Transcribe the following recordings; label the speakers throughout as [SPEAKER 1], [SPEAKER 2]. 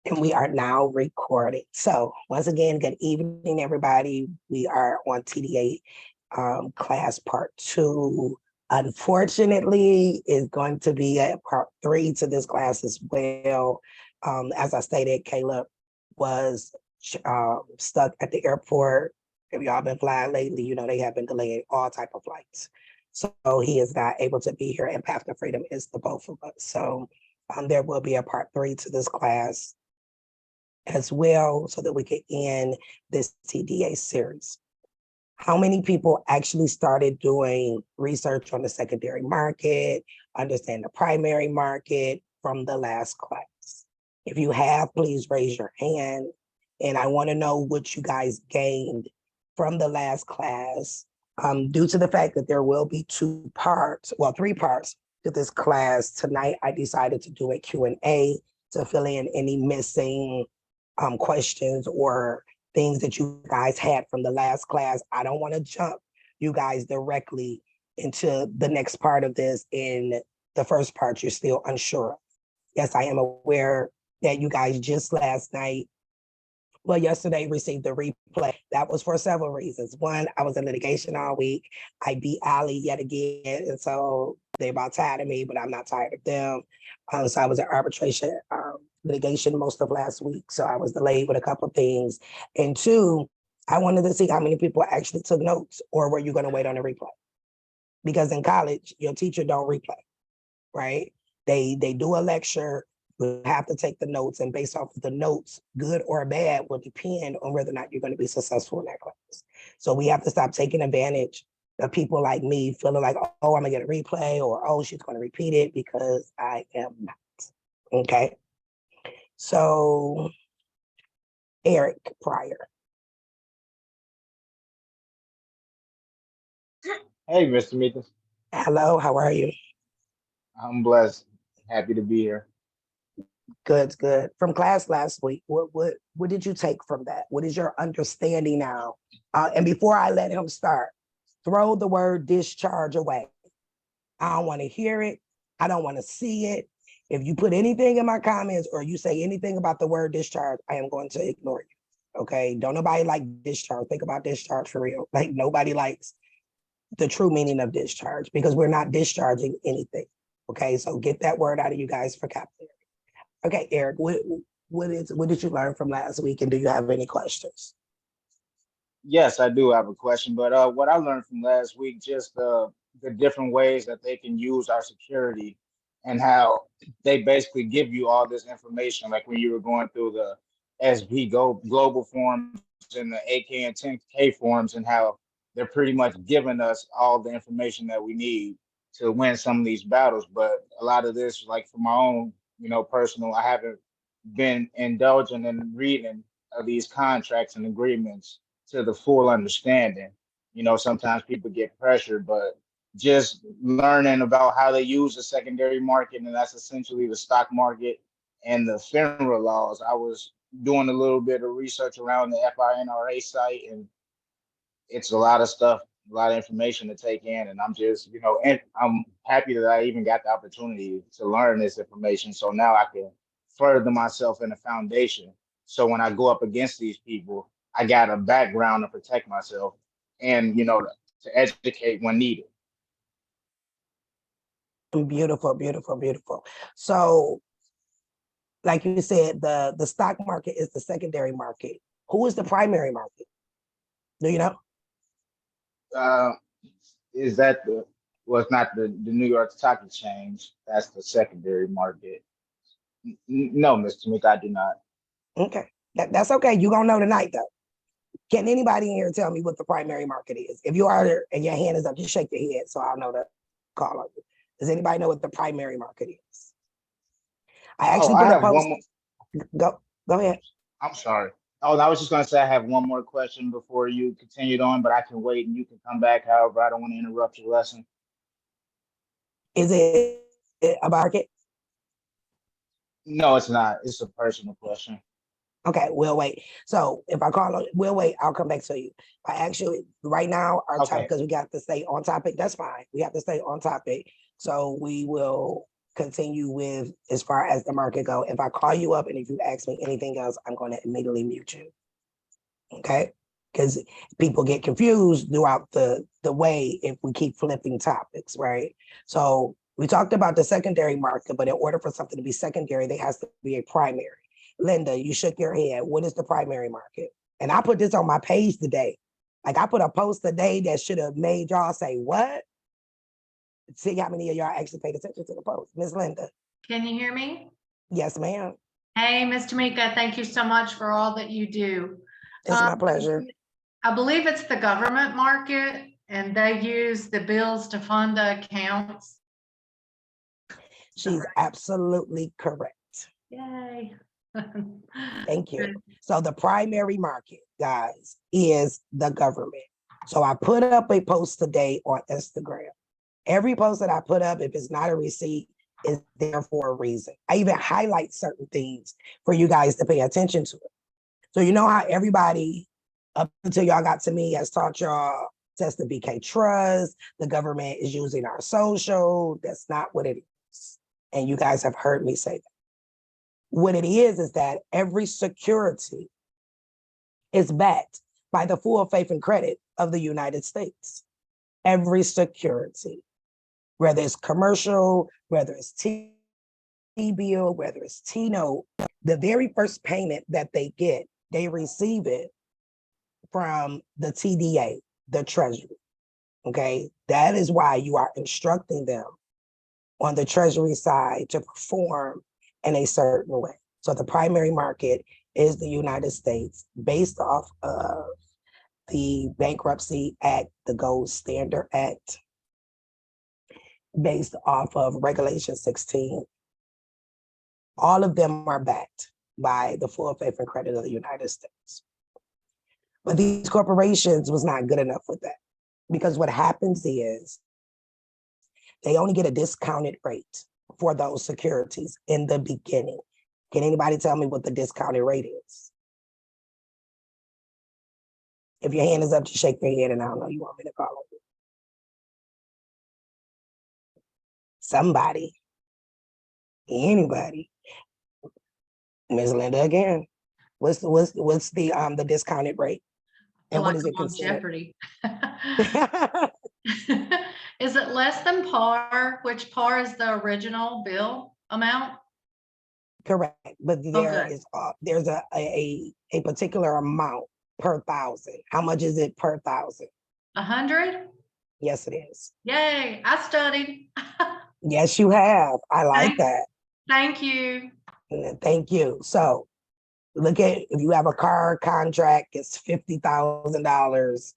[SPEAKER 1] And we are now recording. So once again, good evening, everybody. We are on TDA class part 2. Unfortunately, is going to be a part 3 to this class as well. As I stated, Caleb was stuck at the airport. If y'all been flying lately, you know they have been delaying all type of flights. So he is not able to be here, and Path to Freedom is the both of us. So there will be a part 3 to this class as well, so that we can end this TDA series. How many people actually started doing research on the secondary market, understand the primary market from the last class? If you have, please raise your hand. And I want to know what you guys gained from the last class. Due to the fact that there will be 3 parts to this class, tonight I decided to do a Q&A to fill in any missing questions or things that you guys had from the last class. I don't want to jump you guys directly into the next part of this. In the first part, you're still unsure. Yes, I am aware that you guys just last night, yesterday, received the replay. That was for several reasons. One, I was in litigation all week. I beat Ali yet again, and so they're about tired of me, but I'm not tired of them. So I was in arbitration litigation most of last week, so I was delayed with a couple of things. And 2, I wanted to see how many people actually took notes, or were you going to wait on the replay? Because in college, your teacher don't replay, right? They do a lecture. You have to take the notes, and based off of the notes, good or bad, will depend on whether or not you're going to be successful in that class. So we have to stop taking advantage of people like me feeling like, oh, I'm gonna get a replay, or oh, she's going to repeat it, because I am not. Okay. So Eric Pryor.
[SPEAKER 2] Hey, Mr. Meekins.
[SPEAKER 1] Hello, how are you?
[SPEAKER 2] I'm blessed. Happy to be here.
[SPEAKER 1] Good, good. From class last week, what did you take from that? What is your understanding now? And before I let him start, throw the word discharge away. I don't want to hear it. I don't want to see it. If you put anything in my comments or you say anything about the word discharge, I am going to ignore you. Okay. Don't nobody like discharge. Think about discharge for real. Like nobody likes the true meaning of discharge, because we're not discharging anything. Okay. So get that word out of you guys for vocabulary. Okay, Eric, what did you learn from last week, and do you have any questions?
[SPEAKER 2] Yes, I do have a question, but what I learned from last week, just the different ways that they can use our security and how they basically give you all this information, like when you were going through the SB global forms and the AK and 10K forms, and how they're pretty much giving us all the information that we need to win some of these battles. But a lot of this, like for my own, personal, I haven't been indulging in reading of these contracts and agreements to the full understanding. Sometimes people get pressured, but just learning about how they use the secondary market, and that's essentially the stock market and the Finra laws. I was doing a little bit of research around the FINRA site, and it's a lot of stuff, a lot of information to take in. And I'm just, and I'm happy that I even got the opportunity to learn this information. So now I can further myself in the foundation. So when I go up against these people, I got a background to protect myself and, to educate when needed.
[SPEAKER 1] Beautiful, beautiful, beautiful. So, like you said, the stock market is the secondary market. Who is the primary market? Do you know?
[SPEAKER 2] Is that it's not the New York Stock Exchange. That's the secondary market. No, Mr. Smith, I do not.
[SPEAKER 1] Okay, that's okay. You're going to know tonight, though. Can anybody in here tell me what the primary market is? If you are there and your hand is up, just shake your head so I'll know to call on you. Does anybody know what the primary market is? I actually put a post. Go ahead.
[SPEAKER 2] I'm sorry. Oh, I was just going to say I have one more question before you continued on, but I can wait and you can come back. However, I don't want to interrupt your lesson.
[SPEAKER 1] Is it a market?
[SPEAKER 2] No, it's not. It's a personal question.
[SPEAKER 1] Okay, we'll wait. So if I call on, we'll wait. I'll come back to you. I actually, right now, our topic, because we got to stay on topic. That's fine. We have to stay on topic. So we will continue with as far as the market go. If I call you up and if you ask me anything else, I'm going to immediately mute you. Okay? Because people get confused throughout the way if we keep flipping topics, right? So we talked about the secondary market, but in order for something to be secondary, there has to be a primary. Linda, you shook your head. What is the primary market? And I put this on my page today. Like I put a post today that should have made y'all say, what? See how many of y'all actually paid attention to the post. Ms. Linda.
[SPEAKER 3] Can you hear me?
[SPEAKER 1] Yes, ma'am.
[SPEAKER 3] Hey, Ms. Tamika, thank you so much for all that you do.
[SPEAKER 1] It's my pleasure.
[SPEAKER 3] I believe it's the government market and they use the bills to fund the accounts.
[SPEAKER 1] She's absolutely correct.
[SPEAKER 3] Yay.
[SPEAKER 1] Thank you. So the primary market, guys, is the government. So I put up a post today on Instagram. Every post that I put up, if it's not a receipt, is there for a reason. I even highlight certain things for you guys to pay attention to it. So you know how everybody, up until y'all got to me, has taught y'all test the BK trust, the government is using our social. That's not what it is. And you guys have heard me say that. What it is that every security is backed by the full faith and credit of the United States. Every security, whether it's commercial, whether it's T-bill, whether it's T-note, the very first payment that they get, they receive it from the TDA, the Treasury, okay? That is why you are instructing them on the Treasury side to perform in a certain way. So the primary market is the United States based off of the Bankruptcy Act, the Gold Standard Act, based off of Regulation 16. All of them are backed by the full faith and credit of the United States. But these corporations was not good enough with that, because what happens is they only get a discounted rate for those securities in the beginning. Can anybody tell me what the discounted rate is? If your hand is up, just shake your head, and I don't know, you want me to call on you. Somebody, anybody. Ms. Linda again. What's the discounted rate? And what is it considered?
[SPEAKER 3] Jeopardy. Is it less than par, which par is the original bill amount?
[SPEAKER 1] Correct, but there's a particular amount per thousand. How much is it per thousand?
[SPEAKER 3] 100?
[SPEAKER 1] Yes, it is.
[SPEAKER 3] Yay, I studied.
[SPEAKER 1] Yes, you have. I like that.
[SPEAKER 3] Thank you.
[SPEAKER 1] Thank you. So look at, if you have a car contract, it's $50,000.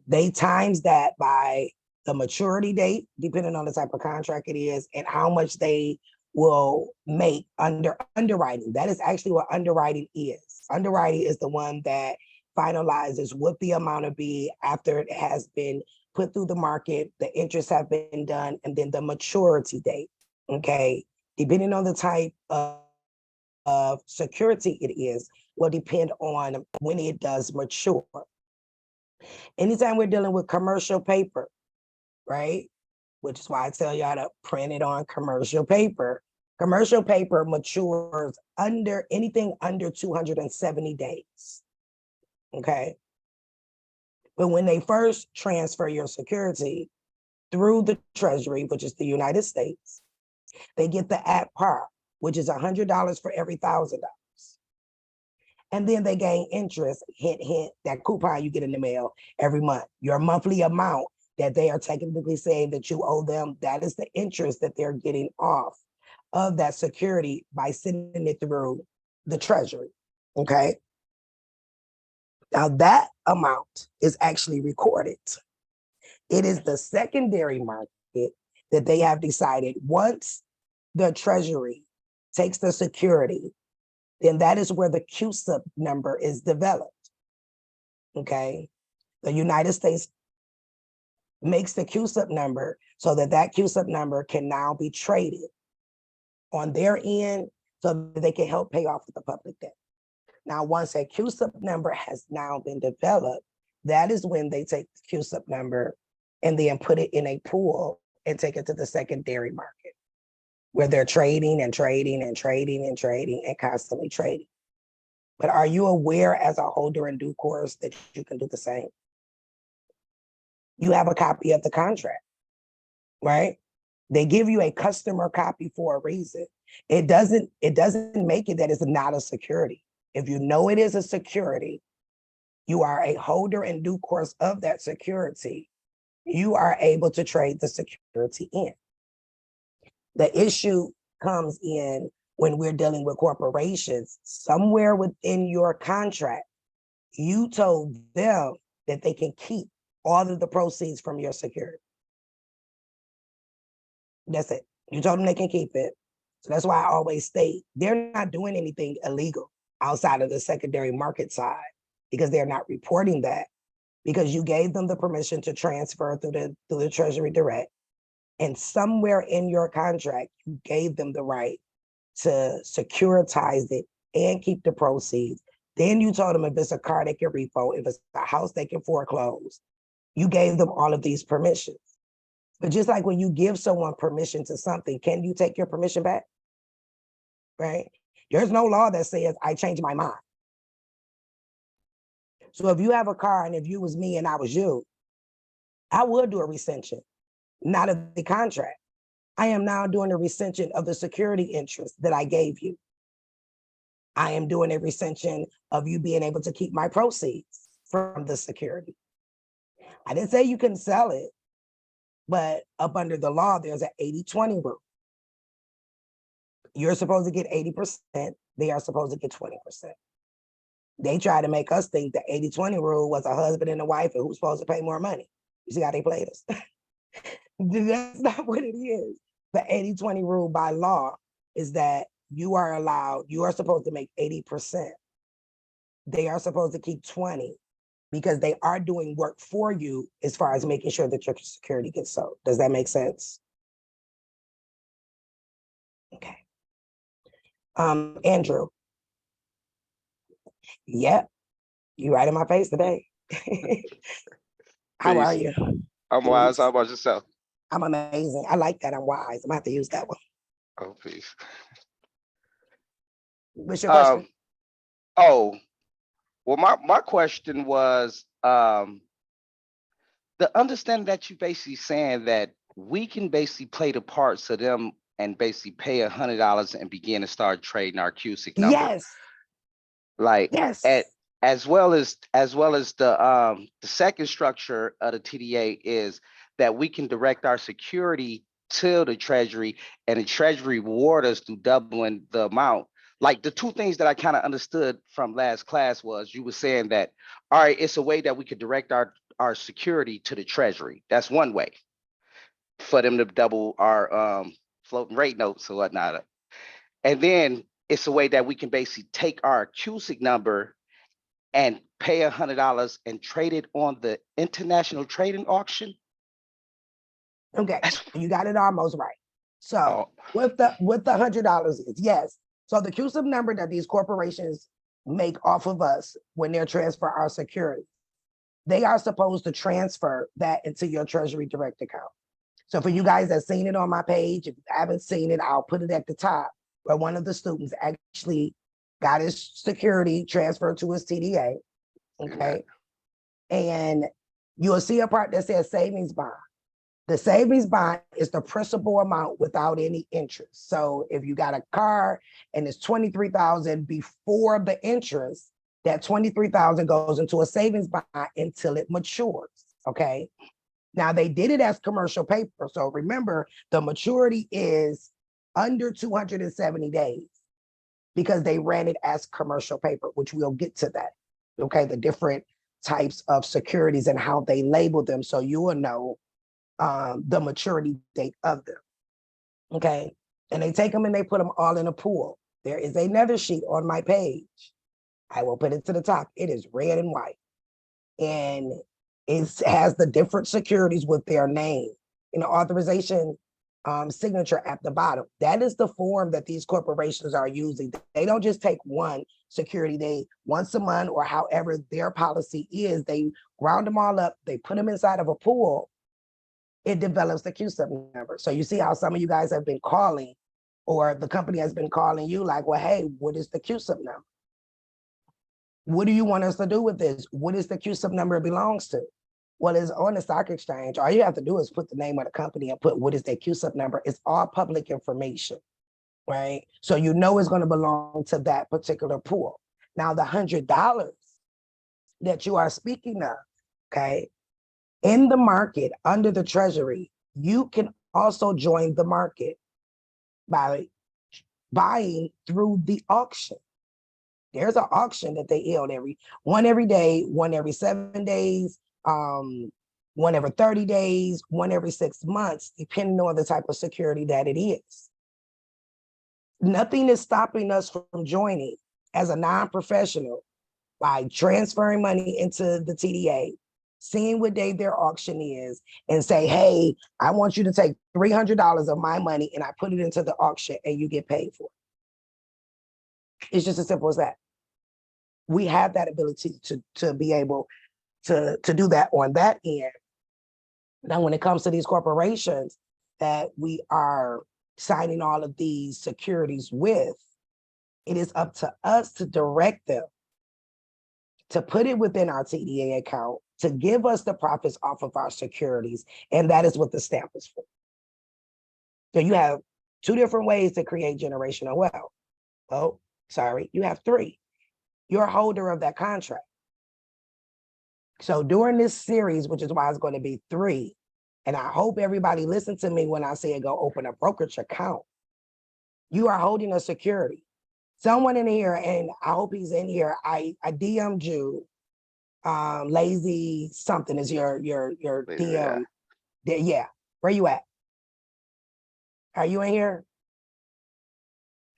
[SPEAKER 1] They times that by the maturity date, depending on the type of contract it is, and how much they will make under underwriting. That is actually what underwriting is. Underwriting is the one that finalizes what the amount will be after it has been put through the market, the interests have been done, and then the maturity date, okay? Depending on the type of security it is, will depend on when it does mature. Anytime we're dealing with commercial paper, right? Which is why I tell y'all to print it on commercial paper. Commercial paper matures under anything under 270 days, okay? But when they first transfer your security through the Treasury, which is the United States, they get the at par, which is $100 for every $1,000. And then they gain interest, hint, hint, that coupon you get in the mail every month. Your monthly amount that they are technically saying that you owe them, that is the interest that they're getting off of that security by sending it through the Treasury, okay? Now that amount is actually recorded. It is the secondary market that they have decided once the Treasury takes the security, then that is where the QSIP number is developed, okay? The United States makes the QSIP number so that that QSIP number can now be traded on their end so that they can help pay off the public debt. Now, once a QSIP number has now been developed, that is when they take the QSIP number and then put it in a pool and take it to the secondary market. where they're trading and trading and trading and trading and constantly trading. But are you aware as a holder in due course that you can do the same? You have a copy of the contract, right? They give you a customer copy for a reason. It doesn't make it that it's not a security. If you know it is a security, you are a holder in due course of that security, you are able to trade the security in. The issue comes in when we're dealing with corporations. Somewhere within your contract, you told them that they can keep all of the proceeds from your security. That's it. You told them they can keep it. So that's why I always state they're not doing anything illegal outside of the secondary market side, because they're not reporting that, because you gave them the permission to transfer through the Treasury Direct. And somewhere in your contract, you gave them the right to securitize it and keep the proceeds. Then you told them if it's a car, they can repo, if it's a house, they can foreclose. You gave them all of these permissions. But just like when you give someone permission to something, can you take your permission back? Right? There's no law that says I changed my mind. So if you have a car and if you was me and I was you, I would do a rescission, not of the contract. I am now doing a rescission of the security interest that I gave you. I am doing a rescission of you being able to keep my proceeds from the security. I didn't say you couldn't sell it, but up under the law, there's an 80-20 rule. You're supposed to get 80%, they are supposed to get 20%. They try to make us think the 80-20 rule was a husband and a wife and who's supposed to pay more money. You see how they played us? That's not what it is. The 80-20 rule by law is that you are supposed to make 80%. They are supposed to keep 20 because they are doing work for you as far as making sure that your security gets sold. Does that make sense? Okay. Andrew. Yep. You right in my face today. How are you?
[SPEAKER 4] I'm wise. How about yourself?
[SPEAKER 1] I'm amazing. I like that. I'm wise. I'm gonna have to use that one.
[SPEAKER 4] Oh, peace.
[SPEAKER 1] What's your question?
[SPEAKER 4] Well, my question was the understanding that you basically saying that we can basically play the parts of them and basically pay $100 and begin to start trading our QSIC number.
[SPEAKER 1] Yes.
[SPEAKER 4] Like
[SPEAKER 1] yes.
[SPEAKER 4] As well as the second structure of the TDA is that we can direct our security to the Treasury and the Treasury reward us through doubling the amount. Like the two things that I kind of understood from last class was you were saying that, all right, it's a way that we could direct our security to the Treasury. That's one way for them to double our floating rate notes or whatnot. And then it's a way that we can basically take our QSIC number and pay $100 and trade it on the international trading auction.
[SPEAKER 1] Okay, you got it almost right. So with the $100 is yes. So the QSIP number that these corporations make off of us when they're transfer our security, they are supposed to transfer that into your Treasury Direct account. So for you guys that seen it on my page, if you haven't seen it, I'll put it at the top where one of the students actually got his security transferred to his TDA. Okay. And you'll see a part that says savings bond. The savings bond is the principal amount without any interest. So if you got a car and it's $23,000 before the interest, that $23,000 goes into a savings bond until it matures. Okay. Now they did it as commercial paper. So remember, the maturity is under 270 days because they ran it as commercial paper, which we'll get to that. Okay, the different types of securities and how they label them, so you will know the maturity date of them. Okay, and they take them and they put them all in a pool. There is another sheet on my page. I will put it to the top. It is red and white, and it has the different securities with their name and the authorization signature at the bottom. That is the form that these corporations are using. They don't just take one security. They once a month or however their policy is, they round them all up, they put them inside of a pool. It develops the QSIP number. So you see how some of you guys have been calling Or the company has been calling you like, well, hey, what is the QSIP number? What do you want us to do with this? What is the QSIP number it belongs to? Well, it's on the stock exchange. All you have to do is put the name of the company and put what is their QSIP number. It's all public information, right? So you know it's going to belong to that particular pool. Now, the $100 that you are speaking of, okay, in the market under the Treasury, you can also join the market by buying through the auction. There's an auction that they held one every day, one every 7 days, one every 30 days, one every 6 months, depending on the type of security that it is. Nothing is stopping us from joining as a non-professional by transferring money into the TDA, seeing what day their auction is, and say, hey, I want you to take $300 of my money and I put it into the auction and you get paid for it. It's just as simple as that. We have that ability to be able to do that on that end. Now, when it comes to these corporations that we are signing all of these securities with, it is up to us to direct them to put it within our TDA account, to give us the profits off of our securities, and that is what the stamp is for. So you have 2 different ways to create generational wealth. Oh, sorry, you have 3. You're a holder of that contract. So during this series, which is why it's going to be 3, and I hope everybody listen to me when I say go open a brokerage account, you are holding a security. Someone in here, and I hope he's in here, I DM'd you, lazy something is your DM. Yeah, where you at? Are you in here?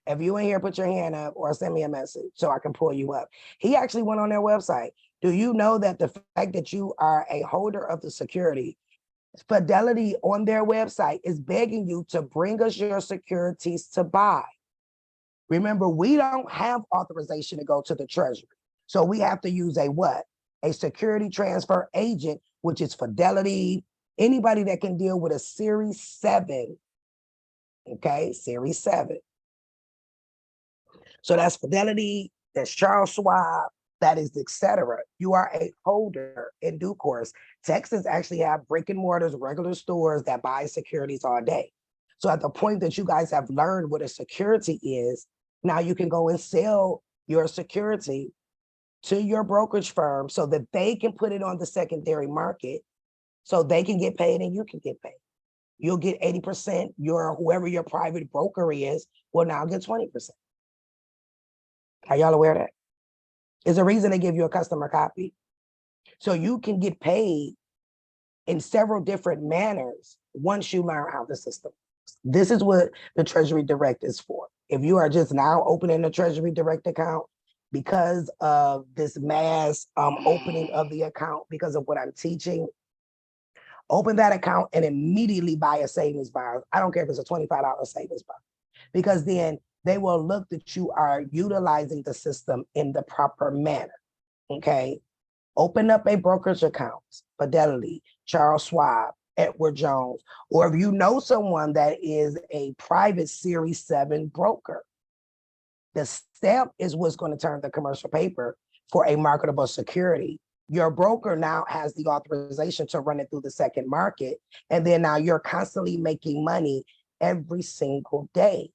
[SPEAKER 1] If you in here, put your hand up or send me a message so I can pull you up. He actually went on their website. Do you know that the fact that you are a holder of the security, Fidelity on their website is begging you to bring us your securities to buy? Remember, we don't have authorization to go to the Treasury. So we have to use a what? A security transfer agent, which is Fidelity, anybody that can deal with a Series 7, okay, Series 7. So that's Fidelity, that's Charles Schwab, that is etc. You are a holder in due course. Texas actually have brick and mortars, regular stores that buy securities all day. So at the point that you guys have learned what a security is, now you can go and sell your security to your brokerage firm so that they can put it on the secondary market so they can get paid and you can get paid. You'll get 80%, whoever your private broker is will now get 20%. Are y'all aware of that? There's a reason they give you a customer copy. So you can get paid in several different manners once you learn how the system works. This is what the Treasury Direct is for. If you are just now opening a Treasury Direct account because of this mass opening of the account, because of what I'm teaching, open that account and immediately buy a savings bond. I don't care if it's a $25 savings bond, because then they will look that you are utilizing the system in the proper manner, okay? Open up a brokerage account, Fidelity, Charles Schwab, Edward Jones, or if you know someone that is a private Series 7 broker, the stamp is what's going to turn the commercial paper for a marketable security. Your broker now has the authorization to run it through the second market, and then now you're constantly making money every single day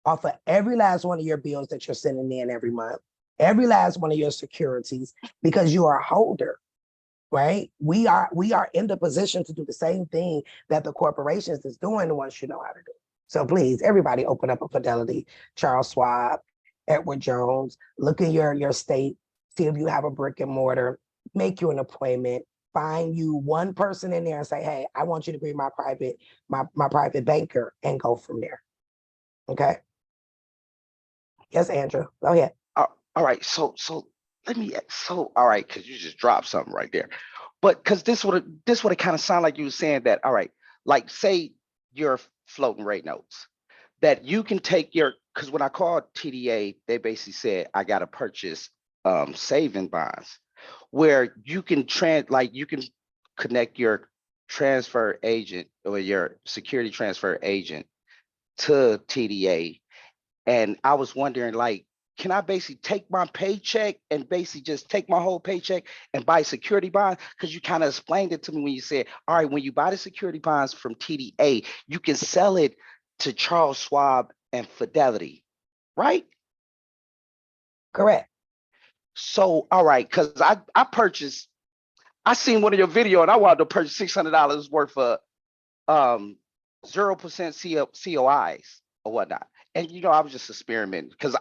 [SPEAKER 1] off of every last one of your bills that you're sending in every month, every last one of your securities, because you are a holder, right? We are in the position to do the same thing that the corporations is doing once you know how to do it. So please, everybody open up a Fidelity, Charles Schwab, Edward Jones, look in your state, see if you have a brick and mortar, make you an appointment, find you one person in there and say, hey, I want you to be my private banker, and go from there, okay? Yes, Andrew, go ahead.
[SPEAKER 4] All right, so all right, because you just dropped something right there. But because this would it kind of sound like you were saying that, all right, like say your floating rate notes, that you can take because when I called TDA, they basically said I got to purchase saving bonds, where you can you can connect your transfer agent or your security transfer agent to TDA. And I was wondering, like, can I basically take my paycheck and basically just take my whole paycheck and buy security bonds? Because you kind of explained it to me when you said, all right, when you buy the security bonds from TDA, you can sell it to Charles Schwab and Fidelity, right?
[SPEAKER 1] Correct.
[SPEAKER 4] So, all right, because I seen one of your video and I wanted to purchase $600 worth of 0% COIs or whatnot. And I was just experimenting because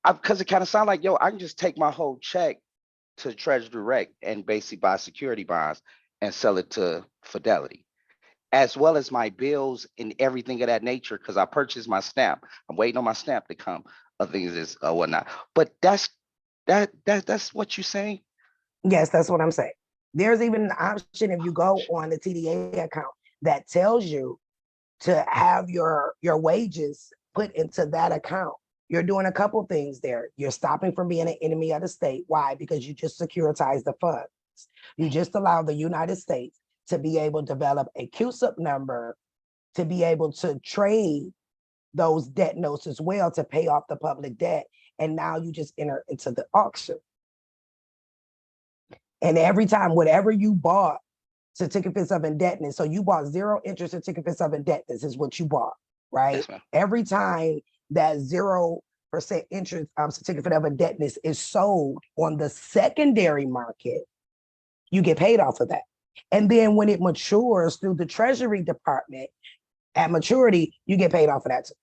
[SPEAKER 4] because it kind of sounded like, yo, I can just take my whole check to Treasury Direct and basically buy security bonds and sell it to Fidelity, as well as my bills and everything of that nature, because I purchased my stamp. I'm waiting on my stamp to come, other things is whatnot. But that's what you're saying?
[SPEAKER 1] Yes, that's what I'm saying. There's even an option if you go on the TDA account that tells you to have your wages put into that account. You're doing a couple things there. You're stopping from being an enemy of the state. Why? Because you just securitize the funds. You just allow the United States to be able to develop a QSIP number to be able to trade those debt notes as well to pay off the public debt. And now you just enter into the auction. And every time, whatever you bought, certificates of indebtedness, so you bought 0 interest certificates of indebtedness is what you bought, right?
[SPEAKER 4] Yes,
[SPEAKER 1] Every time that 0% interest certificate of indebtedness is sold on the secondary market, you get paid off of that. And then when it matures through the Treasury Department, at maturity, you get paid off of that too.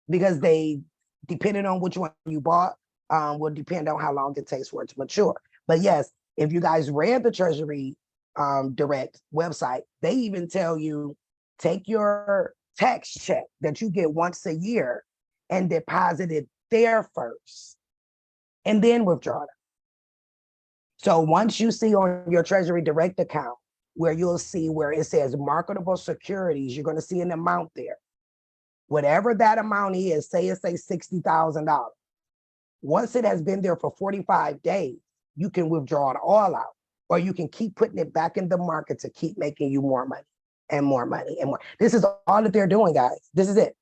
[SPEAKER 1] Because they, depending on which one you bought, will depend on how long it takes for it to mature. But yes, if you guys read the Treasury Direct website, they even tell you, take your tax check that you get once a year and deposit it there first, and then withdraw it. So once you see on your Treasury Direct account where you'll see where it says marketable securities, you're going to see an amount there. Whatever that amount is, say $60,000. Once it has been there for 45 days, you can withdraw it all out, or you can keep putting it back in the market to keep making you more money and more money and more. This is all that they're doing, guys. This is it.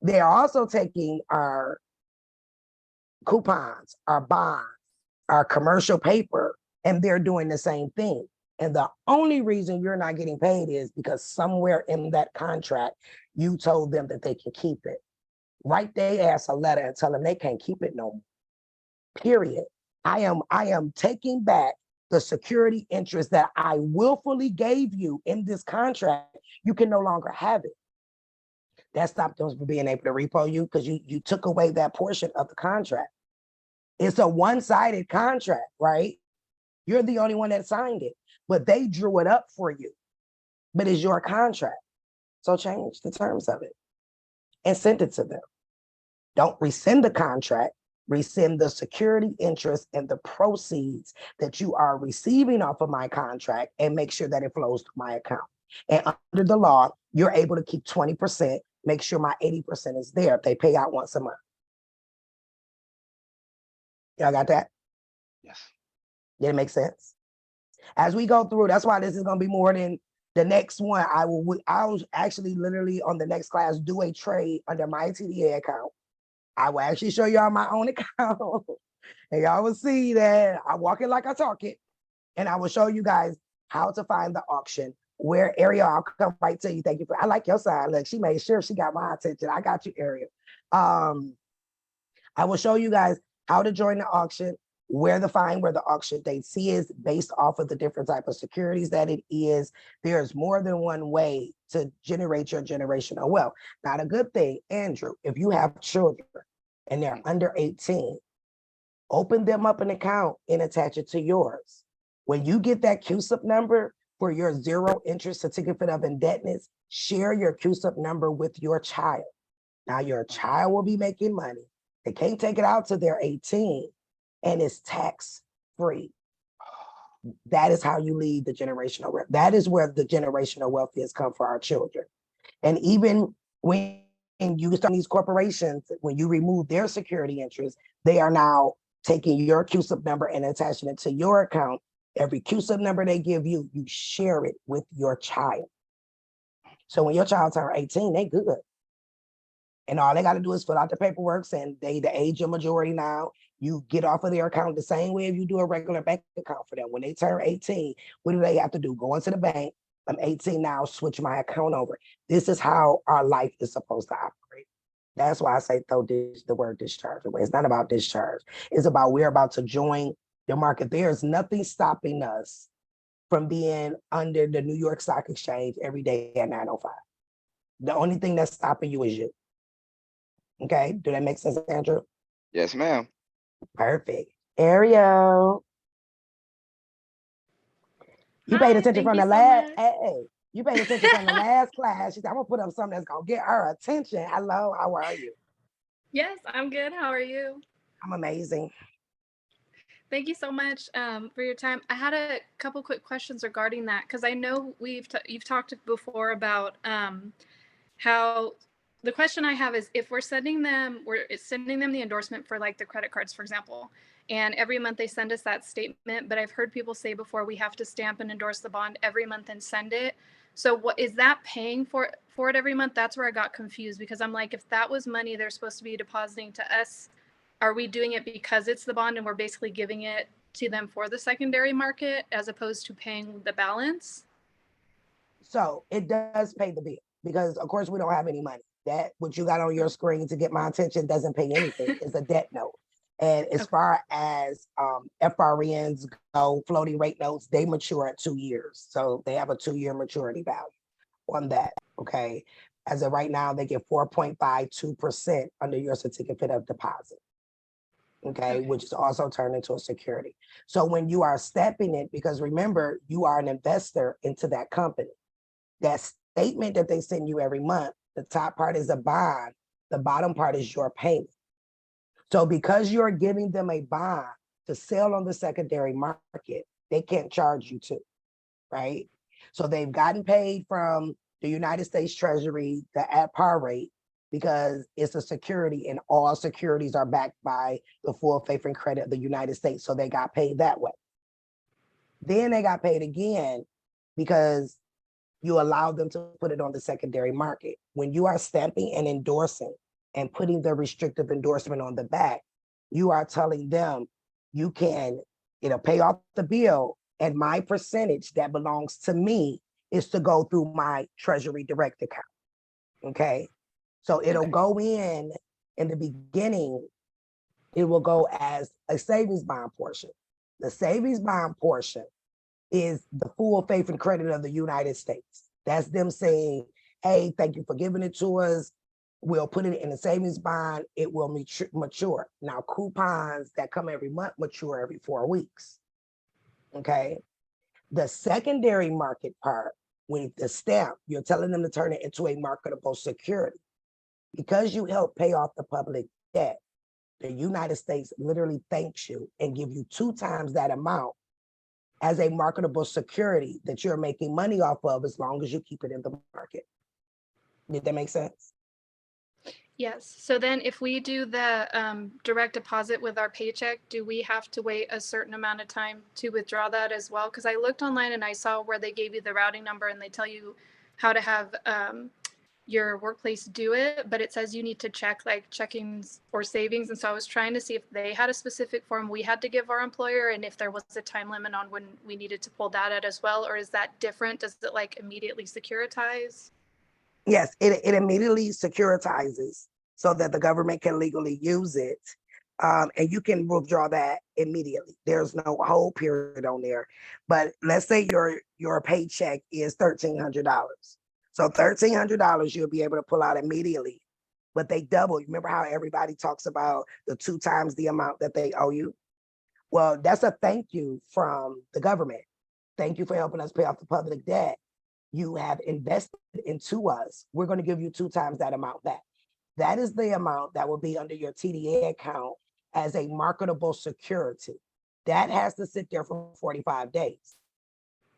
[SPEAKER 1] They are also taking our coupons, our bonds, our commercial paper, and they're doing the same thing. And the only reason you're not getting paid is because somewhere in that contract, you told them that they can keep it. Write their ass a letter and tell them they can't keep it no more. Period. I am taking back the security interest that I willfully gave you in this contract. You can no longer have it. That stopped them from being able to repo you because you took away that portion of the contract. It's a one-sided contract, right? You're the only one that signed it, but they drew it up for you. But it's your contract. So change the terms of it and send it to them. Don't rescind the contract. Rescind the security interest and the proceeds that you are receiving off of my contract, and make sure that it flows to my account. And under the law, you're able to keep 20%, make sure my 80% is there if they pay out once a month. Y'all got that?
[SPEAKER 4] Yes.
[SPEAKER 1] Did it make sense? As we go through, that's why this is going to be more than the next one. I'll actually literally on the next class do a trade under my TDA account. I will actually show y'all my own account, and y'all will see that I walk it like I talk it. And I will show you guys how to find the auction. Where Ariel, I'll come right to you. Thank you I like your side. Look, she made sure she got my attention. I got you, Ariel. I will show you guys how to join the auction, where to find where the auction date is based off of the different type of securities that it is. There's more than one way to generate your generational wealth. Not a good thing, Andrew, if you have children and they're under 18, open them up an account and attach it to yours. When you get that QSIP number for your 0 interest certificate of indebtedness, share your QSIP number with your child. Now your child will be making money. They can't take it out till they're 18, and it's tax-free. That is how you lead the generational wealth. That is where the generational wealth is come for our children. And even when you start these corporations, when you remove their security interest, they are now taking your QSIP number and attaching it to your account. Every QSIP number they give you, you share it with your child. So when your child turns 18, they good. And all they got to do is fill out the paperwork and they the age of majority now. You get off of their account the same way if you do a regular bank account for them. When they turn 18, what do they have to do? Go into the bank. I'm 18 now, switch my account over. This is how our life is supposed to operate. That's why I say throw the word discharge away. It's not about discharge. It's about we're about to join the market. There's nothing stopping us from being under the New York Stock Exchange every day at 9:05. The only thing that's stopping you is you. Okay, do that make sense, Andrew?
[SPEAKER 4] Yes, ma'am.
[SPEAKER 1] Perfect. Ariel, you paid
[SPEAKER 5] Hi,
[SPEAKER 1] attention
[SPEAKER 5] thank
[SPEAKER 1] from
[SPEAKER 5] you
[SPEAKER 1] the
[SPEAKER 5] so
[SPEAKER 1] last,
[SPEAKER 5] much.
[SPEAKER 1] hey, you paid attention from the last class. She said, I'm gonna put up something that's gonna get her attention. Hello, how are you?
[SPEAKER 5] Yes, I'm good. How are you?
[SPEAKER 1] I'm amazing.
[SPEAKER 5] Thank you so much for your time. I had a couple quick questions regarding that because I know you've talked before about how the question I have is if we're sending them the endorsement for like the credit cards, for example, and every month they send us that statement, but I've heard people say before we have to stamp and endorse the bond every month and send it. So what is that paying for it every month? That's where I got confused because I'm like, if that was money they're supposed to be depositing to us, are we doing it because it's the bond and we're basically giving it to them for the secondary market as opposed to paying the balance?
[SPEAKER 1] So it does pay the bill because of course we don't have any money. That what you got on your screen to get my attention doesn't pay anything. It's a debt note. And as far as FRNs go, floating rate notes, they mature at 2 years. So they have a 2-year maturity value on that. Okay. As of right now, they get 4.52% under your certificate of deposit. Okay, which is also turned into a security. So when you are stepping it, because remember, you are an investor into that company. That statement that they send you every month, the top part is a bond, the bottom part is your payment. So because you're giving them a bond to sell on the secondary market, they can't charge you to, right? So they've gotten paid from the United States Treasury, the at par rate, because it's a security and all securities are backed by the full faith and credit of the United States. So they got paid that way. Then they got paid again because you allow them to put it on the secondary market. When you are stamping and endorsing and putting the restrictive endorsement on the back, you are telling them you can, pay off the bill and my percentage that belongs to me is to go through my Treasury direct account, okay? So it'll go in the beginning, it will go as a savings bond portion. The savings bond portion is the full faith and credit of the United States. That's them saying, hey, thank you for giving it to us. We'll put it in a savings bond. It will mature. Now, coupons that come every month mature every 4 weeks. Okay. The secondary market part, with the stamp, you're telling them to turn it into a marketable security. Because you help pay off the public debt, the United States literally thanks you and give you 2 times that amount as a marketable security that you're making money off of as long as you keep it in the market. Did that make sense?
[SPEAKER 5] Yes. So then if we do the direct deposit with our paycheck, do we have to wait a certain amount of time to withdraw that as well? Because I looked online and I saw where they gave you the routing number and they tell you how to have your workplace do it, but it says you need to check like checkings or savings. And so I was trying to see if they had a specific form we had to give our employer and if there was a time limit on when we needed to pull that out as well, or is that different? Does it like immediately securitize?
[SPEAKER 1] Yes, it immediately securitizes so that the government can legally use it. And you can withdraw that immediately. There's no hold period on there. But let's say your paycheck is $1,300. So $1,300 you'll be able to pull out immediately, but they double. You remember how everybody talks about the 2 times the amount that they owe you? Well, that's a thank you from the government. Thank you for helping us pay off the public debt. You have invested into us. We're going to give you 2 times that amount back. That is the amount that will be under your TDA account as a marketable security. That has to sit there for 45 days.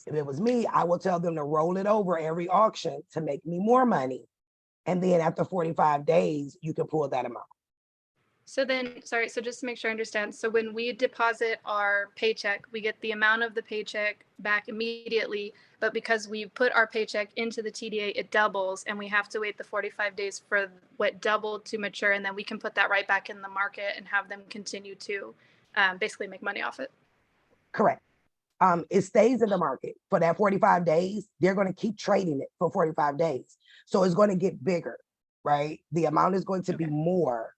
[SPEAKER 1] If it was me, I will tell them to roll it over every auction to make me more money. And then after 45 days, you can pull that amount.
[SPEAKER 5] So then, sorry, so just to make sure I understand, so when we deposit our paycheck, we get the amount of the paycheck back immediately, but because we put our paycheck into the TDA, it doubles, and we have to wait the 45 days for what doubled to mature, and then we can put that right back in the market and have them continue to basically make money off it.
[SPEAKER 1] Correct. It stays in the market for that 45 days. They're going to keep trading it for 45 days. So it's going to get bigger, right? The amount is going to be more.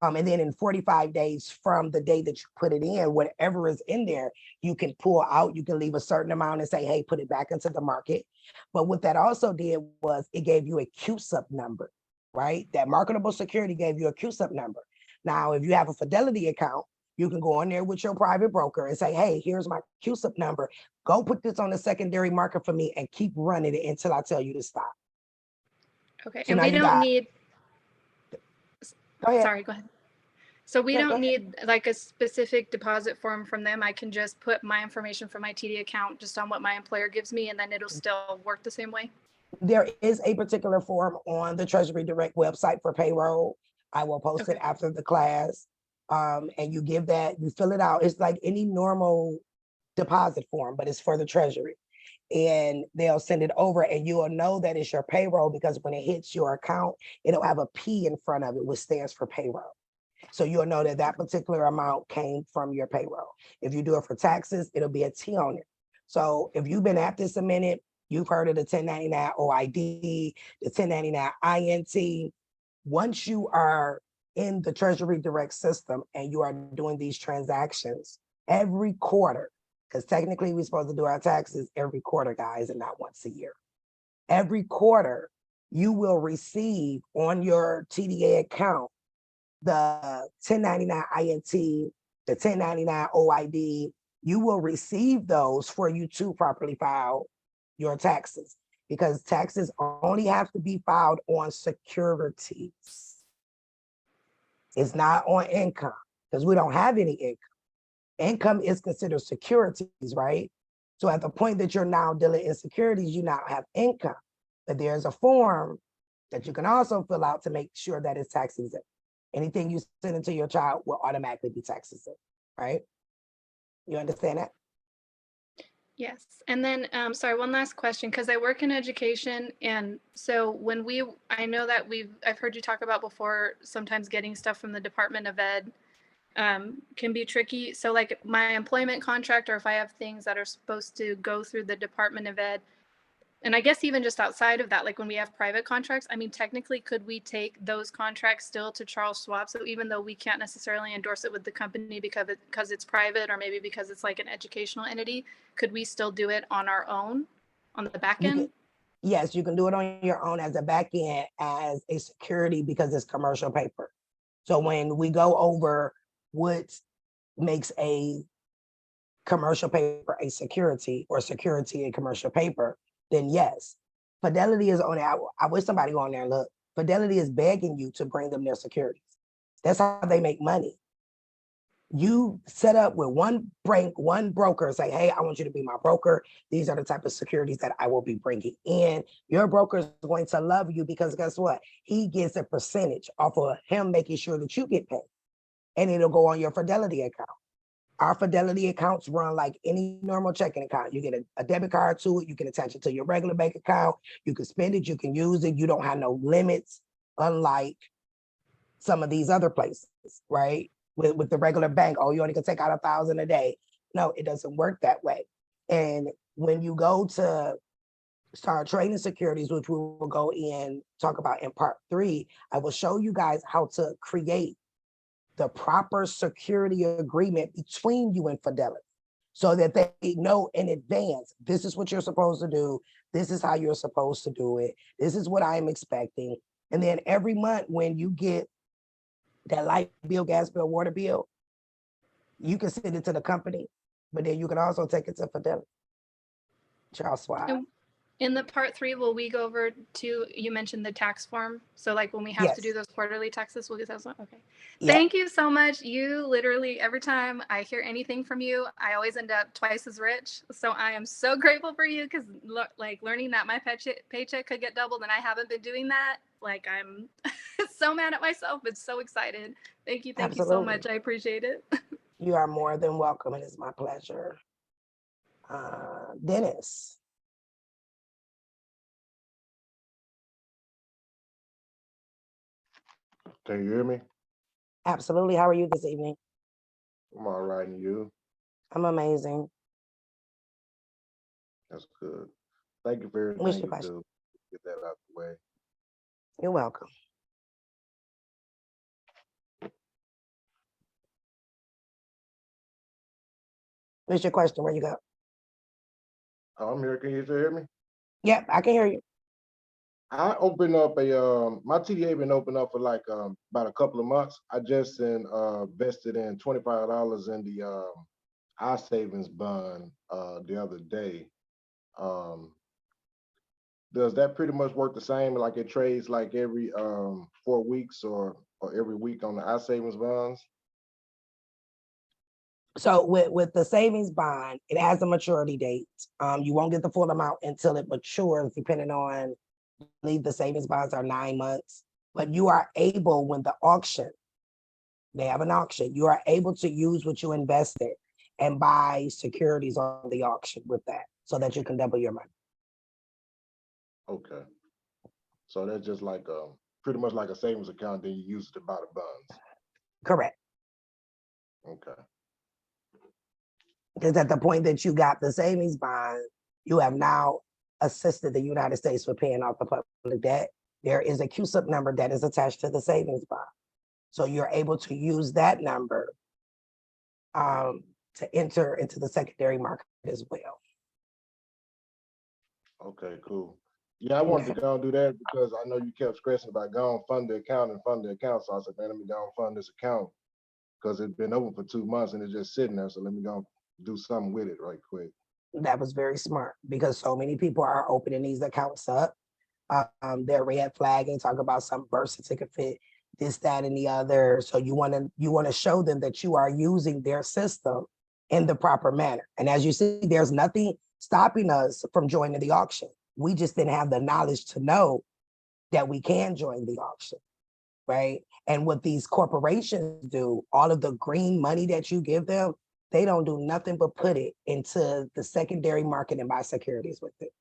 [SPEAKER 1] And then in 45 days from the day that you put it in, whatever is in there, you can pull out, you can leave a certain amount and say, hey, put it back into the market. But what that also did was it gave you a QSUP number, right? That marketable security gave you a QSUP number. Now, if you have a Fidelity account, you can go in there with your private broker and say, hey, here's my QSUP number. Go put this on the secondary market for me and keep running it until I tell you to stop.
[SPEAKER 5] Okay,
[SPEAKER 1] So
[SPEAKER 5] and
[SPEAKER 1] now
[SPEAKER 5] we
[SPEAKER 1] you
[SPEAKER 5] don't
[SPEAKER 1] got-
[SPEAKER 5] need,
[SPEAKER 1] Go ahead.
[SPEAKER 5] sorry, go ahead. So we
[SPEAKER 1] Yeah, go
[SPEAKER 5] don't
[SPEAKER 1] ahead.
[SPEAKER 5] need like a specific deposit form from them. I can just put my information from my TD account just on what my employer gives me, and then it'll still work the same way.
[SPEAKER 1] There is a particular form on the Treasury Direct website for payroll. I will post it
[SPEAKER 5] Okay.
[SPEAKER 1] after the class. And you give that, you fill it out. It's like any normal deposit form, but it's for the Treasury. And they'll send it over and you will know that it's your payroll because when it hits your account, it'll have a P in front of it, which stands for payroll. So you'll know that that particular amount came from your payroll. If you do it for taxes, it'll be a T on it. So if you've been at this a minute, you've heard of the 1099 OID, the 1099 INT. Once you are in the Treasury Direct system and you are doing these transactions every quarter, because technically we're supposed to do our taxes every quarter, guys, and not once a year. Every quarter, you will receive on your TDA account the 1099 INT, the 1099 OID. You will receive those for you to properly file your taxes, because taxes only have to be filed on securities. It's not on income, because we don't have any income. Income is considered securities, right? So at the point that you're now dealing in securities, you now have income. But there's a form that you can also fill out to make sure that it's tax exempt. Anything you send into your child will automatically be tax exempt, right? You understand that?
[SPEAKER 5] Yes. And then, sorry, one last question, because I work in education. And so when I know that I've heard you talk about before, sometimes getting stuff from the Department of Ed can be tricky. So like my employment contract, or if I have things that are supposed to go through the Department of Ed, and I guess even just outside of that, like when we have private contracts, I mean, technically, could we take those contracts still to Charles Schwab? So even though we can't necessarily endorse it with the company because it's private, or maybe because it's like an educational entity, could we still do it on our own on the back end?
[SPEAKER 1] Yes, you can do it on your own as a back end, as a security, because it's commercial paper. So when we go over what makes a commercial paper a security, or security a commercial paper, then yes, Fidelity is on it. I wish somebody go on there and look. Fidelity is begging you to bring them their securities. That's how they make money. You set up with one broker, say, hey, I want you to be my broker. These are the type of securities that I will be bringing in. Your broker is going to love you because guess what? He gets a percentage off of him making sure that you get paid. And it'll go on your Fidelity account. Our Fidelity accounts run like any normal checking account. You get a debit card to it. You can attach it to your regular bank account. You can spend it. You can use it. You don't have no limits, unlike some of these other places, right? With the regular bank, oh, you only can take out 1,000 a day. No, it doesn't work that way. And when you go to start trading securities, which we will go in, talk about in part 3, I will show you guys how to create the proper security agreement between you and Fidelity, so that they know in advance, this is what you're supposed to do. This is how you're supposed to do it. This is what I'm expecting. And then every month when you get that light bill, gas bill, water bill, you can send it to the company, but then you can also take it to Fidelity. Charles Schwab.
[SPEAKER 5] In the part 3, will we go over to, you mentioned the tax form. So like when we have to do those quarterly taxes, we'll get those one. Okay. Yeah. Thank you so much. You literally, every time I hear anything from you, I always end up twice as rich. So I am so grateful for you, because like learning that my paycheck could get doubled and I haven't been doing that. Like so mad at myself, but so excited. Thank you so
[SPEAKER 1] Absolutely.
[SPEAKER 5] much. I appreciate it.
[SPEAKER 1] You are more than welcome, and it's my pleasure. Dennis.
[SPEAKER 6] Can you hear me?
[SPEAKER 1] Absolutely. How are you this evening?
[SPEAKER 6] I'm all right, and you?
[SPEAKER 1] I'm amazing.
[SPEAKER 6] That's good. Thank you for
[SPEAKER 1] What's
[SPEAKER 6] everything
[SPEAKER 1] your
[SPEAKER 6] you
[SPEAKER 1] question?
[SPEAKER 6] do. Get that out the way.
[SPEAKER 1] You're welcome. What's your question? Where you go?
[SPEAKER 6] Oh, I'm here. Can you still hear me?
[SPEAKER 1] Yep, I can hear you.
[SPEAKER 6] I opened up my TDA been open up for like about a couple of months. I just invested in $25 in the iSavings bond the other day. Does that pretty much work the same? Like it trades like every 4 weeks or every week on the iSavings bonds?
[SPEAKER 1] So with the savings bond, it has a maturity date. You won't get the full amount until it matures, depending on, I believe the savings bonds are 9 months. But you are able, when the auction, they have an auction, you are able to use what you invested and buy securities on the auction with that, so that you can double your money.
[SPEAKER 6] Okay. So that's just like pretty much like a savings account, then you use it to buy the bonds.
[SPEAKER 1] Correct.
[SPEAKER 6] Okay.
[SPEAKER 1] Because at the point that you got the savings bond, you have now assisted the United States with paying off the public debt. There is a QSIP number that is attached to the savings bond. So you're able to use that number to enter into the secondary market as well.
[SPEAKER 6] Okay, cool. Yeah, I wanted to go and do that because I know you kept stressing about go and fund the account and fund the account. So I said, man, let me go and fund this account because it's been open for 2 months and it's just sitting there. So let me go and do something with it right quick.
[SPEAKER 1] That was very smart because so many people are opening these accounts up. They're red flagging, talk about some birth certificate, this, that, and the other. So you want to show them that you are using their system in the proper manner. And as you see, there's nothing stopping us from joining the auction. We just didn't have the knowledge to know that we can join the auction, right? And what these corporations do, all of the green money that you give them, they don't do nothing but put it into the secondary market and buy securities with it.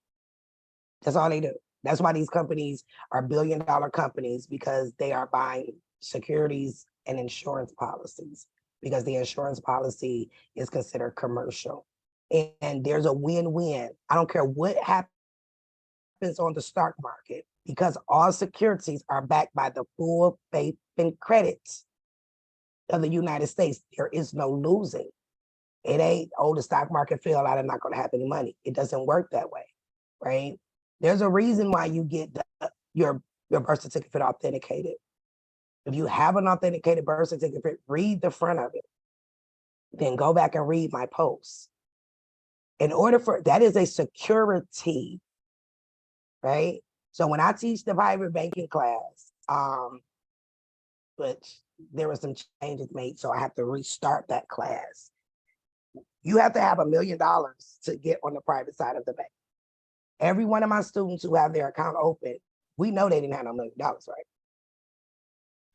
[SPEAKER 1] That's all they do. That's why these companies are billion-dollar companies, because they are buying securities and insurance policies, because the insurance policy is considered commercial. And there's a win-win. I don't care what happens on the stock market, because all securities are backed by the full faith and credit of the United States. There is no losing. It ain't, oh, the stock market fell out, I'm not going to have any money. It doesn't work that way, right? There's a reason why you get your birth certificate authenticated. If you have an authenticated birth certificate, read the front of it. Then go back and read my post. In order for, that is a security, right? So when I teach the private banking class, which there were some changes made, so I have to restart that class. You have to have $1 million to get on the private side of the bank. Every one of my students who have their account open, we know they didn't have no $1 million, right?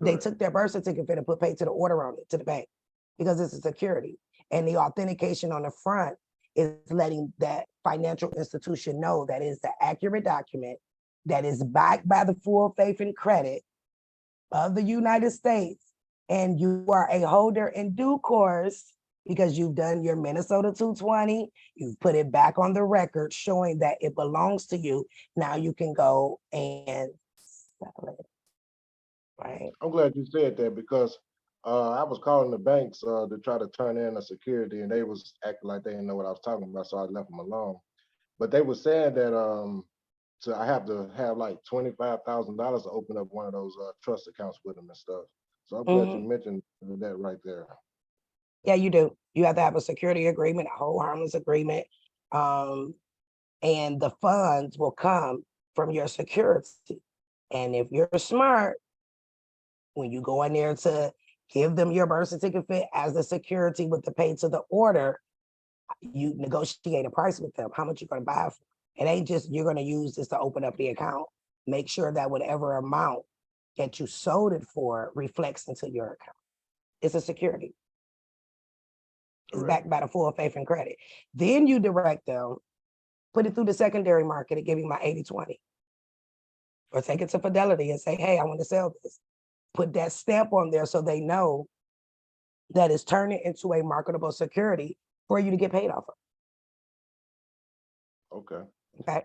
[SPEAKER 1] They took their birth certificate and put pay to the order on it to the bank because it's a security. And the authentication on the front is letting that financial institution know that it's the accurate document that is backed by the full faith and credit of the United States. And you are a holder in due course because you've done your Minnesota 220, you've put it back on the record showing that it belongs to you. Now you can go and sell it, right?
[SPEAKER 6] I'm glad you said that because I was calling the banks to try to turn in a security and they was acting like they didn't know what I was talking about, so I left them alone. But they were saying that so I have to have like $25,000 to open up one of those trust accounts with them and stuff. So I'm glad you mentioned that right there.
[SPEAKER 1] Yeah, you do. You have to have a security agreement, a hold harmless agreement, and the funds will come from your security. And if you're smart, when you go in there to give them your birth certificate as the security with the pay to the order, you negotiate a price with them, how much you're going to buy for. It ain't just you're going to use this to open up the account. Make sure that whatever amount that you sold it for reflects into your account. It's a security. It's
[SPEAKER 6] Correct.
[SPEAKER 1] backed by the full faith and credit. Then you direct them, put it through the secondary market and give you my 80-20. Or take it to Fidelity and say, hey, I want to sell this. Put that stamp on there so they know that it's turning into a marketable security for you to get paid off of.
[SPEAKER 6] Okay.
[SPEAKER 1] Okay.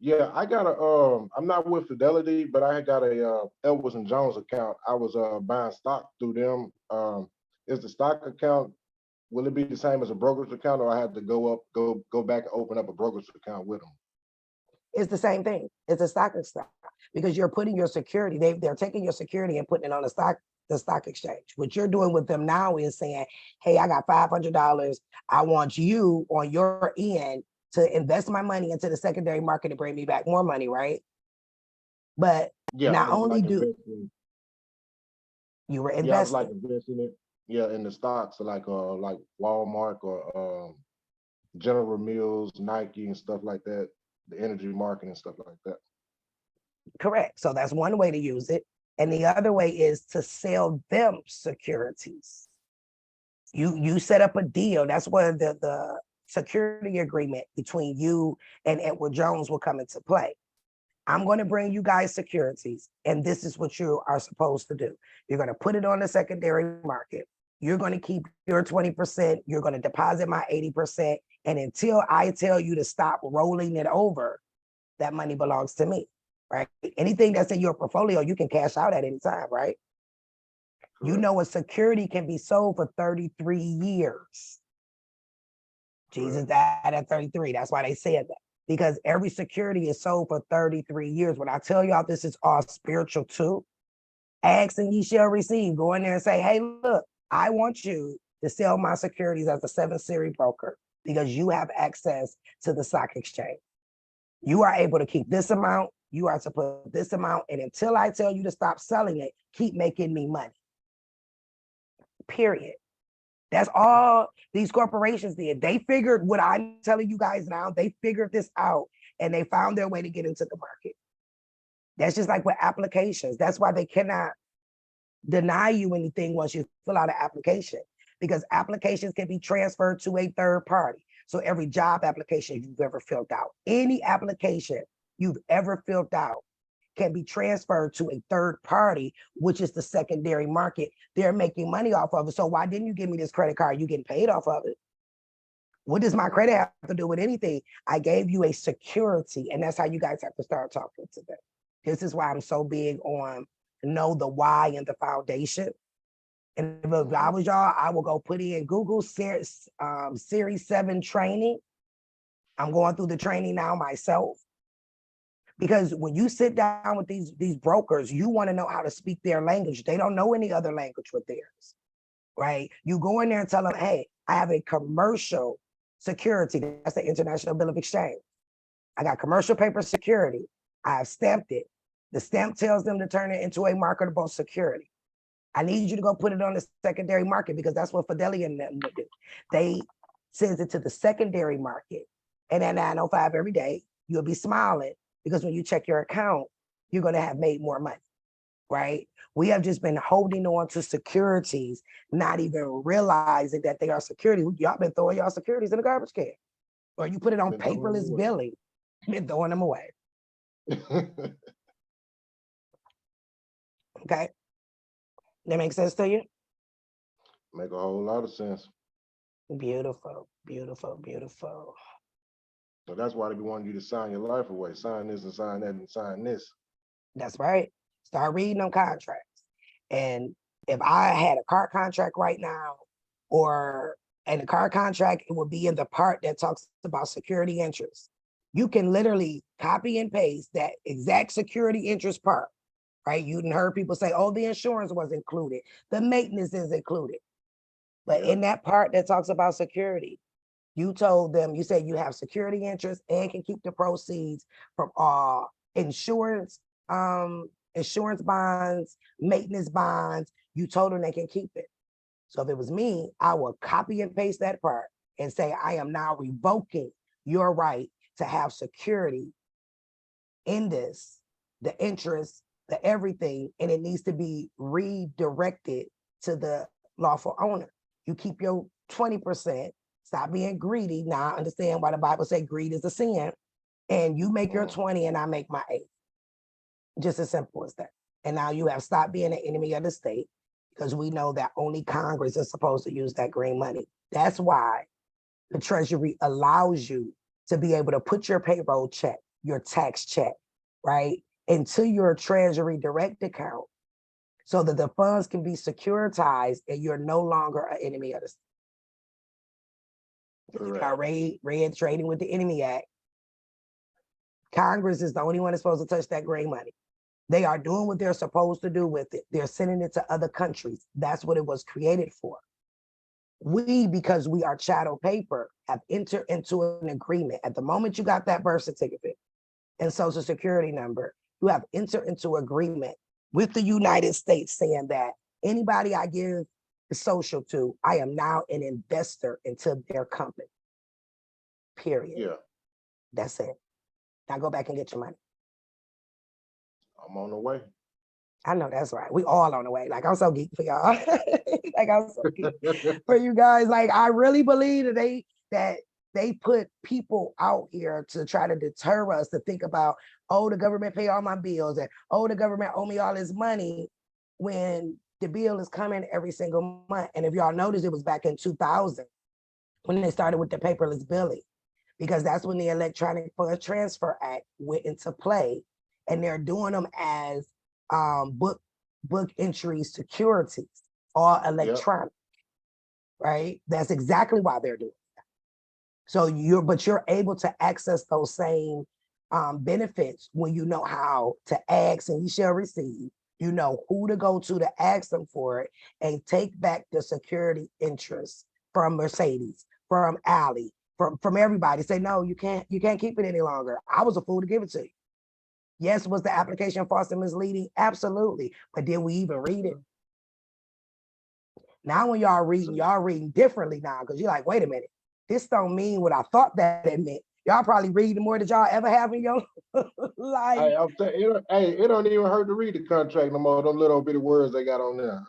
[SPEAKER 6] Yeah, I got a, I'm not with Fidelity, but I got a Edwards and Jones account. I was buying stock through them. Is the stock account, will it be the same as a brokerage account, or I have to go back and open up a brokerage account with them?
[SPEAKER 1] It's the same thing. It's a stock because you're putting your security, they're taking your security and putting it on the stock exchange. What you're doing with them now is saying, hey, I got $500. I want you on your end to invest my money into the secondary market and bring me back more money, right? But
[SPEAKER 6] Yeah,
[SPEAKER 1] not
[SPEAKER 6] I was
[SPEAKER 1] only
[SPEAKER 6] like
[SPEAKER 1] do
[SPEAKER 6] investing.
[SPEAKER 1] you were
[SPEAKER 6] Yeah, I was
[SPEAKER 1] investing,
[SPEAKER 6] like investing it. Yeah, in the stocks like Walmart or General Mills, Nike, and stuff like that. The energy market and stuff like that.
[SPEAKER 1] correct. So that's one way to use it. And the other way is to sell them securities. You set up a deal. That's where the security agreement between you and Edward Jones will come into play. I'm going to bring you guys securities, and this is what you are supposed to do. You're going to put it on the secondary market. You're going to keep your 20%. You're going to deposit my 80%. And until I tell you to stop rolling it over, that money belongs to me, right? Anything that's in your portfolio, you can cash out at any time, right? You
[SPEAKER 6] Correct.
[SPEAKER 1] know, a security can be sold for 33 years. Jesus died at 33. That's why they said that. Because every security is sold for 33 years. When I tell y'all this is all spiritual too, ask and ye shall receive. Go in there and say, hey, look, I want you to sell my securities as a 7-series broker because you have access to the stock exchange. You are able to keep this amount. You are to put this amount. And until I tell you to stop selling it, keep making me money. Period. That's all these corporations did. They figured what I'm telling you guys now, they figured this out and they found their way to get into the market. That's just like with applications. That's why they cannot deny you anything once you fill out an application, because applications can be transferred to a third party. So every job application you've ever filled out, any application you've ever filled out can be transferred to a third party, which is the secondary market. They're making money off of it. So why didn't you give me this credit card? You getting paid off of it. What does my credit have to do with anything? I gave you a security, and that's how you guys have to start talking to them. This is why I'm so big on know the why and the foundation. And if I was y'all, I will go put in Google Series 7 training. I'm going through the training now myself. Because when you sit down with these brokers, you want to know how to speak their language. They don't know any other language with theirs, right? You go in there and tell them, hey, I have a commercial security. That's the International Bill of Exchange. I got commercial paper security. I have stamped it. The stamp tells them to turn it into a marketable security. I need you to go put it on the secondary market because that's what Fidelity and them do. They send it to the secondary market. And at 9:05 every day, you'll be smiling because when you check your account, you're going to have made more money, right? We have just been holding on to securities, not even realizing that they are security. Y'all been throwing y'all securities in the garbage can, or you put it on paperless billing, been throwing them away. Okay. That makes sense to you?
[SPEAKER 6] Make a whole lot of sense.
[SPEAKER 1] Beautiful, beautiful, beautiful.
[SPEAKER 6] So that's why they be wanting you to sign your life away. Sign this and sign that and sign this.
[SPEAKER 1] That's right. Start reading them contracts. And if I had a car contract right now, and the car contract, it would be in the part that talks about security interest. You can literally copy and paste that exact security interest part, right? You done heard people say, oh, the insurance was included. The maintenance is included. But in that part that talks about security, you told them, you said you have security interest and can keep the proceeds from insurance bonds, maintenance bonds. You told them they can keep it. So if it was me, I would copy and paste that part and say, I am now revoking your right to have security in this, the interest, the everything, and it needs to be redirected to the lawful owner. You keep your 20%, stop being greedy. Now I understand why the Bible says greed is a sin, and you make your 20 and I make my 8. Just as simple as that. And now you have stopped being an enemy of the state, because we know that only Congress is supposed to use that green money. That's why the Treasury allows you to be able to put your payroll check, your tax check, right, into your Treasury direct account, so that the funds can be securitized and you're no longer an enemy of the state. Our red Trading with the Enemy Act. Congress is the only one that's supposed to touch that green money. They are doing what they're supposed to do with it. They're sending it to other countries. That's what it was created for. We, because we are chattel paper, have entered into an agreement. At the moment you got that birth certificate and social security number, you have entered into agreement with the United States saying that anybody I give the social to, I am now an investor into their company. Period.
[SPEAKER 6] Yeah.
[SPEAKER 1] That's it. Now go back and get your money.
[SPEAKER 6] I'm on the way.
[SPEAKER 1] I know that's right. We all on the way. Like, I'm so geeked for y'all. Like, I'm so geeked for you guys. Like, I really believe that they put people out here to try to deter us to think about, oh, the government pay all my bills, and oh, the government owe me all this money, when the bill is coming every single month. And if y'all notice, it was back in 2000 when they started with the paperless billing, because that's when the Electronic Funds Transfer Act went into play, and they're doing them as book entry securities, all electronic, right? That's exactly why they're doing that. So you're able to access those same benefits when you know how to ask and you shall receive. You know who to go to ask them for it, and take back the security interest from Mercedes, from Alley, from everybody. Say, no, you can't keep it any longer. I was a fool to give it to you. Yes, was the application false and misleading? Absolutely. But did we even read it? Now when y'all reading differently now, because you're like, wait a minute, this don't mean what I thought that it meant. Y'all probably read more than y'all ever have in your life.
[SPEAKER 6] It don't even hurt to read the contract no more. Them little bitty words they got on there.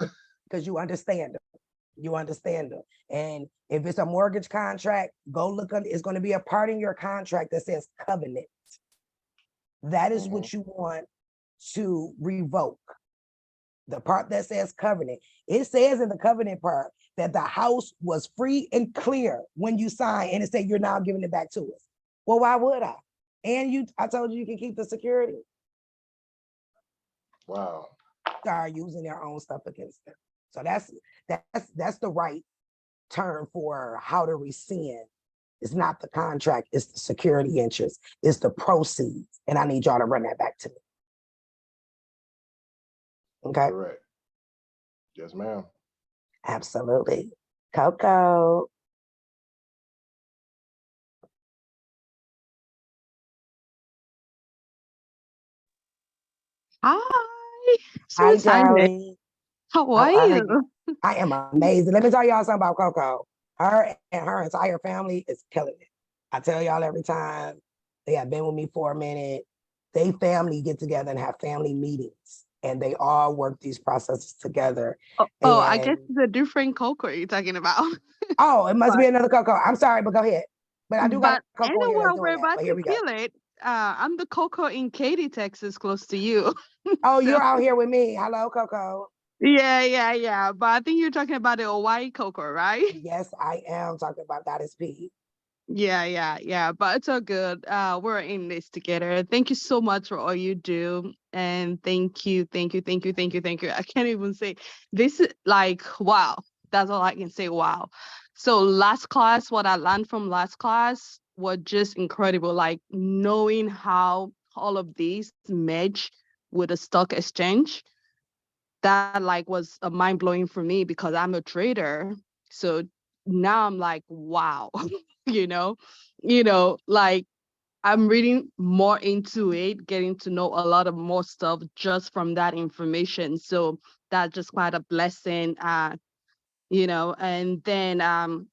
[SPEAKER 1] Because you understand them. You understand them. And if it's a mortgage contract, go look up. It's going to be a part in your contract that says covenant. That is what you want to revoke. The part that says covenant. It says in the covenant part that the house was free and clear when you sign, and it said you're now giving it back to us. Well, why would I? And I told you can keep the security.
[SPEAKER 6] Wow.
[SPEAKER 1] Start using their own stuff against them. So that's the right term for how to rescind. It's not the contract, it's the security interest, it's the proceeds. And I need y'all to run that back to me. Okay.
[SPEAKER 6] Correct. Yes, ma'am.
[SPEAKER 1] Absolutely. Coco.
[SPEAKER 7] Hi. So
[SPEAKER 1] Hi,
[SPEAKER 7] excited.
[SPEAKER 1] Charlie.
[SPEAKER 7] How are you?
[SPEAKER 1] I am amazing. Let me tell y'all something about Coco. Her and her entire family is killing it. I tell y'all every time. They have been with me for a minute. They family get together and have family meetings, and they all work these processes together.
[SPEAKER 7] Oh, I guess it's a different Coco you're talking about.
[SPEAKER 1] Oh, it must be another Coco. I'm sorry, but go ahead. But I do got
[SPEAKER 7] But
[SPEAKER 1] Coco here
[SPEAKER 7] anyway,
[SPEAKER 1] that's
[SPEAKER 7] we're
[SPEAKER 1] doing that.
[SPEAKER 7] about
[SPEAKER 1] But here
[SPEAKER 7] to
[SPEAKER 1] we go.
[SPEAKER 7] kill it. I'm the Coco in Katy, Texas, close to you.
[SPEAKER 1] Oh, you're out here with me. Hello, Coco.
[SPEAKER 7] Yeah. But I think you're talking about the Hawaii Coco, right?
[SPEAKER 1] Yes, I am talking about that as P.
[SPEAKER 7] Yeah. But it's all good. We're in this together. Thank you so much for all you do. And thank you. I can't even say this is like, wow. That's all I can say. Wow. So last class, what I learned from last class was just incredible. Like knowing how all of these merge with a stock exchange, that like was a mind blowing for me because I'm a trader. So now I'm like, wow, you know, like I'm reading more into it, getting to know a lot of more stuff just from that information. So that's just quite a blessing, and then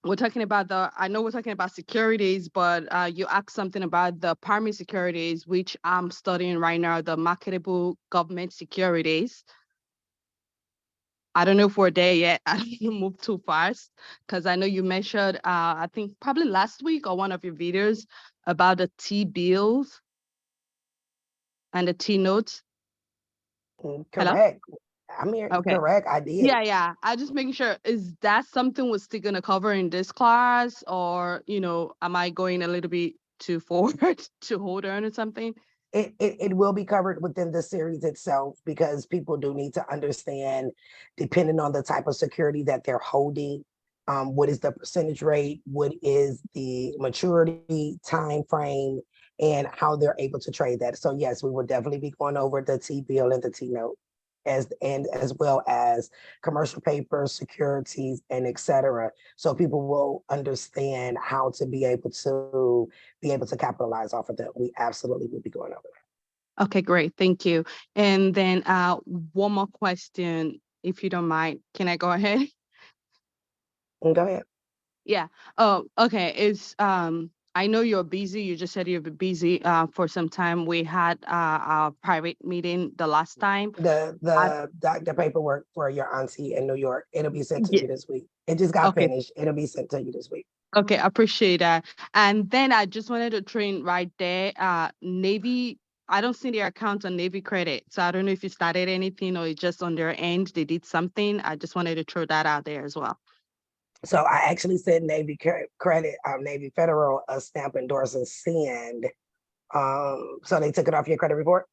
[SPEAKER 7] we're talking about I know we're talking about securities, but you asked something about the primary securities, which I'm studying right now, the marketable government securities. I don't know if we're there yet. I don't want to move too fast because I know you mentioned, I think probably last week or one of your videos about the T-bills and the T-notes. Hello?
[SPEAKER 1] Correct. I'm here.
[SPEAKER 7] Okay.
[SPEAKER 1] Correct. I did.
[SPEAKER 7] Yeah. I just making sure, is that something we're still gonna cover in this class, or am I going a little bit too forward to hold on or something?
[SPEAKER 1] It will be covered within the series itself, because people do need to understand, depending on the type of security that they're holding, what is the percentage rate, what is the maturity time frame, and how they're able to trade that. So yes, we will definitely be going over the T-bill and the T-note, as well as commercial paper, securities, and etc. So people will understand how to be able to capitalize off of that. We absolutely will be going over that.
[SPEAKER 7] Okay, great. Thank you. And then one more question, if you don't mind. Can I go ahead?
[SPEAKER 1] Go ahead.
[SPEAKER 7] Yeah. Oh, okay. I know you're busy. You just said you've been busy for some time. We had a private meeting the last time.
[SPEAKER 1] The paperwork for your auntie in New York, it'll be sent to
[SPEAKER 7] Yeah.
[SPEAKER 1] you this week. It just got
[SPEAKER 7] Okay.
[SPEAKER 1] finished. It'll be sent to you this week.
[SPEAKER 7] Okay, I appreciate that. And then I just wanted to train right there. Navy, I don't see their account on Navy credit. So I don't know if you started anything or it's just on their end, they did something. I just wanted to throw that out there as well.
[SPEAKER 1] So I actually sent Navy credit, Navy Federal a stamp endorsing send. So they took it off your credit report?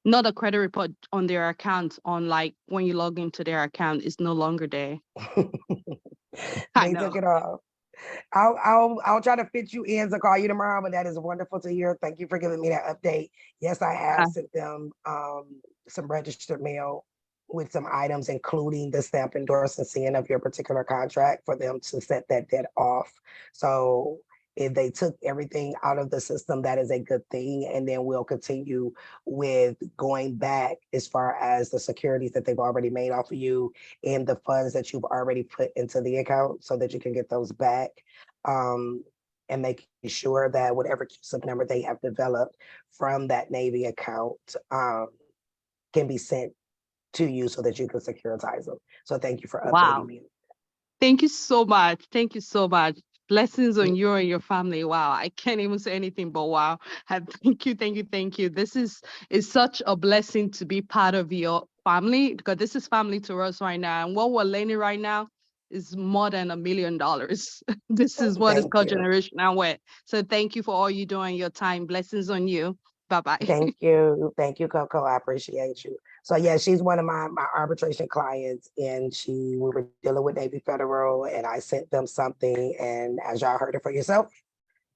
[SPEAKER 7] Not a credit report on their account, on like when you log into their account, it's no longer there.
[SPEAKER 1] They took it off. I'll try to fit you in to call you tomorrow, but that is wonderful to hear. Thank you for giving me that update. Yes, I have sent them some registered mail with some items, including the stamp endorsing send of your particular contract, for them to set that debt off. So if they took everything out of the system, that is a good thing. And then we'll continue with going back as far as the securities that they've already made off of you and the funds that you've already put into the account, so that you can get those back. And making sure that whatever CUSIP number they have developed from that Navy account can be sent to you so that you can securitize them. So thank you for updating me.
[SPEAKER 7] Thank you so much. Thank you so much. Blessings on you and your family. Wow. I can't even say anything but wow. Thank you. This is such a blessing to be part of your family, because this is family to us right now. And what we're learning right now is more than $1 million. This is what is called generational wealth. So thank you for all you do and your time. Blessings on you. Bye-bye.
[SPEAKER 1] Thank you, Coco. I appreciate you. So yeah, she's one of my arbitration clients, and we were dealing with Navy Federal, and I sent them something, and as y'all heard it for yourself,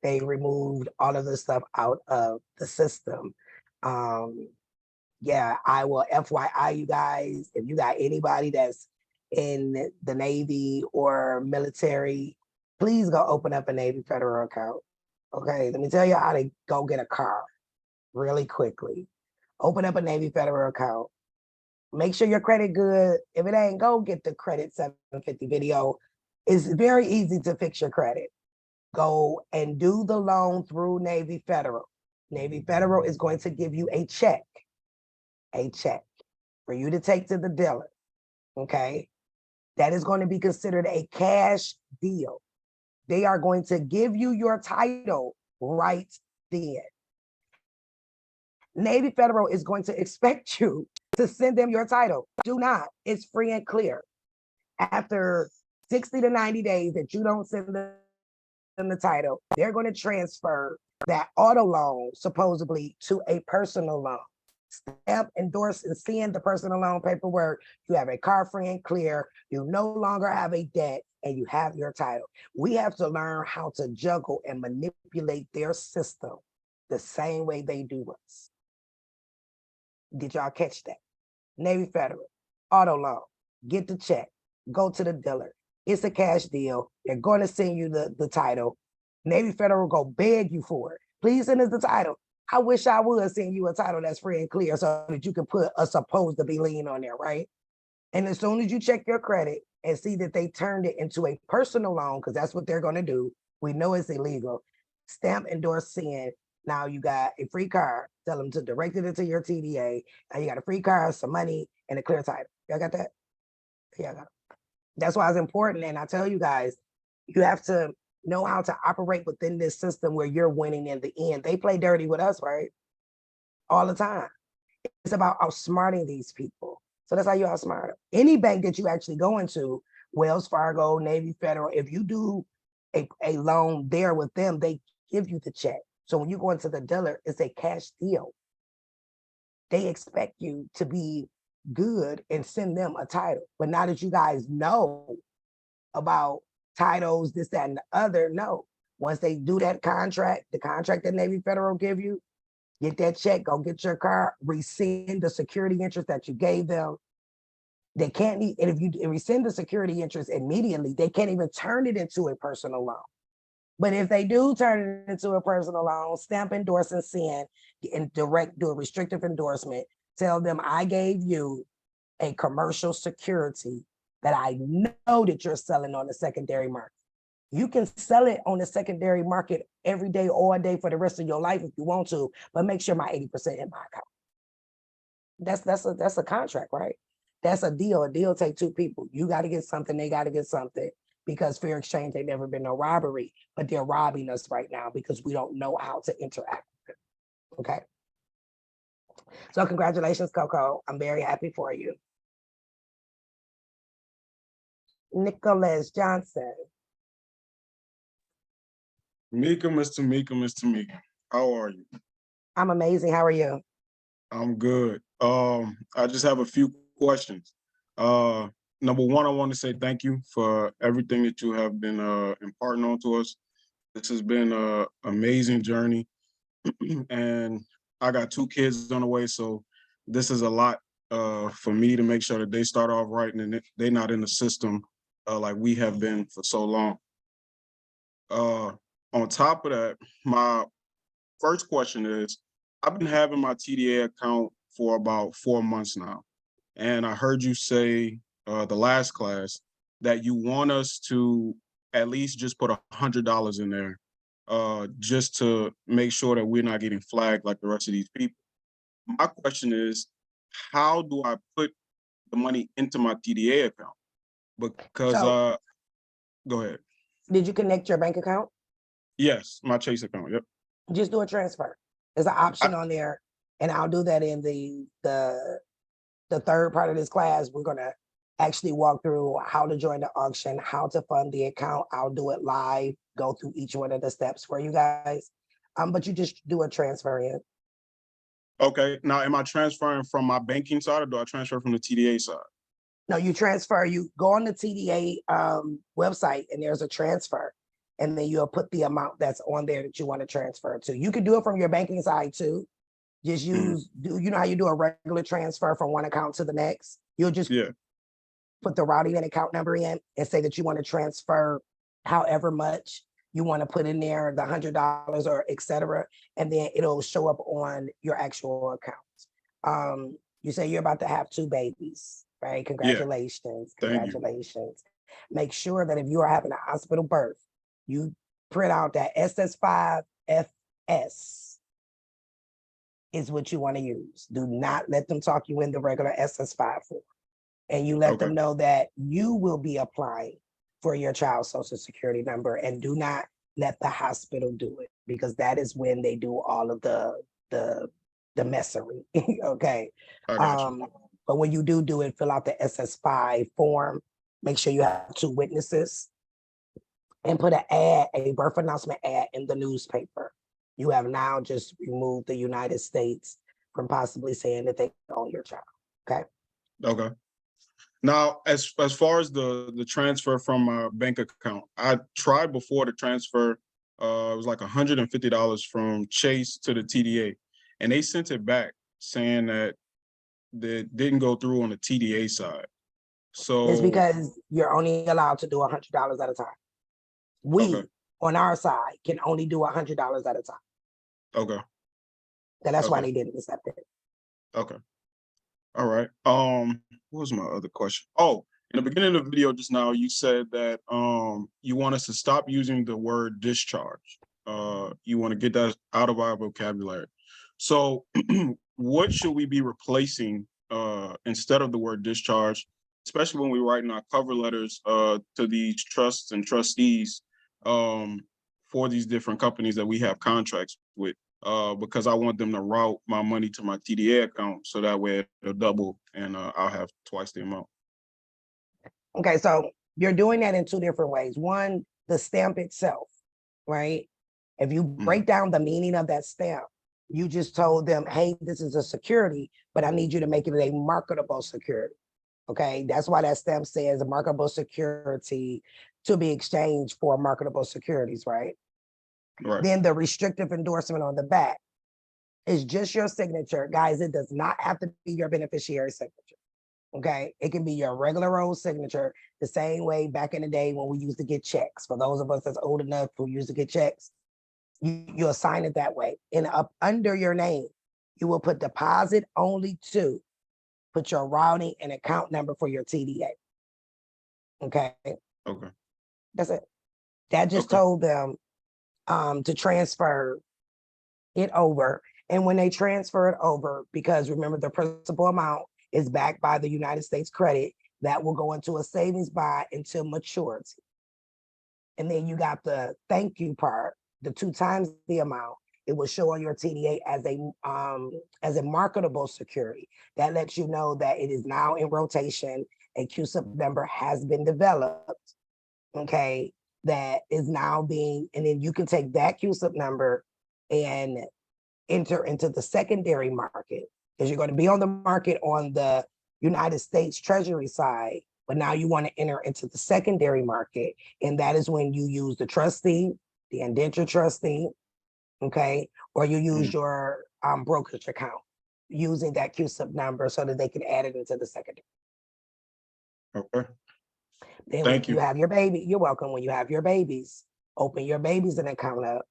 [SPEAKER 1] they removed all of the stuff out of the system. Yeah, I will FYI you guys, if you got anybody that's in the Navy or military, please go open up a Navy Federal account. Okay, let me tell you how to go get a car really quickly. Open up a Navy Federal account. Make sure your credit good. If it ain't, go get the credit 750 video. It's very easy to fix your credit. Go and do the loan through Navy Federal. Navy Federal is going to give you a check for you to take to the dealer, okay? That is going to be considered a cash deal. They are going to give you your title right then. Navy Federal is going to expect you to send them your title. Do not. It's free and clear. After 60 to 90 days that you don't send them the title, they're going to transfer that auto loan supposedly to a personal loan. Stamp, endorse, and send the personal loan paperwork. You have a car free and clear. You no longer have a debt, and you have your title. We have to learn how to juggle and manipulate their system the same way they do us. Did y'all catch that? Navy Federal, auto loan, get the check, go to the dealer. It's a cash deal. They're going to send you the title. Navy Federal go beg you for it. Please send us the title. I wish I would send you a title that's free and clear so that you can put a supposed to be lien on there, right? And as soon as you check your credit and see that they turned it into a personal loan, because that's what they're going to do, we know it's illegal. Stamp, endorse, send. Now you got a free car. Tell them to direct it into your TDA. Now you got a free car, some money, and a clear title. Y'all got that? Yeah, I got it. That's why it's important. And I tell you guys, you have to know how to operate within this system where you're winning in the end. They play dirty with us, right? All the time. It's about outsmarting these people. So that's how you outsmart them. Any bank that you actually go into, Wells Fargo, Navy Federal, if you do a loan there with them, they give you the check. So when you go into the dealer, it's a cash deal. They expect you to be good and send them a title. But now that you guys know about titles, this, that, and the other, no. Once they do that contract, the contract that Navy Federal give you, get that check, go get your car, rescind the security interest that you gave them. They can't, and if you rescind the security interest immediately, they can't even turn it into a personal loan. But if they do turn it into a personal loan, stamp, endorse, and send, and do a restrictive endorsement, tell them I gave you a commercial security that I know that you're selling on the secondary market. You can sell it on the secondary market every day, all day for the rest of your life if you want to, but make sure my 80% in my account. That's a contract, right? That's a deal. A deal take two people. You got to get something, they got to get something, because fair exchange ain't never been no robbery, but they're robbing us right now because we don't know how to interact with it. Okay. So congratulations, Coco. I'm very happy for you. Nicholas Johnson.
[SPEAKER 8] Mika, Mr. Mika, Mr. Mika. How are you?
[SPEAKER 1] I'm amazing. How are you?
[SPEAKER 8] I'm good. I just have a few questions. Number one, I want to say thank you for everything that you have been imparting on to us. This has been an amazing journey. And I got 2 kids on the way, so this is a lot for me to make sure that they start off right and they're not in the system like we have been for so long. On top of that, my first question is, I've been having my TDA account for about 4 months now. And I heard you say the last class that you want us to at least just put $100 in there just to make sure that we're not getting flagged like the rest of these people. My question is, how do I put the money into my TDA account? Because, go ahead.
[SPEAKER 1] Did you connect your bank account?
[SPEAKER 8] Yes, my Chase account, yep.
[SPEAKER 1] Just do a transfer. There's an option on there, and I'll do that in the third part of this class. We're gonna actually walk through how to join the auction, how to fund the account. I'll do it live, go through each one of the steps for you guys. But you just do a transfer in.
[SPEAKER 8] Okay, now am I transferring from my banking side or do I transfer from the TDA side?
[SPEAKER 1] No, you transfer, you go on the TDA website and there's a transfer. And then you'll put the amount that's on there that you want to transfer to. You can do it from your banking side too. Just use, you know how you do a regular transfer from one account to the next? You'll just put the routing and account number in and say that you want to transfer however much you want to put in there, the $100 or et cetera, and then it'll show up on your actual account. You say you're about to have 2 babies, right? Congratulations, congratulations. Make sure that if you are having a hospital birth, you print out that SS5FS is what you want to use. Do not let them talk you in the regular SS5 form. And you let them know that you will be applying for your child's social security number, and do not let the hospital do it, because that is when they do all of the messery. Okay. But when you do it, fill out the SS5 form. Make sure you have 2 witnesses. And put an ad, a birth announcement ad in the newspaper. You have now just removed the United States from possibly saying that they own your child. Okay.
[SPEAKER 8] Okay. Now, as far as the transfer from my bank account, I tried before to transfer. It was like $150 from Chase to the TDA, and they sent it back saying that they didn't go through on the TDA side. So
[SPEAKER 1] it's because you're only allowed to do $100 at a time. We, on our side, can only do $100 at a time.
[SPEAKER 8] Okay.
[SPEAKER 1] And that's why they didn't accept it.
[SPEAKER 8] Okay. All right. What was my other question? Oh, in the beginning of the video just now, you said that you want us to stop using the word discharge. You want to get that out of our vocabulary. So what should we be replacing instead of the word discharge, especially when we're writing our cover letters to these trusts and trustees for these different companies that we have contracts with? Because I want them to route my money to my TDA account so that way it'll double and I'll have twice the amount.
[SPEAKER 1] Okay, so you're doing that in two different ways. One, the stamp itself, right? If you break down the meaning of that stamp, you just told them, hey, this is a security, but I need you to make it a marketable security. Okay, that's why that stamp says a marketable security to be exchanged for marketable securities, right?
[SPEAKER 8] Right.
[SPEAKER 1] Then the restrictive endorsement on the back is just your signature. Guys, it does not have to be your beneficiary signature. Okay, it can be your regular old signature, the same way back in the day when we used to get checks. For those of us that's old enough who used to get checks, you assign it that way. And up under your name, you will put deposit only to, put your routing and account number for your TDA. Okay.
[SPEAKER 8] Okay.
[SPEAKER 1] That's it. That just told them to transfer it over. And when they transfer it over, because remember the principal amount is backed by the United States credit, that will go into a savings buy until maturity. And then you got the thank you part, the 2 times the amount. It will show on your TDA as a marketable security. That lets you know that it is now in rotation. A CUSIP number has been developed, okay, that is now being, and then you can take that CUSIP number and enter into the secondary market, because you're going to be on the market on the United States Treasury side, but now you want to enter into the secondary market. And that is when you use the trustee, the indenture trustee, okay, or you use your brokerage account using that CUSIP number so that they can add it into the secondary.
[SPEAKER 8] Okay.
[SPEAKER 1] Then
[SPEAKER 8] Thank
[SPEAKER 1] when you have your baby, you're welcome. When you have your babies, open your babies an account up.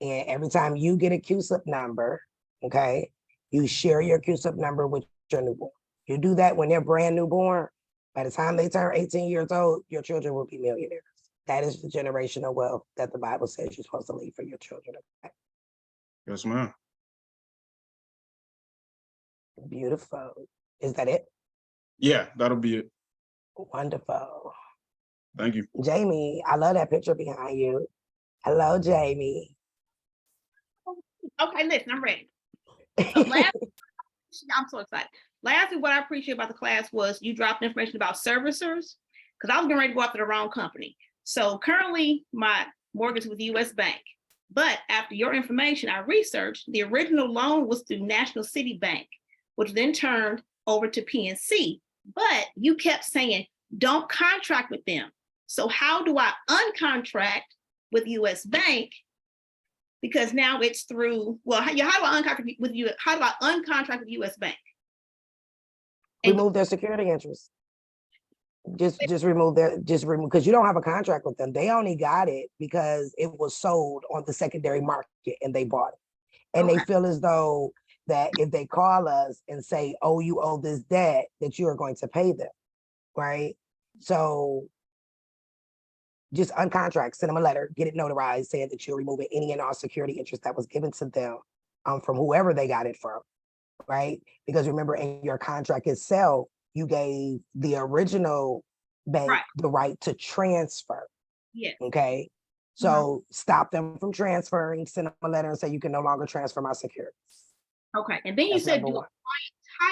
[SPEAKER 1] And every time you get a CUSIP number, okay, you share your CUSIP number with your newborn. You do that when they're brand newborn. By the time they turn 18 years old, your children will be millionaires. That is the generational wealth that the Bible says you're supposed to leave for your children. Okay?
[SPEAKER 8] Yes, ma'am.
[SPEAKER 1] Beautiful. Is that it?
[SPEAKER 8] Yeah, that'll be it.
[SPEAKER 1] Wonderful.
[SPEAKER 8] Thank you.
[SPEAKER 1] Jamie, I love that picture behind you. Hello, Jamie.
[SPEAKER 9] Okay, listen, I'm ready. So I'm so excited. Lastly, what I appreciate about the class was you dropped information about servicers, because I was getting ready to go after the wrong company. So currently my mortgage with US Bank, but after your information, I researched the original loan was through National City Bank, which then turned over to PNC. But you kept saying, don't contract with them. So how do I uncontract with US Bank? Because now it's through, well, how do I uncontract with you? How do I uncontract with US Bank?
[SPEAKER 1] Remove their security interest. Just remove, because you don't have a contract with them. They only got it because it was sold on the secondary market and they bought it. And they feel as though that if they call us and say, oh, you owe this debt, that you are going to pay them, right? So just uncontract, send them a letter, get it notarized, saying that you're removing any and all security interest that was given to them from whoever they got it from, right? Because remember, in your contract itself, you gave the original bank the right to transfer.
[SPEAKER 9] Yeah.
[SPEAKER 1] Okay. So stop them from transferring, send them a letter and say you can no longer transfer my securities.
[SPEAKER 9] Okay. And then you said do a quiet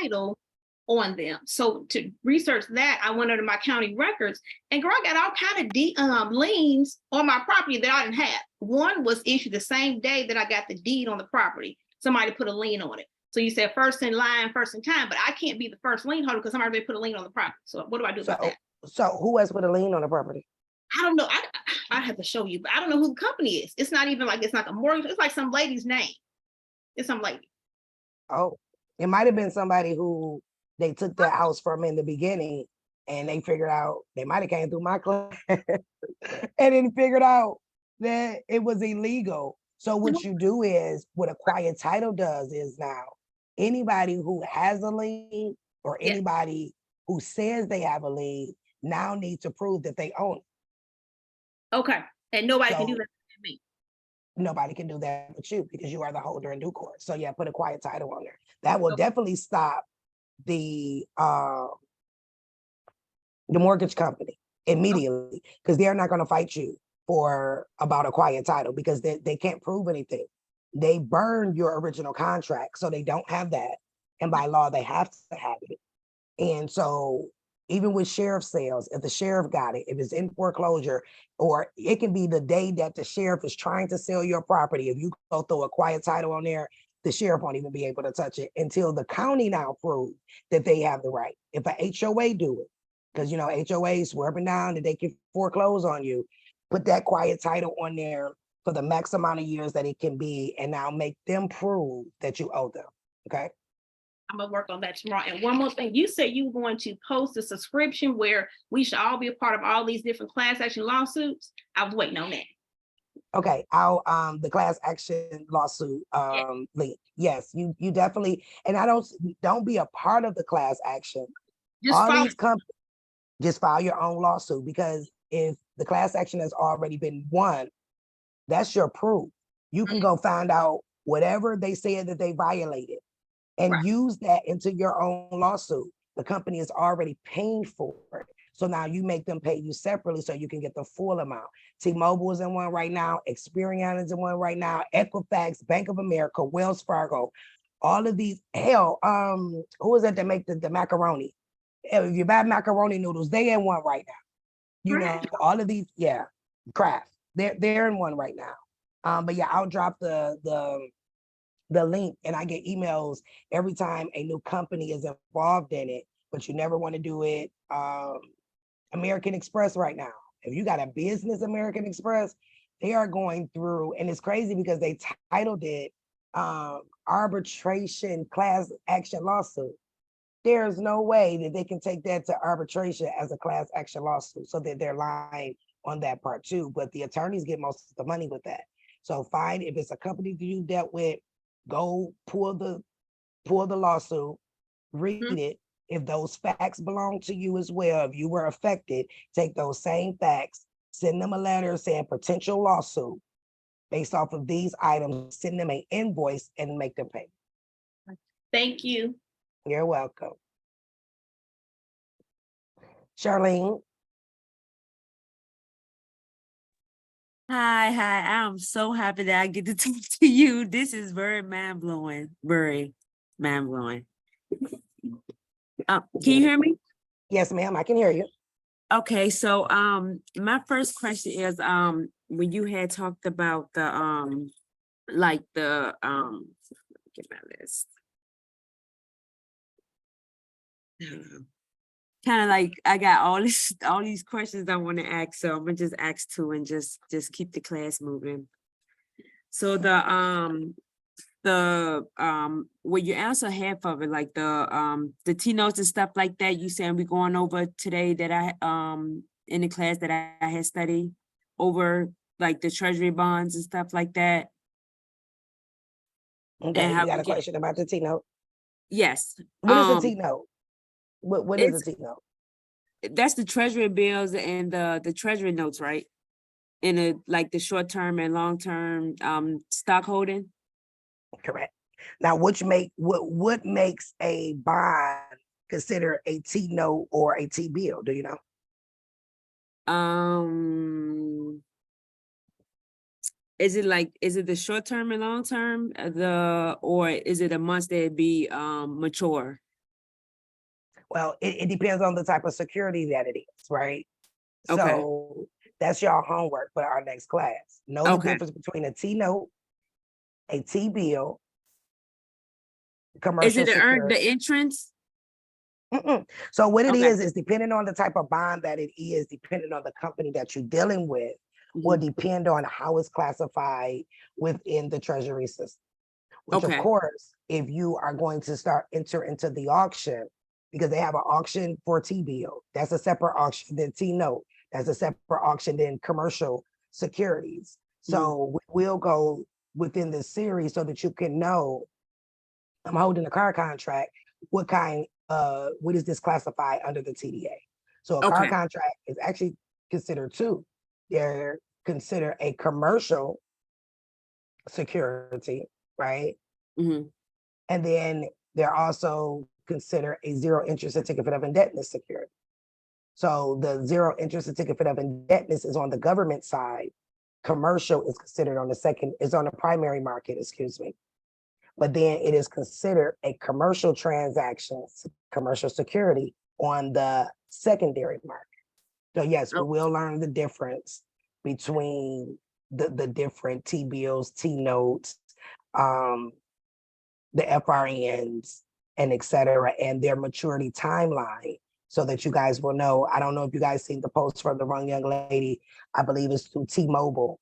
[SPEAKER 9] title on them. So to research that, I went under my county records, and girl, I got all kind of liens on my property that I didn't have. One was issued the same day that I got the deed on the property. Somebody put a lien on it. So you said first in line, first in time, but I can't be the first lien holder because somebody put a lien on the property. So what do I do about that?
[SPEAKER 1] So who has put a lien on the property?
[SPEAKER 9] I don't know. I have to show you, but I don't know who the company is. It's not even like, it's not a mortgage. It's like some lady's name. It's some lady.
[SPEAKER 1] Oh, it might have been somebody who they took their house from in the beginning and they figured out, they might have came through my class and then figured out that it was illegal. So what you do is, what a quiet title does is now, anybody who has a lien or
[SPEAKER 9] Yeah.
[SPEAKER 1] anybody who says they have a lien now needs to prove that they own it.
[SPEAKER 9] Okay, and nobody can do
[SPEAKER 1] So-
[SPEAKER 9] that to me.
[SPEAKER 1] Nobody can do that but you because you are the holder in due course. So yeah, put a quiet title on there. That will definitely stop the mortgage company immediately because they're not going to fight you for about a quiet title because they can't prove anything. They burned your original contract, so they don't have that. And by law, they have to have it. And so even with sheriff sales, if the sheriff got it, if it's in foreclosure, or it can be the day that the sheriff is trying to sell your property. If you go throw a quiet title on there, the sheriff won't even be able to touch it until the county now proves that they have the right. If a HOA do it, because HOAs swear up and down that they can foreclose on you, put that quiet title on there for the max amount of years that it can be, and now make them prove that you owe them. Okay.
[SPEAKER 9] I'm gonna work on that tomorrow. And one more thing, you said you were going to post a subscription where we should all be a part of all these different class action lawsuits. I was waiting on that.
[SPEAKER 1] Okay, I'll the class action lawsuit link. Yes, you definitely, and I don't be a part of the class action.
[SPEAKER 9] Just
[SPEAKER 1] All
[SPEAKER 9] follow.
[SPEAKER 1] these companies just file your own lawsuit because if the class action has already been won, that's your proof. You can go find out whatever they said that they violated and
[SPEAKER 9] Right.
[SPEAKER 1] use that into your own lawsuit. The company is already paying for it. So now you make them pay you separately so you can get the full amount. T-Mobile is in one right now. Experian is in one right now. Equifax, Bank of America, Wells Fargo, all of these. Hell, who is it that make the macaroni? If you buy macaroni noodles, they in one right now. You know, all of these, yeah, Kraft. They're in one right now. But yeah, I'll drop the link, and I get emails every time a new company is involved in it, but you never want to do it. American Express right now. If you got a business American Express, they are going through, and it's crazy because they titled it arbitration class action lawsuit. There's no way that they can take that to arbitration as a class action lawsuit, so that they're lying on that part too. But the attorneys get most of the money with that. So fine, if it's a company that you dealt with, go pull the lawsuit, read it. If those facts belong to you as well, if you were affected, take those same facts, send them a letter saying potential lawsuit based off of these items, send them an invoice and make them pay.
[SPEAKER 9] Thank you.
[SPEAKER 1] You're welcome. Charlene.
[SPEAKER 10] Hi, I'm so happy that I get to talk to you. This is very mind-blowing, very mind-blowing. Can you hear me?
[SPEAKER 1] Yes, ma'am, I can hear you.
[SPEAKER 10] Okay, so my first question is when you had talked about the like the get my list. Kind of like I got all these questions I want to ask, so I'm gonna just ask two and just keep the class moving. So well, you answer half of it, like the T notes and stuff like that. You saying we're going over today that I in the class that I had studied over, like the treasury bonds and stuff like that.
[SPEAKER 1] Okay,
[SPEAKER 10] And how
[SPEAKER 1] you got
[SPEAKER 10] we
[SPEAKER 1] a question about the T note?
[SPEAKER 10] Yes.
[SPEAKER 1] What is a T note? What is a T note?
[SPEAKER 10] That's the treasury bills and the treasury notes, right? In a like the short term and long term stock holding.
[SPEAKER 1] Correct. Now, what makes a bond considered a T note or a T bill? Do you know?
[SPEAKER 10] Is it the short term and long term, or is it a month that be mature?
[SPEAKER 1] Well, it depends on the type of security that it is, right?
[SPEAKER 10] Okay.
[SPEAKER 1] So that's your homework for our next class. Know the
[SPEAKER 10] Okay.
[SPEAKER 1] difference between a T note, a T bill,
[SPEAKER 10] Is
[SPEAKER 1] commercial
[SPEAKER 10] it earned
[SPEAKER 1] security.
[SPEAKER 10] the entrance?
[SPEAKER 1] So what it
[SPEAKER 10] Okay.
[SPEAKER 1] is depending on the type of bond that it is, depending on the company that you're dealing with, will depend on how it's classified within the Treasury system. Which of
[SPEAKER 10] Okay.
[SPEAKER 1] course, if you are going to enter into the auction, because they have an auction for T-bill, that's a separate auction than T-note, that's a separate auction than commercial securities. So we'll go within this series so that you can know, I'm holding a car contract, what kind what is this classified under the TDA? So a car
[SPEAKER 10] Okay.
[SPEAKER 1] contract is actually considered two. They're considered a commercial security, right?
[SPEAKER 10] Mhm.
[SPEAKER 1] And then they're also considered a zero interest certificate of indebtedness security. So the zero interest certificate of indebtedness is on the government side. Commercial is considered on the second, is on the primary market, excuse me. But then it is considered a commercial transaction, commercial security on the secondary market. So yes, we
[SPEAKER 10] Oh.
[SPEAKER 1] will learn the difference between the different T-bills, T-notes, the FRNs, and et cetera, and their maturity timeline, so that you guys will know. I don't know if you guys seen the post from the wrong young lady. I believe it's through T-Mobile.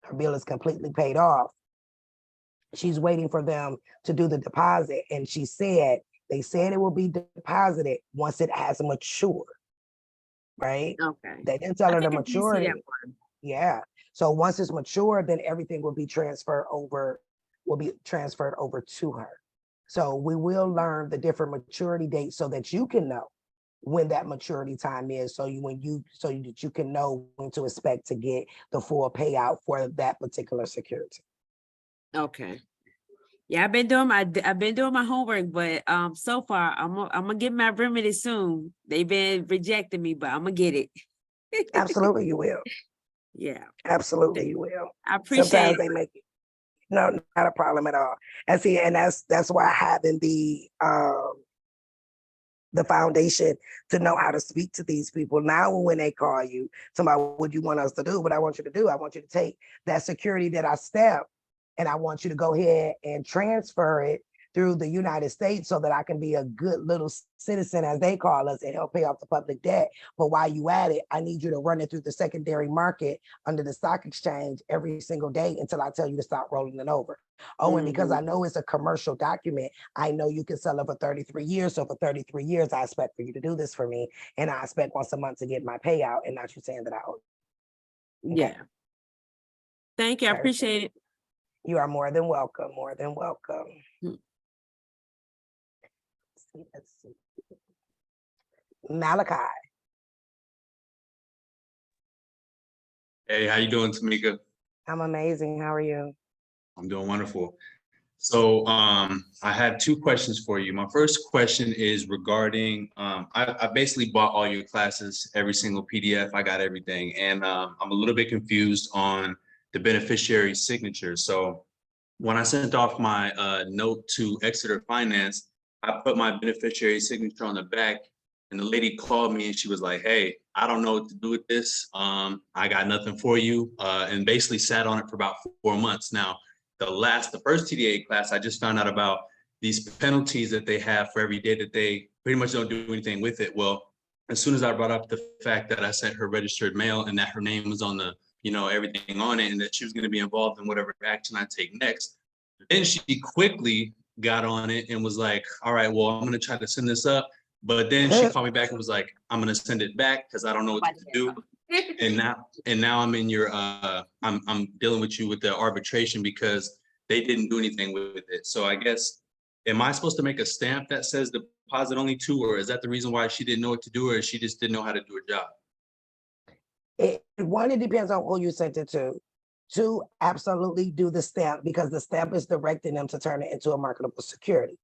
[SPEAKER 1] Her bill is completely paid off. She's waiting for them to do the deposit. And she said, they said it will be deposited once it has matured, right?
[SPEAKER 10] Okay.
[SPEAKER 1] They didn't tell
[SPEAKER 10] I
[SPEAKER 1] her the
[SPEAKER 10] think I did see that
[SPEAKER 1] maturity.
[SPEAKER 10] one.
[SPEAKER 1] Yeah. So once it's matured, then everything will be transferred over to her. So we will learn the different maturity dates so that you can know when that maturity time is. So that you can know when to expect to get the full payout for that particular security.
[SPEAKER 10] Okay. Yeah, I've been doing my homework, but so far I'm gonna get my remedy soon. They've been rejecting me, but I'm gonna get it.
[SPEAKER 1] Absolutely, you will.
[SPEAKER 10] Yeah,
[SPEAKER 1] Absolutely, you will.
[SPEAKER 10] I appreciate
[SPEAKER 1] Sometimes
[SPEAKER 10] it.
[SPEAKER 1] they make it. No, not a problem at all. And see, and that's why having the foundation to know how to speak to these people. Now, when they call you, somebody, what do you want us to do? What I want you to do, I want you to take that security that I stamped, and I want you to go ahead and transfer it through the United States so that I can be a good little citizen, as they call us, and help pay off the public debt. But while you at it, I need you to run it through the secondary market under the stock exchange every single day until I tell you to stop rolling it over. Oh, and because I know it's a commercial document, I know you can sell it for 33 years. So for 33 years, I expect for you to do this for me. And I expect once a month to get my payout, and not you saying that I owe you.
[SPEAKER 10] Yeah. Thank you. I
[SPEAKER 1] Perfect.
[SPEAKER 10] appreciate it.
[SPEAKER 1] You are more than welcome. More than welcome.
[SPEAKER 10] Hmm.
[SPEAKER 1] Let's see. Malachi.
[SPEAKER 11] Hey, how you doing, Tamika?
[SPEAKER 1] I'm amazing. How are you?
[SPEAKER 11] I'm doing wonderful. So I had two questions for you. My first question is regarding, I basically bought all your classes, every single PDF, I got everything. And I'm a little bit confused on the beneficiary signature. So when I sent off my note to Exeter Finance, I put my beneficiary signature on the back, and the lady called me and she was like, hey, I don't know what to do with this. I got nothing for you, and basically sat on it for about 4 months. Now, the first TDA class, I just found out about these penalties that they have for every day that they pretty much don't do anything with it. Well, as soon as I brought up the fact that I sent her registered mail and that her name was on the, everything on it, and that she was going to be involved in whatever action I take next, then she quickly got on it and was like, all right, well, I'm going to try to send this up. But then she called me back and was like, I'm going to send it back because I don't know what to do. And now I'm in your I'm dealing with you with the arbitration because they didn't do anything with it. So I guess, am I supposed to make a stamp that says deposit only to, or is that the reason why she didn't know what to do, or she just didn't know how to do her job?
[SPEAKER 1] It depends on who you sent it to. Two, absolutely do the stamp, because the stamp is directing them to turn it into a marketable security.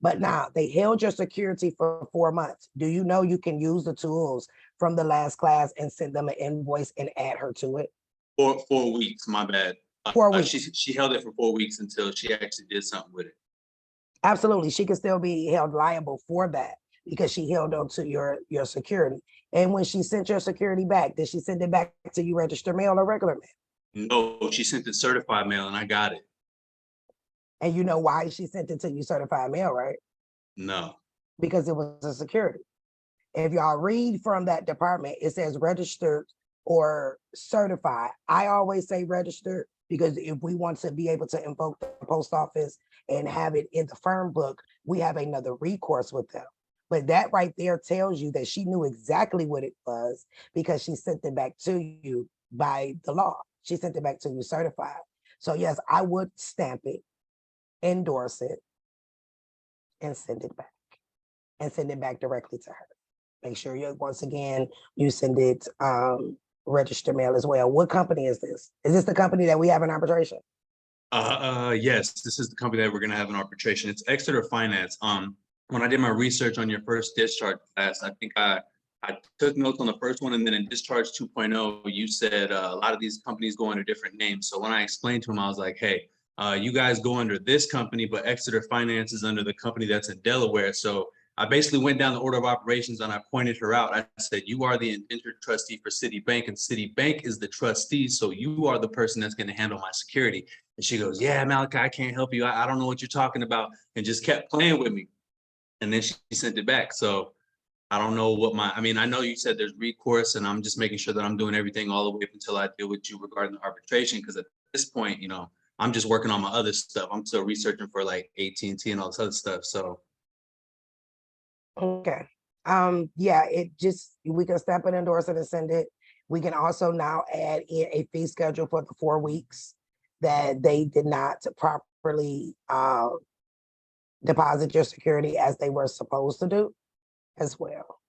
[SPEAKER 1] But now they held your security for 4 months. Do you know you can use the tools from the last class and send them an invoice and add her to it?
[SPEAKER 11] 4 weeks, my bad.
[SPEAKER 1] 4 weeks.
[SPEAKER 11] She held it for 4 weeks until she actually did something with it.
[SPEAKER 1] Absolutely. She can still be held liable for that because she held on to your security. And when she sent your security back, did she send it back to you registered mail or regular mail?
[SPEAKER 11] No, she sent it certified mail and I got it.
[SPEAKER 1] And you know why she sent it to you certified mail, right?
[SPEAKER 11] No.
[SPEAKER 1] Because it was a security. If y'all read from that department, it says registered or certified. I always say registered because if we want to be able to invoke the post office and have it in the firm book, we have another recourse with them. But that right there tells you that she knew exactly what it was because she sent it back to you by the law. She sent it back to you certified. So yes, I would stamp it, endorse it, and send it back. and send it back directly to her. Make sure you, once again, you send it registered mail as well. What company is this? Is this the company that we have in arbitration?
[SPEAKER 11] Yes, this is the company that we're gonna have in arbitration. It's Exeter Finance. When I did my research on your first discharge class, I think I took notes on the first one, and then in Discharge 2.0, you said a lot of these companies go under different names. So when I explained to him, I was like, hey, you guys go under this company, but Exeter Finance is under the company that's in Delaware. So I basically went down the order of operations and I pointed her out. I said, you are the indentured trustee for Citibank, and Citibank is the trustee. So you are the person that's going to handle my security. And she goes, yeah, Malachi, I can't help you. I don't know what you're talking about, and just kept playing with me. And then she sent it back. So I don't know what I mean, I know you said there's recourse, and I'm just making sure that I'm doing everything all the way up until I deal with you regarding the arbitration. Because at this point, you know, I'm just working on my other stuff. I'm still researching for like AT&T and all this other stuff. So.
[SPEAKER 1] Okay. Yeah, it just, we can stamp it, endorse it, and send it. We can also now add in a fee schedule for the 4 weeks that they did not properly deposit your security as they were supposed to do as well.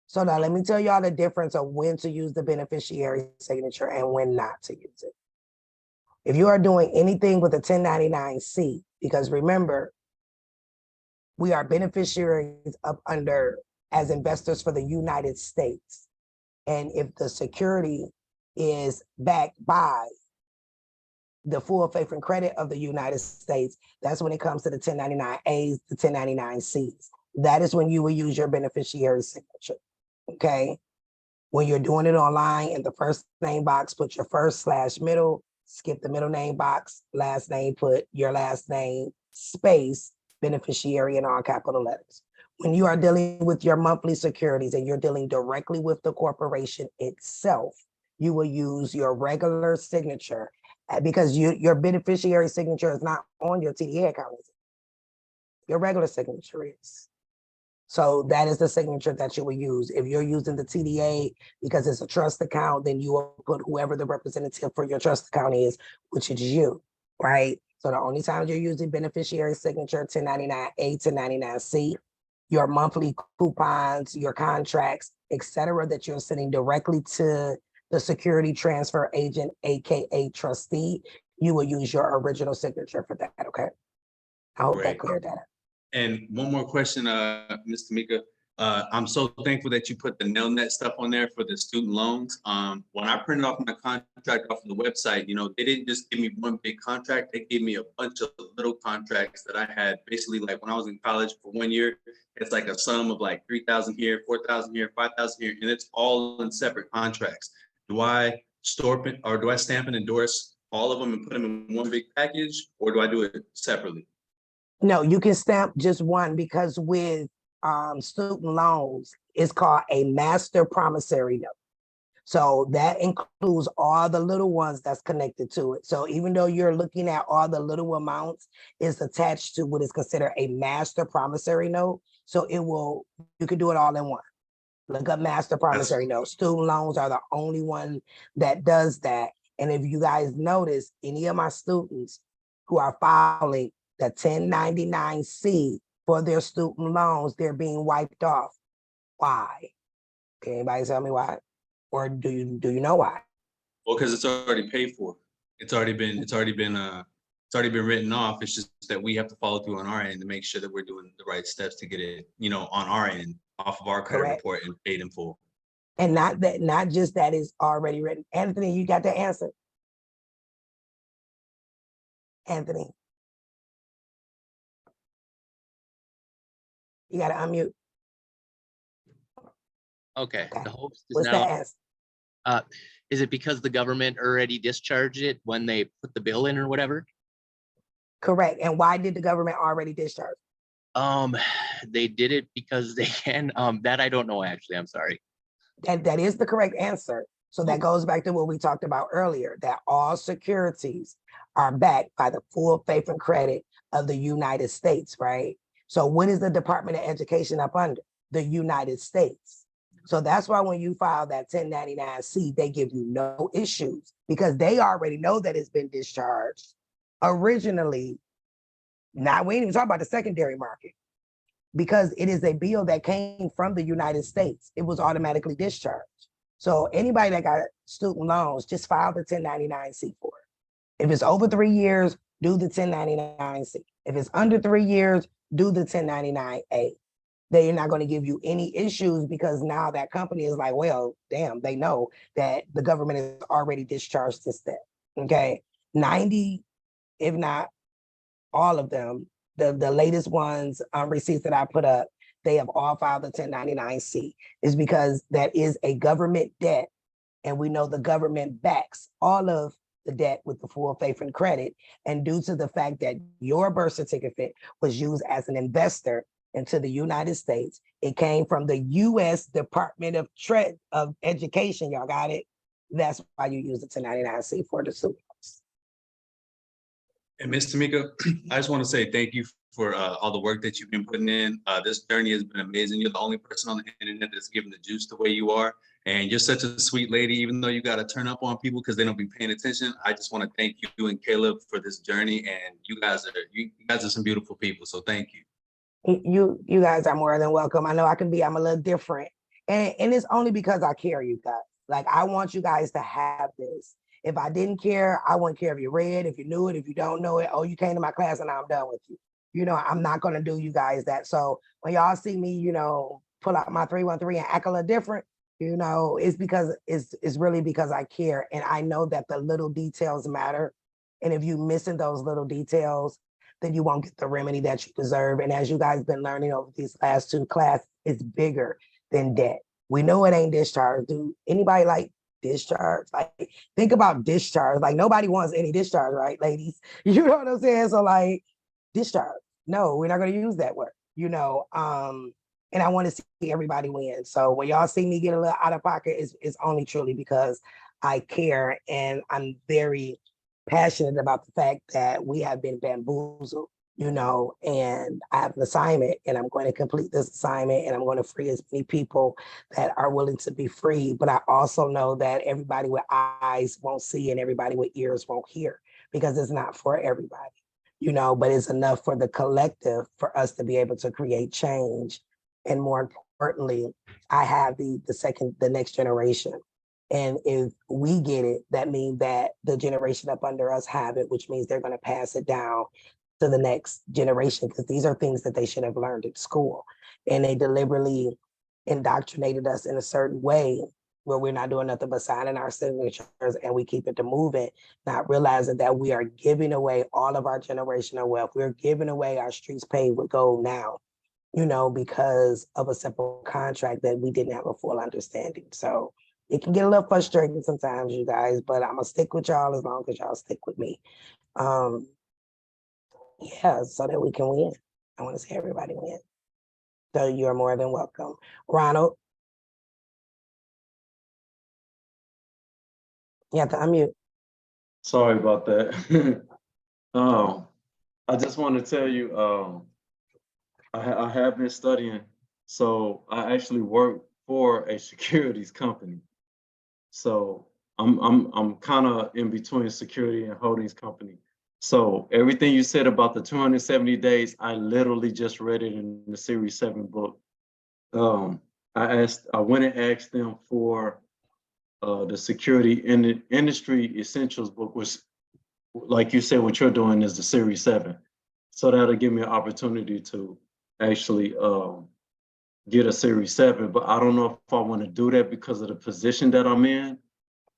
[SPEAKER 1] So now let me tell y'all the difference of when to use the beneficiary signature and when not to use it. If you are doing anything with a 1099-C, because remember, we are beneficiaries up under as investors for the United States. And if the security is backed by the full faith and credit of the United States, that's when it comes to the 1099-As, the 1099-Cs. That is when you will use your beneficiary signature, okay? When you're doing it online, in the first name box, put your first/middle, skip the middle name box, last name, put your last name, space, beneficiary in all capital letters. When you are dealing with your monthly securities and you're dealing directly with the corporation itself, you will use your regular signature because your beneficiary signature is not on your TDA account. Your regular signature is. So that is the signature that you will use. If you're using the TDA because it's a trust account, then you will put whoever the representative for your trust account is, which is you, right? So the only time you're using beneficiary signature, 1099-A, 1099-C, your monthly coupons, your contracts, et cetera, that you're sending directly to the security transfer agent, AKA trustee, you will use your original signature for that, okay? I hope that cleared that up.
[SPEAKER 11] And one more question, Ms. Tamika. I'm so thankful that you put the NailNet stuff on there for the student loans. When I printed off my contract off of the website, you know, they didn't just give me one big contract. They gave me a bunch of little contracts that I had basically like when I was in college for 1 year. It's like a sum of like 3,000 here, 4,000 here, 5,000 here, and it's all in separate contracts. Do I store it or do I stamp and endorse all of them and put them in one big package, or do I do it separately?
[SPEAKER 1] No, you can stamp just one because with student loans, it's called a master promissory note. So that includes all the little ones that's connected to it. So even though you're looking at all the little amounts, it's attached to what is considered a master promissory note. So it will, you can do it all in one. Look up master promissory note. Student loans are the only one that does that. And if you guys notice, any of my students who are filing the 1099-C for their student loans, they're being wiped off. Why? Can anybody tell me why? Or do you know why?
[SPEAKER 11] Well, because it's already paid for. It's already been written off. It's just that we have to follow through on our end to make sure that we're doing the right steps to get it, you know, on our end, off of our credit
[SPEAKER 1] Correct.
[SPEAKER 11] report and paid in full.
[SPEAKER 1] And not just that is already written. Anthony, you got the answer? Anthony. You got to unmute.
[SPEAKER 12] Okay.
[SPEAKER 1] Okay.
[SPEAKER 12] The host is
[SPEAKER 1] What's
[SPEAKER 12] now.
[SPEAKER 1] the answer?
[SPEAKER 12] Is it because the government already discharged it when they put the bill in or whatever?
[SPEAKER 1] Correct. And why did the government already discharge?
[SPEAKER 12] They did it because they can. That I don't know actually. I'm sorry.
[SPEAKER 1] That is the correct answer. So that goes back to what we talked about earlier, that all securities are backed by the full faith and credit of the United States, right? So what is the Department of Education up under? The United States. So that's why when you file that 1099-C, they give you no issues because they already know that it's been discharged originally. Now, we ain't even talking about the secondary market. because it is a bill that came from the United States, it was automatically discharged. So anybody that got student loans, just file the 1099-C for it. If it's over 3 years, do the 1099-C. If it's under 3 years, do the 1099-A. They're not going to give you any issues because now that company is like, well, damn, they know that the government has already discharged this debt. Okay. 90, if not all of them, the latest ones, receipts that I put up, they have all filed the 1099-C. Is because that is a government debt. And we know the government backs all of the debt with the full faith and credit. And due to the fact that your birth certificate was used as an investor into the United States, it came from the U.S. Department of Education. Y'all got it? That's why you use the 1099-C for the suit.
[SPEAKER 11] And Ms. Tamika, I just want to say thank you for all the work that you've been putting in. This journey has been amazing. You're the only person on the internet that's given the juice the way you are. And you're such a sweet lady, even though you got to turn up on people because they don't be paying attention. I just want to thank you and Caleb for this journey. And you guys are some beautiful people. So thank you.
[SPEAKER 1] You guys are more than welcome. I know I'm a little different. And it's only because I care, you guys. Like, I want you guys to have this. If I didn't care, I wouldn't care if you read, if you knew it, if you don't know it. Oh, you came to my class and I'm done with you. You know, I'm not going to do you guys that. So when y'all see me, you know, pull out my 313 and act a little different, you know, it's because it's really because I care. And I know that the little details matter. And if you missing those little details, then you won't get the remedy that you deserve. And as you guys been learning over these last 2 classes, it's bigger than debt. We know it ain't discharge. Do anybody like discharge? Like, think about discharge. Like, nobody wants any discharge, right, ladies? You know what I'm saying? So like, discharge. No, we're not going to use that word, you know. And I want to see everybody win. So when y'all see me get a little out of pocket, it's only truly because I care, and I'm very passionate about the fact that we have been bamboozled, you know, and I have an assignment and I'm going to complete this assignment and I'm going to free as many people that are willing to be free. But I also know that everybody with eyes won't see and everybody with ears won't hear, because it's not for everybody, you know, but it's enough for the collective for us to be able to create change. And more importantly, I have the next generation. And if we get it, that means that the generation up under us have it, which means they're going to pass it down to the next generation, because these are things that they should have learned at school. And they deliberately indoctrinated us in a certain way where we're not doing nothing but signing our signatures and we keep it to moving, not realizing that we are giving away all of our generational wealth. We're giving away our streets paved with gold now, you know, because of a simple contract that we didn't have a full understanding. So it can get a little frustrating sometimes, you guys, but I'm gonna stick with y'all as long as y'all stick with me. Yeah, so that we can win. I want to see everybody win. So you're more than welcome. Ronald, you have to unmute.
[SPEAKER 13] Sorry about that. I just want to tell you, I have been studying. So I actually work for a securities company. So I'm kind of in between security and holdings company. So everything you said about the 270 days, I literally just read it in the Series 7 book. I went and asked them for the security in the industry essentials book, which, like you said, what you're doing is the Series 7. So that'll give me an opportunity to actually get a Series 7, but I don't know if I want to do that because of the position that I'm in.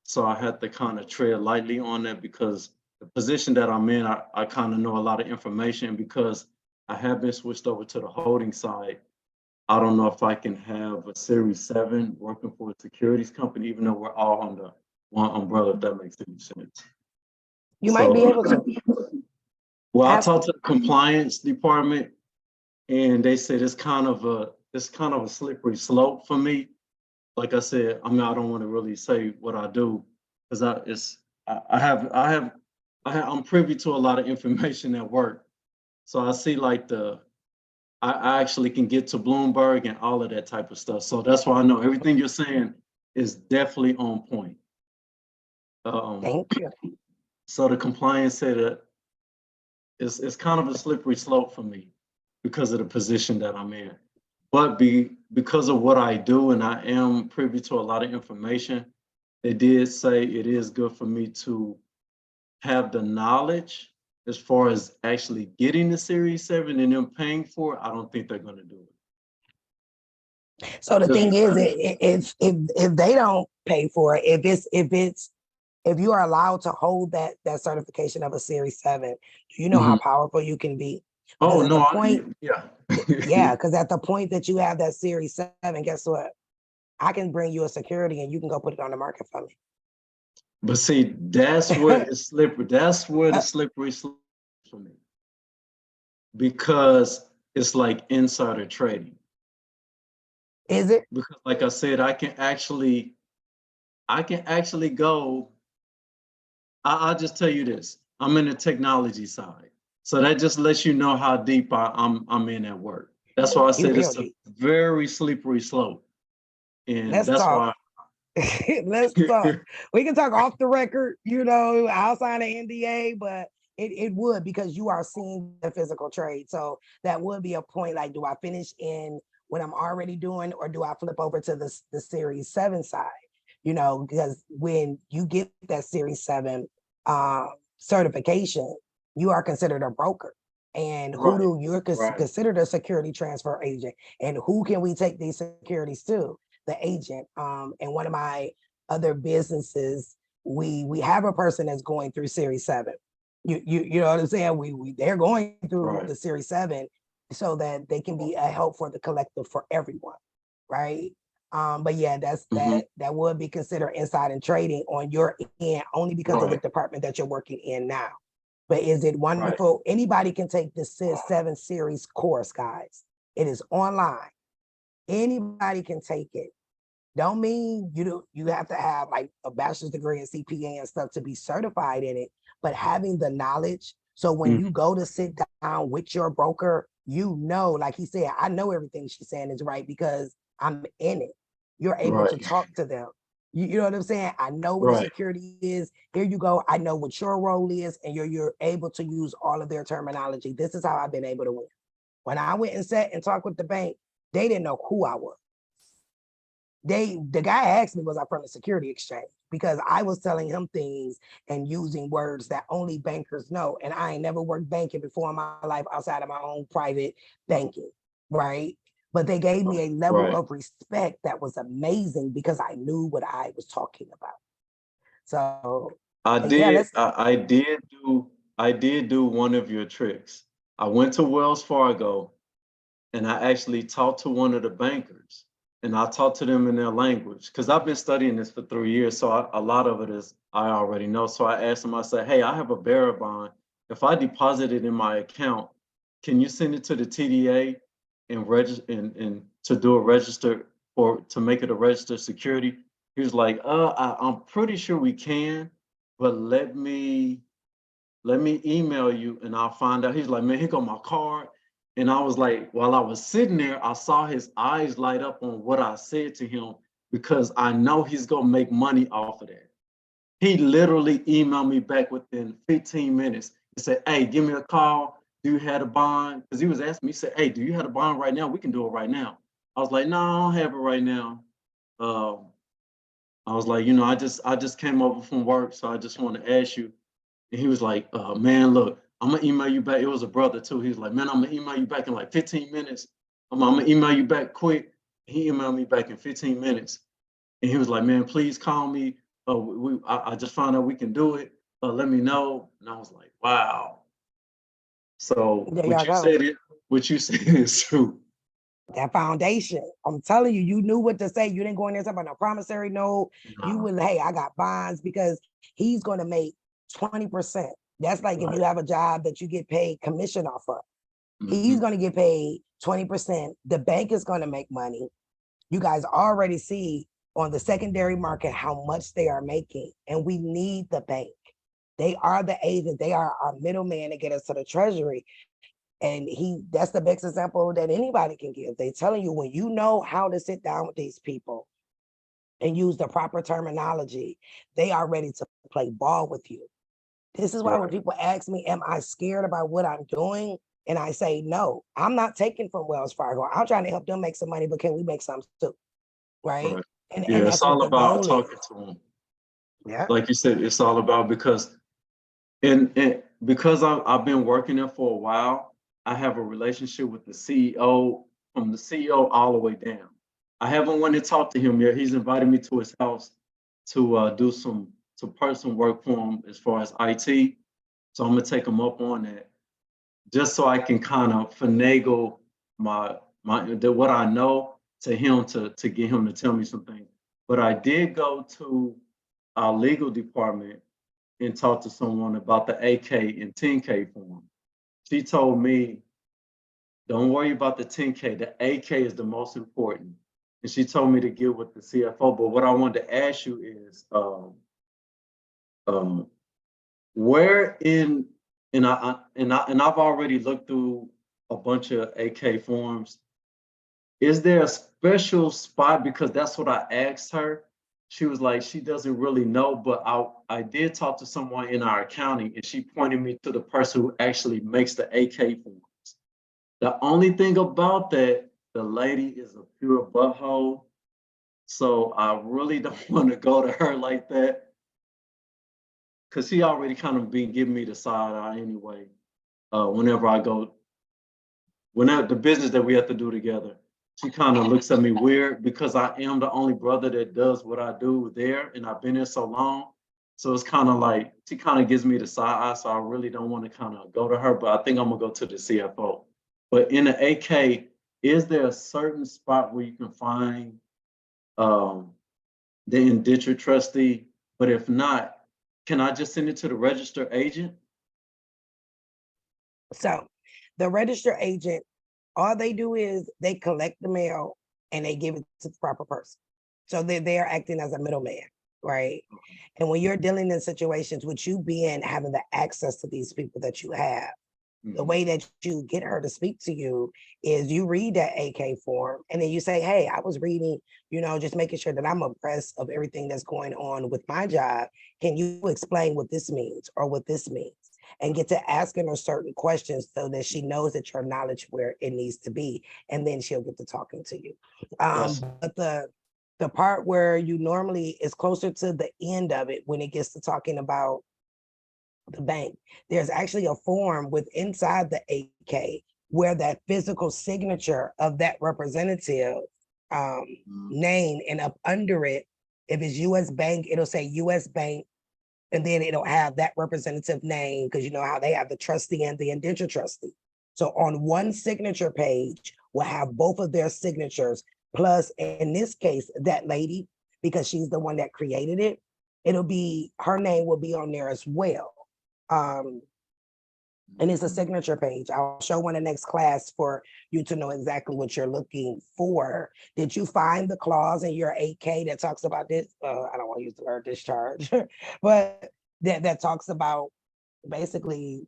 [SPEAKER 13] So I had to kind of tread lightly on that, because the position that I'm in, I kind of know a lot of information. Because I have been switched over to the holding side, I don't know if I can have a Series 7 working for a securities company, even though we're all under one umbrella, if that makes any sense.
[SPEAKER 1] You might be able to.
[SPEAKER 13] Well, I talked to the compliance department and they said it's kind of a slippery slope for me. Like I said, I mean, I don't want to really say what I do, because I'm privy to a lot of information at work. So I see like I actually can get to Bloomberg and all of that type of stuff. So that's why I know everything you're saying is definitely on point.
[SPEAKER 1] Thank you.
[SPEAKER 13] So the compliance said that it's kind of a slippery slope for me. because of the position that I'm in. But because of what I do, and I am privy to a lot of information, they did say it is good for me to have the knowledge as far as actually getting the Series 7 and them paying for it. I don't think they're going to do it.
[SPEAKER 1] So the thing is, if they don't pay for it, if you are allowed to hold that certification of a Series 7, do you know how powerful you can be?
[SPEAKER 13] Oh, no,
[SPEAKER 1] yeah. Yeah, because at the point that you have that Series 7, guess what? I can bring you a security and you can go put it on the market for me.
[SPEAKER 13] But see, that's where it's slippery. That's where the slippery slope is for me. Because it's like insider trading.
[SPEAKER 1] Is it?
[SPEAKER 13] Because like I said, I can actually go, I'll just tell you this. I'm in the technology side. So that just lets you know how deep I'm in at work. That's why I said it's a very slippery slope. And
[SPEAKER 1] Let's
[SPEAKER 13] that's
[SPEAKER 1] talk.
[SPEAKER 13] why
[SPEAKER 1] Let's talk. We can talk off the record, you know, outside of NDA, but it would, because you are seeing the physical trade. So that would be a point, like, do I finish in what I'm already doing, or do I flip over to the Series 7 side? You know, because when you get that Series 7 certification, you are considered a broker. And you're considered a security transfer agent. And who can we take these securities to? The agent. And one of my other businesses, we have a person that's going through Series 7. You know what I'm saying? They're going through the Series 7 so that they can be a help for the collective for everyone, right? But yeah, that would be considered inside trading on your end, only because of the department that you're working in now. But is it wonderful? Anybody can take the 7 series course, guys. It is online. Anybody can take it. Don't mean you have to have like a bachelor's degree in CPA and stuff to be certified in it, but having the knowledge. So when you go to sit down with your broker, you know, like he said, I know everything she's saying is right because I'm in it. You're able to talk to them. You know what I'm saying? I know what a security is. Here you go. I know what your role is, and you're able to use all of their terminology. This is how I've been able to win. When I went and sat and talked with the bank, they didn't know who I was. The guy asked me, was I from the security exchange? Because I was telling him things and using words that only bankers know. And I ain't never worked banking before in my life outside of my own private banking, right? But they gave me a level of respect that was amazing because I knew what I was talking about. So
[SPEAKER 13] I did do one of your tricks. I went to Wells Fargo and I actually talked to one of the bankers. And I talk to them in their language because I've been studying this for 3 years. So a lot of it is I already know. So I asked them, I said, hey, I have a bearer bond. If I deposit it in my account, can you send it to the TDA and register and to do a register or to make it a registered security? He was like, I'm pretty sure we can, but let me email you and I'll find out. He's like, man, here go my card. And I was like, while I was sitting there, I saw his eyes light up on what I said to him because I know he's going to make money off of that. He literally emailed me back within 15 minutes and said, hey, give me a call. Do you have a bond? Because he was asking me, he said, hey, do you have a bond right now? We can do it right now. I was like, no, I don't have it right now. I was like, you know, I just came over from work, so I just want to ask you. And he was like, man, look, I'm gonna email you back. It was a brother too. He was like, man, I'm gonna email you back in like 15 minutes. I'm gonna email you back quick. He emailed me back in 15 minutes. And he was like, man, please call me. I just found out we can do it. Let me know. And I was like, wow. So what you said is true.
[SPEAKER 1] That foundation. I'm telling you, you knew what to say. You didn't go in there and talk about no promissory note. You would, hey, I got bonds because he's gonna make 20%. That's like if you have a job that you get paid commission off of. He's going to get paid 20%. The bank is going to make money. You guys already see on the secondary market how much they are making. And we need the bank. They are the agent. They are our middleman to get us to the Treasury. And that's the best example that anybody can give. They're telling you when you know how to sit down with these people and use the proper terminology, they are ready to play ball with you. This is why when people ask me, am I scared about what I'm doing? And I say, no, I'm not taking from Wells Fargo. I'm trying to help them make some money, but can we make some too? Right.
[SPEAKER 13] Right.
[SPEAKER 1] And
[SPEAKER 13] Yeah,
[SPEAKER 1] that's
[SPEAKER 13] it's all
[SPEAKER 1] what the
[SPEAKER 13] about
[SPEAKER 1] goal
[SPEAKER 13] talking
[SPEAKER 1] is.
[SPEAKER 13] to them.
[SPEAKER 1] Yeah.
[SPEAKER 13] Like you said, it's all about because, and because I've been working there for a while, I have a relationship with the CEO, from the CEO all the way down. I haven't went to talk to him yet. He's invited me to his house to do some personal work for him as far as IT. So I'm gonna take him up on that, just so I can kind of finagle what I know to him to get him to tell me some things. But I did go to our legal department and talk to someone about the AK and 10K form. She told me, don't worry about the 10K, the AK is the most important. And she told me to get with the CFO. But what I wanted to ask you is, where in, and I've already looked through a bunch of AK forms. Is there a special spot? Because that's what I asked her. She was like, she doesn't really know, but I did talk to someone in our accounting, and she pointed me to the person who actually makes the AK forms. The only thing about that, the lady is a pure butthole. So I really don't want to go to her like that, because she already kind of been giving me the side eye anyway. Whenever the business that we have to do together, she kind of looks at me weird because I am the only brother that does what I do there, and I've been there so long. So it's kind of like, she kind of gives me the side eye, so I really don't want to kind of go to her, but I think I'm gonna go to the CFO. But in the AK, is there a certain spot where you can find the indentured trustee? But if not, can I just send it to the registered agent?
[SPEAKER 1] So the registered agent, all they do is they collect the mail and they give it to the proper person. So they are acting as a middleman, right? And when you're dealing in situations with you having the access to these people that you have, the way that you get her to speak to you is you read that AK form and then you say, hey, I was reading, just making sure that I'm abreast of everything that's going on with my job. Can you explain what this means or what this means? And get to asking her certain questions so that she knows that your knowledge where it needs to be. And then she'll get to talking to you. But the part where you normally is closer to the end of it when it gets to talking about the bank, there's actually a form inside the AK where that physical signature of that representative name, and up under it, if it's US Bank, it'll say US Bank, and then it'll have that representative name, because you know how they have the trustee and the indentured trustee. So on one signature page, we'll have both of their signatures, plus in this case, that lady, because she's the one that created it, her name will be on there as well. And it's a signature page. I'll show one in the next class for you to know exactly what you're looking for. Did you find the clause in your 8K that talks about this? I don't want to use the word discharge, but that talks about basically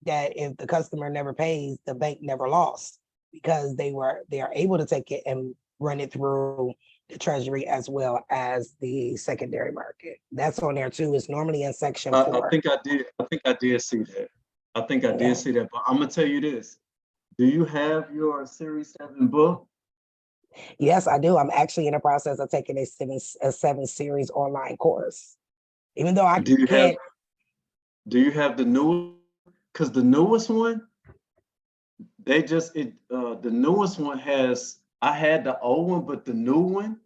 [SPEAKER 1] that if the customer never pays, the bank never lost, because they are able to take it and run it through the Treasury as well as the secondary market. That's on there too. It's normally in section 4.
[SPEAKER 13] I think I did see that. I think I did see that, but I'm gonna tell you this. Do you have your Series 7 book?
[SPEAKER 1] Yes, I do. I'm actually in the process of taking a 7 series online course. Even though I can't.
[SPEAKER 13] Do you have the new? Because the newest one, the newest one has, I had the old one, but the new one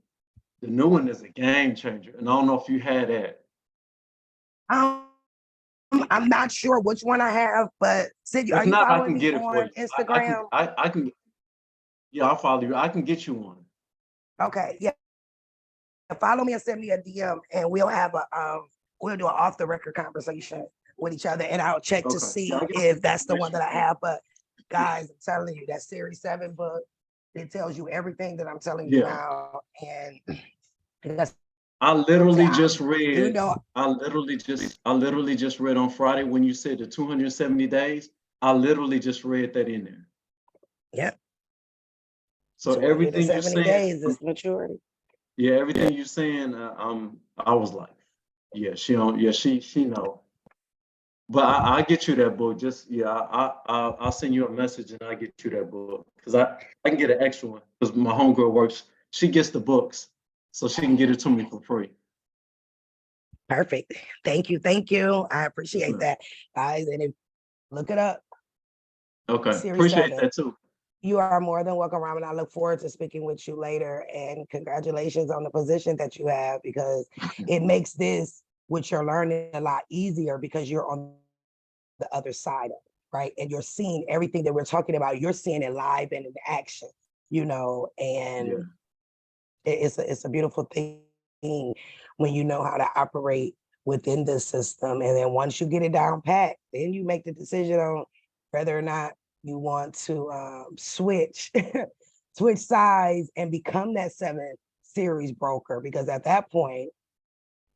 [SPEAKER 13] is a game changer. And I don't know if you had that.
[SPEAKER 1] I'm not sure which one I have, but Sid, are you following me on Instagram?
[SPEAKER 13] I can, yeah, I'll follow you. I can get you one.
[SPEAKER 1] Okay, yeah. Follow me and send me a DM, and we'll have we'll do an off the record conversation with each other, and I'll check to see if that's the one that I have. But guys, I'm telling you, that Series 7 book, it tells you everything that I'm telling you now, and that's.
[SPEAKER 13] I literally just read. I literally just read on Friday when you said the 270 days. I literally just read that in there.
[SPEAKER 1] Yep.
[SPEAKER 13] So everything you're
[SPEAKER 1] 70
[SPEAKER 13] saying
[SPEAKER 1] days is maturity.
[SPEAKER 13] Yeah, everything you're saying, I was like, yeah, she know. But I'll get you that book. Just yeah, I'll send you a message and I'll get you that book because I can get an extra one because my homegirl works. She gets the books, so she can get it to me for free.
[SPEAKER 1] Perfect. Thank you. Thank you. I appreciate
[SPEAKER 13] ma'am.
[SPEAKER 1] that, guys. And if look it up,
[SPEAKER 13] Okay,
[SPEAKER 1] Series
[SPEAKER 13] appreciate
[SPEAKER 1] 7.
[SPEAKER 13] that too.
[SPEAKER 1] You are more than welcome, Ramen. I look forward to speaking with you later. And congratulations on the position that you have, because it makes this, what you're learning, a lot easier because you're on the other side of it, right? And you're seeing everything that we're talking about. You're seeing it live and in action, you know, and
[SPEAKER 13] Yeah.
[SPEAKER 1] it's a beautiful thing when you know how to operate within the system. And then once you get it down pat, then you make the decision on whether or not you want to switch switch sides and become that 7 series broker, because at that point,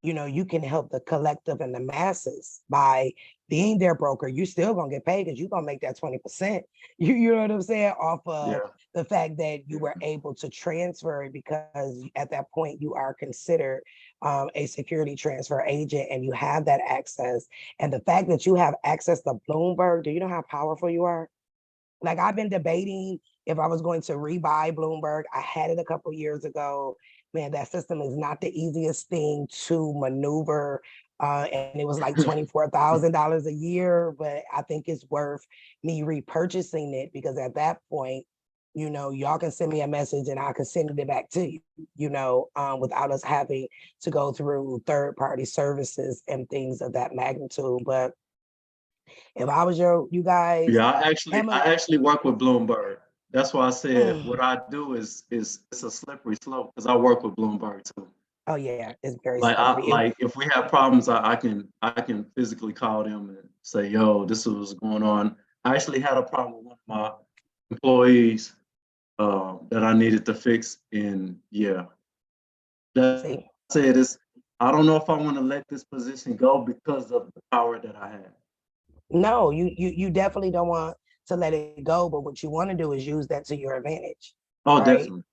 [SPEAKER 1] you know, you can help the collective and the masses by being their broker. You still gonna get paid because you're gonna make that 20%. You know what I'm saying? Off of
[SPEAKER 13] Yeah.
[SPEAKER 1] the fact that you were able to transfer it, because at that point you are considered a security transfer agent and you have that access. And the fact that you have access to Bloomberg, do you know how powerful you are? Like, I've been debating if I was going to rebuy Bloomberg. I had it a couple years ago. Man, that system is not the easiest thing to maneuver. And it was like $24,000 a year, but I think it's worth me repurchasing it, because at that point, you know, y'all can send me a message and I can send it back to you, you know, without us having to go through third-party services and things of that magnitude. But if I was you guys,
[SPEAKER 13] Yeah, I actually work with Bloomberg. That's why I said
[SPEAKER 1] Mm.
[SPEAKER 13] what I do is it's a slippery slope because I work with Bloomberg too.
[SPEAKER 1] Oh yeah, it's very
[SPEAKER 13] Like
[SPEAKER 1] slippery.
[SPEAKER 13] like if we have problems, I can physically call them and say, yo, this is what's going on. I actually had a problem with one of my employees that I needed to fix, and yeah, that
[SPEAKER 1] See,
[SPEAKER 13] said, it's I don't know if I want to let this position go because of the power that I have.
[SPEAKER 1] no, you definitely don't want to let it go, but what you want to do is use that to your advantage,
[SPEAKER 13] Oh,
[SPEAKER 1] right?
[SPEAKER 13] definitely.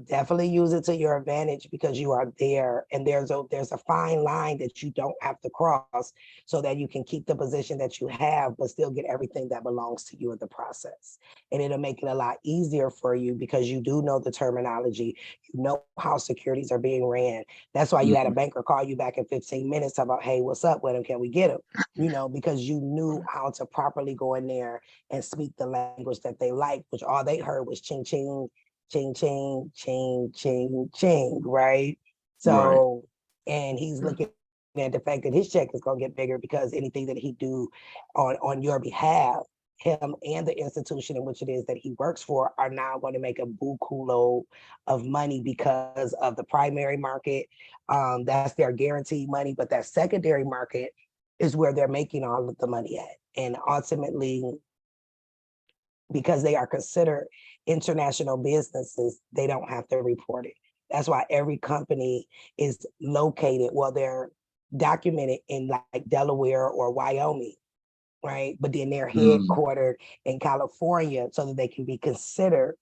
[SPEAKER 1] Definitely use it to your advantage, because you are there, and there's a fine line that you don't have to cross, so that you can keep the position that you have, but still get everything that belongs to you in the process. And it'll make it a lot easier for you because you do know the terminology, you know how securities are being ran. That's why you had a banker call you back in 15 minutes about, hey, what's up with him? Can we get him? You know, because you knew how to properly go in there and speak the language that they like, which all they heard was ching ching, ching, ching, ching, ching, ching, right? So, and he's looking at the fact that his check is going to get bigger because anything that he do on your behalf, him and the institution in which it is that he works for are now going to make a buku load of money because of the primary market. That's their guaranteed money, but that secondary market is where they're making all of the money at. And ultimately, because they are considered international businesses, they don't have to report it. That's why every company is located, well, they're documented in like Delaware or Wyoming, right? But then they're headquartered in California so that they can be considered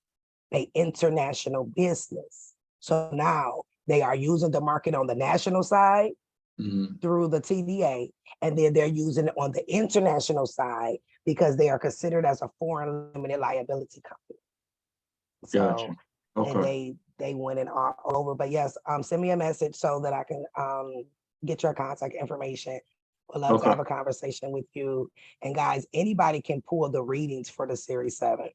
[SPEAKER 1] an international business. So now they are using the market on the national side through the TDA, and then they're using it on the international side because they are considered as a foreign limited liability company. So,
[SPEAKER 13] Gotcha. Okay.
[SPEAKER 1] and they went in all over. But yes, send me a message so that I can get your contact information. Would love to have a conversation with you. And guys, anybody can pull the readings for the Series 7.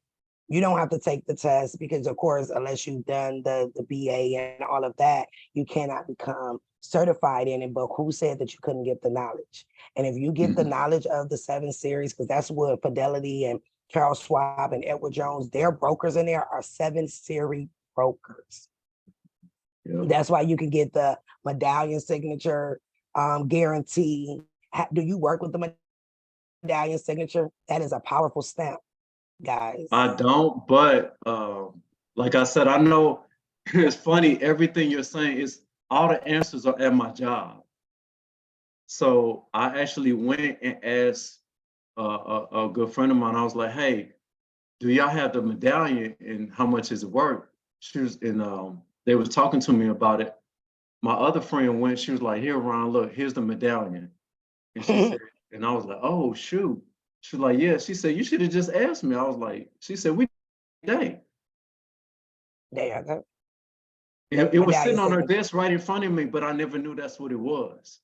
[SPEAKER 1] You don't have to take the test because, of course, unless you've done the BA and all of that, you cannot become certified in it. But who said that you couldn't get the knowledge? And if you get the knowledge of the 7 series, because that's what Fidelity and Charles Schwab and Edward Jones, their brokers in there are 7 series brokers. That's why you can get the Medallion signature guarantee. Do you work with the Medallion signature? That is a powerful stamp, guys.
[SPEAKER 13] I don't, but like I said, I know it's funny, everything you're saying is all the answers are at my job. So I actually went and asked a good friend of mine. I was like, hey, do y'all have the Medallion and how much is it worth? She was they was talking to me about it. My other friend went, she was like, here, Ron, look, here's the Medallion. And she said, And I was like, oh, shoot. She was like, yeah. She said, you should have just asked me. I was like, she said, we dang.
[SPEAKER 1] There you go.
[SPEAKER 13] It was sitting
[SPEAKER 1] Medallion
[SPEAKER 13] on her
[SPEAKER 1] signature.
[SPEAKER 13] desk right in front of me, but I never knew that's what it was.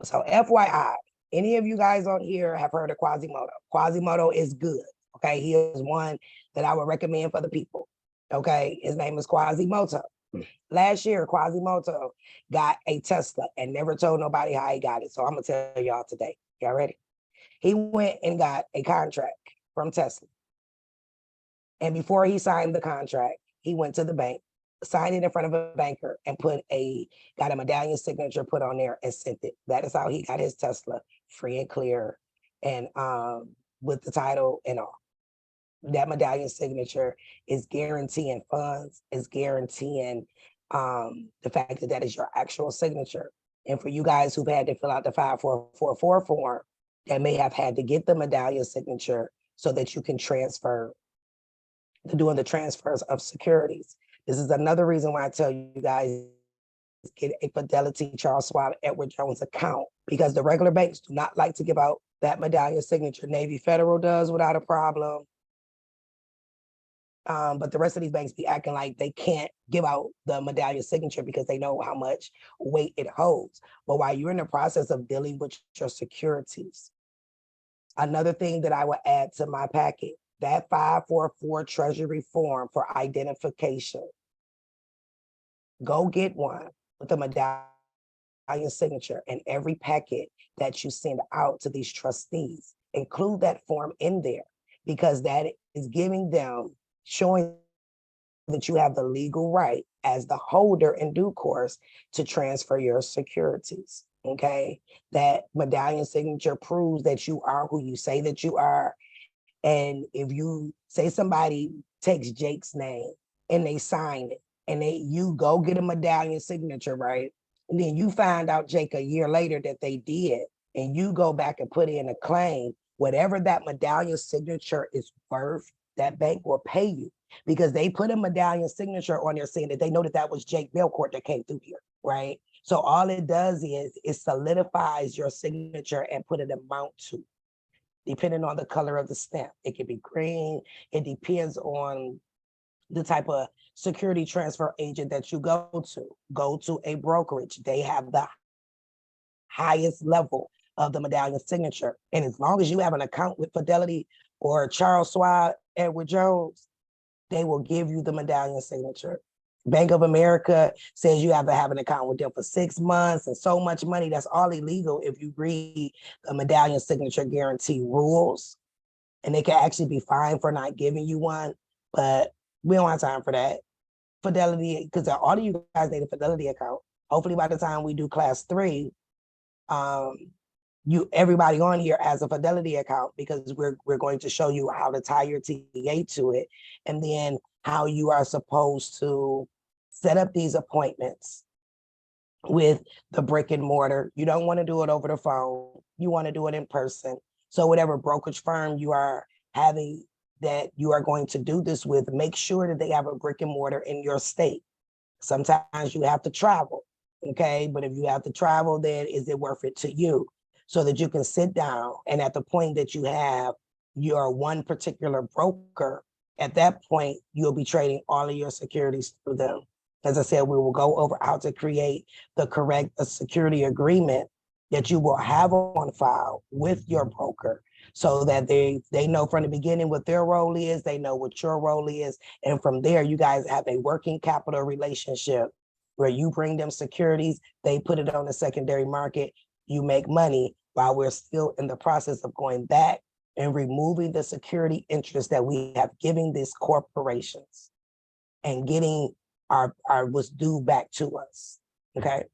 [SPEAKER 1] So FYI, any of you guys on here have heard of Quasimodo. Quasimodo is good. Okay, he is one that I would recommend for the people. Okay, his name is Quasimodo. Last year, Quasimodo got a Tesla and never told nobody how he got it. So I'm gonna tell y'all today. Y'all ready? He went and got a contract from Tesla. And before he signed the contract, he went to the bank, signed it in front of a banker, and got a medallion signature put on there and sent it. That is how he got his Tesla free and clear, and with the title and all. That medallion signature is guaranteeing funds, is guaranteeing the fact that that is your actual signature. And for you guys who've had to fill out the 5444 form, that may have had to get the medallion signature so that you can transfer, doing the transfers of securities. This is another reason why I tell you guys, get a Fidelity, Charles Schwab, Edward Jones account, because the regular banks do not like to give out that medallion signature. Navy Federal does without a problem. But the rest of these banks be acting like they can't give out the medallion signature because they know how much weight it holds. But while you're in the process of dealing with your securities, another thing that I would add to my packet, that 544 Treasury form for identification, go get one with the medallion signature, and every packet that you send out to these trustees, include that form in there, because that is giving them, showing that you have the legal right as the holder in due course to transfer your securities. Okay, that medallion signature proves that you are who you say that you are. And if you say somebody takes Jake's name and they sign it, and you go get a medallion signature, right? And then you find out, Jake, a year later that they did, and you go back and put in a claim, whatever that medallion signature is worth, that bank will pay you, because they put a medallion signature on there saying that they know that that was Jake Belcourt that came through here, right? So all it does is it solidifies your signature and put an amount to, depending on the color of the stamp. It can be green. It depends on the type of security transfer agent that you go to. Go to a brokerage. They have the highest level of the medallion signature. And as long as you have an account with Fidelity or Charles Schwab, Edward Jones, they will give you the medallion signature. Bank of America says you have to have an account with them for 6 months and so much money. That's all illegal if you read the medallion signature guarantee rules. And they can actually be fined for not giving you one, but we don't have time for that. Fidelity, because all of you guys need a Fidelity account. Hopefully by the time we do class 3, everybody on here has a Fidelity account, because we're going to show you how to tie your TDA to it, and then how you are supposed to set up these appointments with the brick and mortar. You don't want to do it over the phone. You want to do it in person. So whatever brokerage firm you are having that you are going to do this with, make sure that they have a brick and mortar in your state. Sometimes you have to travel, okay? But if you have to travel, then is it worth it to you? So that you can sit down, and at the point that you have your one particular broker, at that point, you'll be trading all of your securities through them. As I said, we will go over how to create the correct security agreement that you will have on file with your broker, so that they know from the beginning what their role is, they know what your role is. And from there, you guys have a working capital relationship where you bring them securities, they put it on the secondary market, you make money, while we're still in the process of going back and removing the security interest that we have given these corporations and getting our what's due back to us, okay?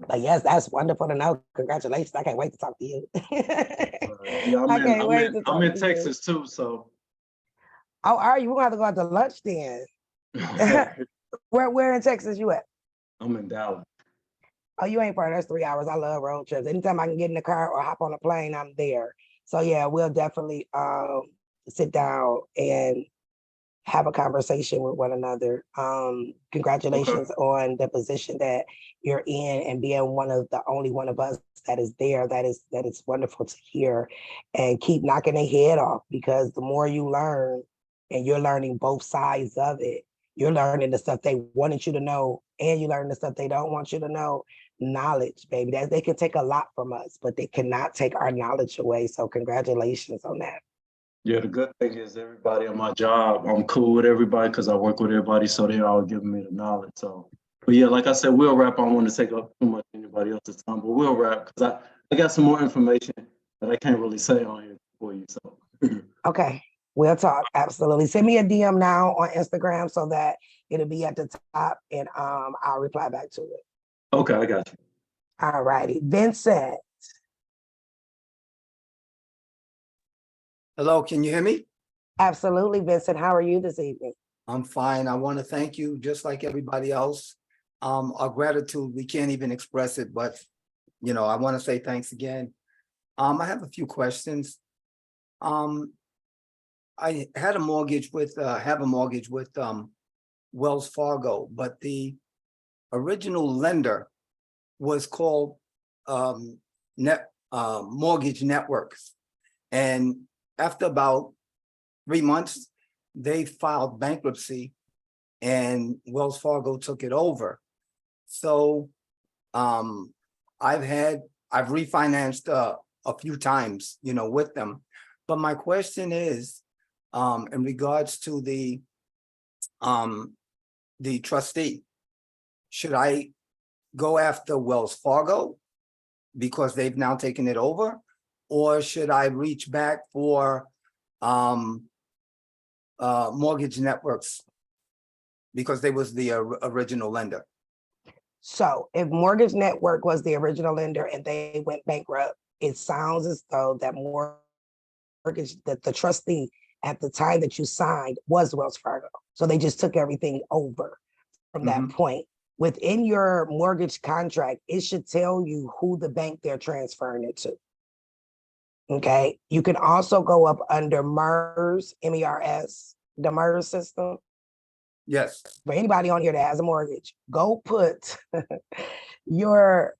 [SPEAKER 1] But yes, that's wonderful to know. Congratulations. I can't wait to talk to you.
[SPEAKER 13] Yeah,
[SPEAKER 1] I can't wait to talk
[SPEAKER 13] I'm in
[SPEAKER 1] to
[SPEAKER 13] Texas too, so.
[SPEAKER 1] Oh, are you? We're gonna have to go out to lunch then. Where in Texas you at?
[SPEAKER 13] I'm in Dallas.
[SPEAKER 1] Oh, you ain't far. That's 3 hours. I love road trips. Anytime I can get in the car or hop on a plane, I'm there. So yeah, we'll definitely sit down and have a conversation with one another. Congratulations on the position that you're in and being one of the only one of us that is there. That is wonderful to hear, and keep knocking their head off, because the more you learn, and you're learning both sides of it, you're learning the stuff they wanted you to know, and you learn the stuff they don't want you to know. Knowledge, baby, that they can take a lot from us, but they cannot take our knowledge away. So congratulations on that.
[SPEAKER 13] Yeah, the good thing is everybody on my job, I'm cool with everybody because I work with everybody, so they're all giving me the knowledge. So, but yeah, like I said, we'll wrap. I don't want to take up too much anybody else's time, but we'll wrap because I got some more information that I can't really say on here for you. So
[SPEAKER 1] Okay, we'll talk. Absolutely. Send me a DM now on Instagram so that it'll be at the top, and I'll reply back to it.
[SPEAKER 13] okay, I got you.
[SPEAKER 1] All righty, Vincent.
[SPEAKER 14] Hello, can you hear me?
[SPEAKER 1] Absolutely, Vincent. How are you this evening?
[SPEAKER 14] I'm fine. I want to thank you, just like everybody else. Our gratitude, we can't even express it, but I want to say thanks again. I have a few questions. I had a mortgage with have a mortgage with Wells Fargo, but the original lender was called Mortgage Networks. And after about 3 months, they filed bankruptcy and Wells Fargo took it over. So I've refinanced a few times, with them. But my question is, in regards to the trustee, should I go after Wells Fargo because they've now taken it over? Or should I reach back for Mortgage Networks because they was the original lender?
[SPEAKER 1] So if Mortgage Network was the original lender and they went bankrupt, it sounds as though that that the trustee at the time that you signed was Wells Fargo. So they just took everything over from that point. Within your mortgage contract, it should tell you who the bank they're transferring it to. Okay, you can also go up under MERS, MERS, the MERS system.
[SPEAKER 14] Yes.
[SPEAKER 1] For anybody on here that has a mortgage, go put your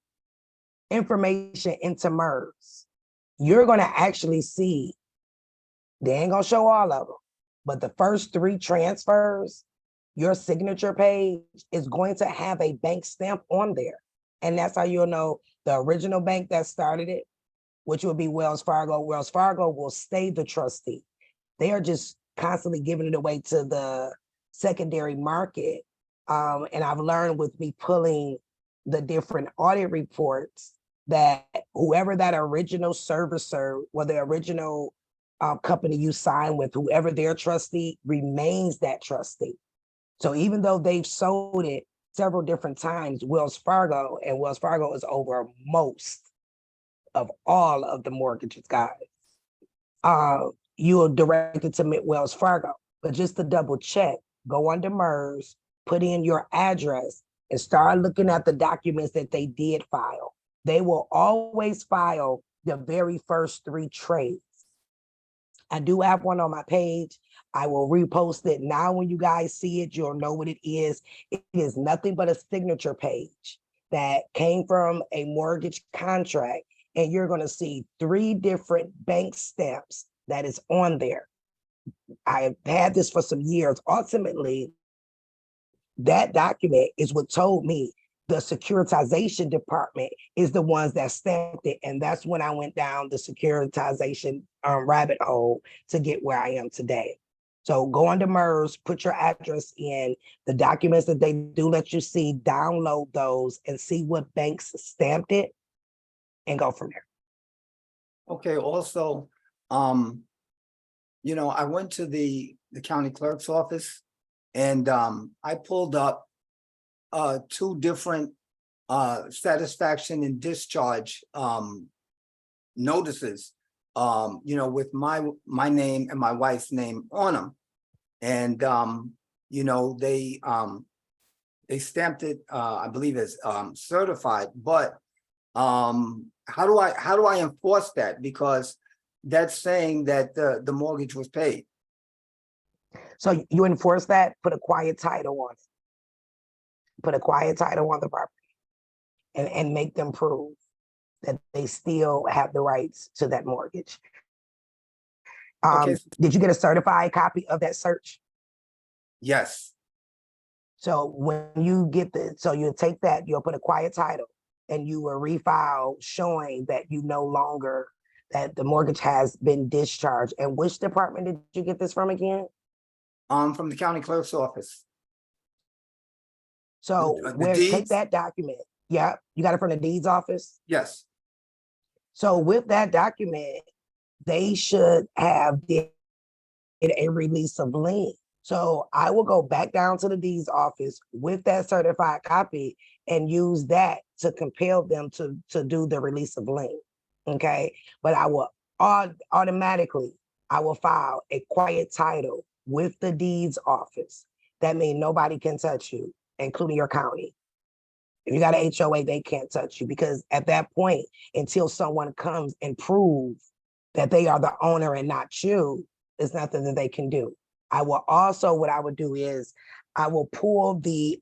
[SPEAKER 1] information into MERS. You're going to actually see, they ain't going to show all of them, but the first 3 transfers, your signature page is going to have a bank stamp on there. And that's how you'll know the original bank that started it, which would be Wells Fargo. Wells Fargo will stay the trustee. They are just constantly giving it away to the secondary market. And I've learned with me pulling the different audit reports that whoever that original servicer or the original company you sign with, whoever their trustee remains that trustee. So even though they've sold it several different times, Wells Fargo is over most of all of the mortgages, guys. You will direct it to Wells Fargo, but just to double check, go under MERS, put in your address, and start looking at the documents that they did file. They will always file the very first 3 trades. I do have one on my page. I will repost it. Now when you guys see it, you'll know what it is. It is nothing but a signature page that came from a mortgage contract, and you're going to see 3 different bank stamps that is on there. I've had this for some years. Ultimately, that document is what told me the securitization department is the ones that stamped it. And that's when I went down the securitization rabbit hole to get where I am today. So go under MERS, put your address in, the documents that they do let you see, download those and see what banks stamped it and go from there.
[SPEAKER 14] Okay, also, I went to the county clerk's office and I pulled up 2 different satisfaction and discharge notices, with my name and my wife's name on them. And, they stamped it, I believe as certified, but how do I enforce that? Because that's saying that the mortgage was paid.
[SPEAKER 1] So you enforce that, put a quiet title on it. Put a quiet title on the property and make them prove that they still have the rights to that mortgage.
[SPEAKER 14] Okay.
[SPEAKER 1] Did you get a certified copy of that search?
[SPEAKER 14] Yes.
[SPEAKER 1] So when you get so you'll take that, you'll put a quiet title and you will refile showing that you no longer, that the mortgage has been discharged. And which department did you get this from again?
[SPEAKER 14] From the county clerk's office.
[SPEAKER 1] So
[SPEAKER 14] The
[SPEAKER 1] take
[SPEAKER 14] deeds?
[SPEAKER 1] that document. Yeah, you got it from the deeds office?
[SPEAKER 14] Yes.
[SPEAKER 1] So with that document, they should have did a release of lien. So I will go back down to the deeds office with that certified copy and use that to compel them to do the release of lien. Okay, but I will automatically, I will file a quiet title with the deeds office. That means nobody can touch you, including your county. If you got an HOA, they can't touch you, because at that point, until someone comes and proves that they are the owner and not you, there's nothing that they can do. I will also, what I would do is I will pull the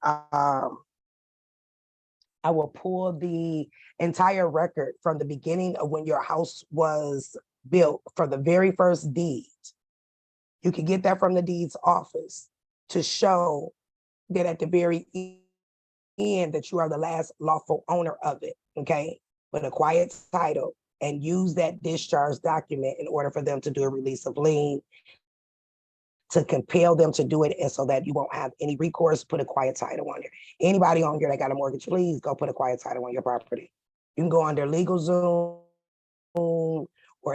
[SPEAKER 1] entire record from the beginning of when your house was built for the very first deed. You can get that from the deeds office to show that at the very end that you are the last lawful owner of it, okay? With a quiet title, and use that discharge document in order for them to do a release of lien, to compel them to do it, and so that you won't have any recourse, put a quiet title on there. Anybody on here that got a mortgage, please go put a quiet title on your property. You can go under LegalZoom or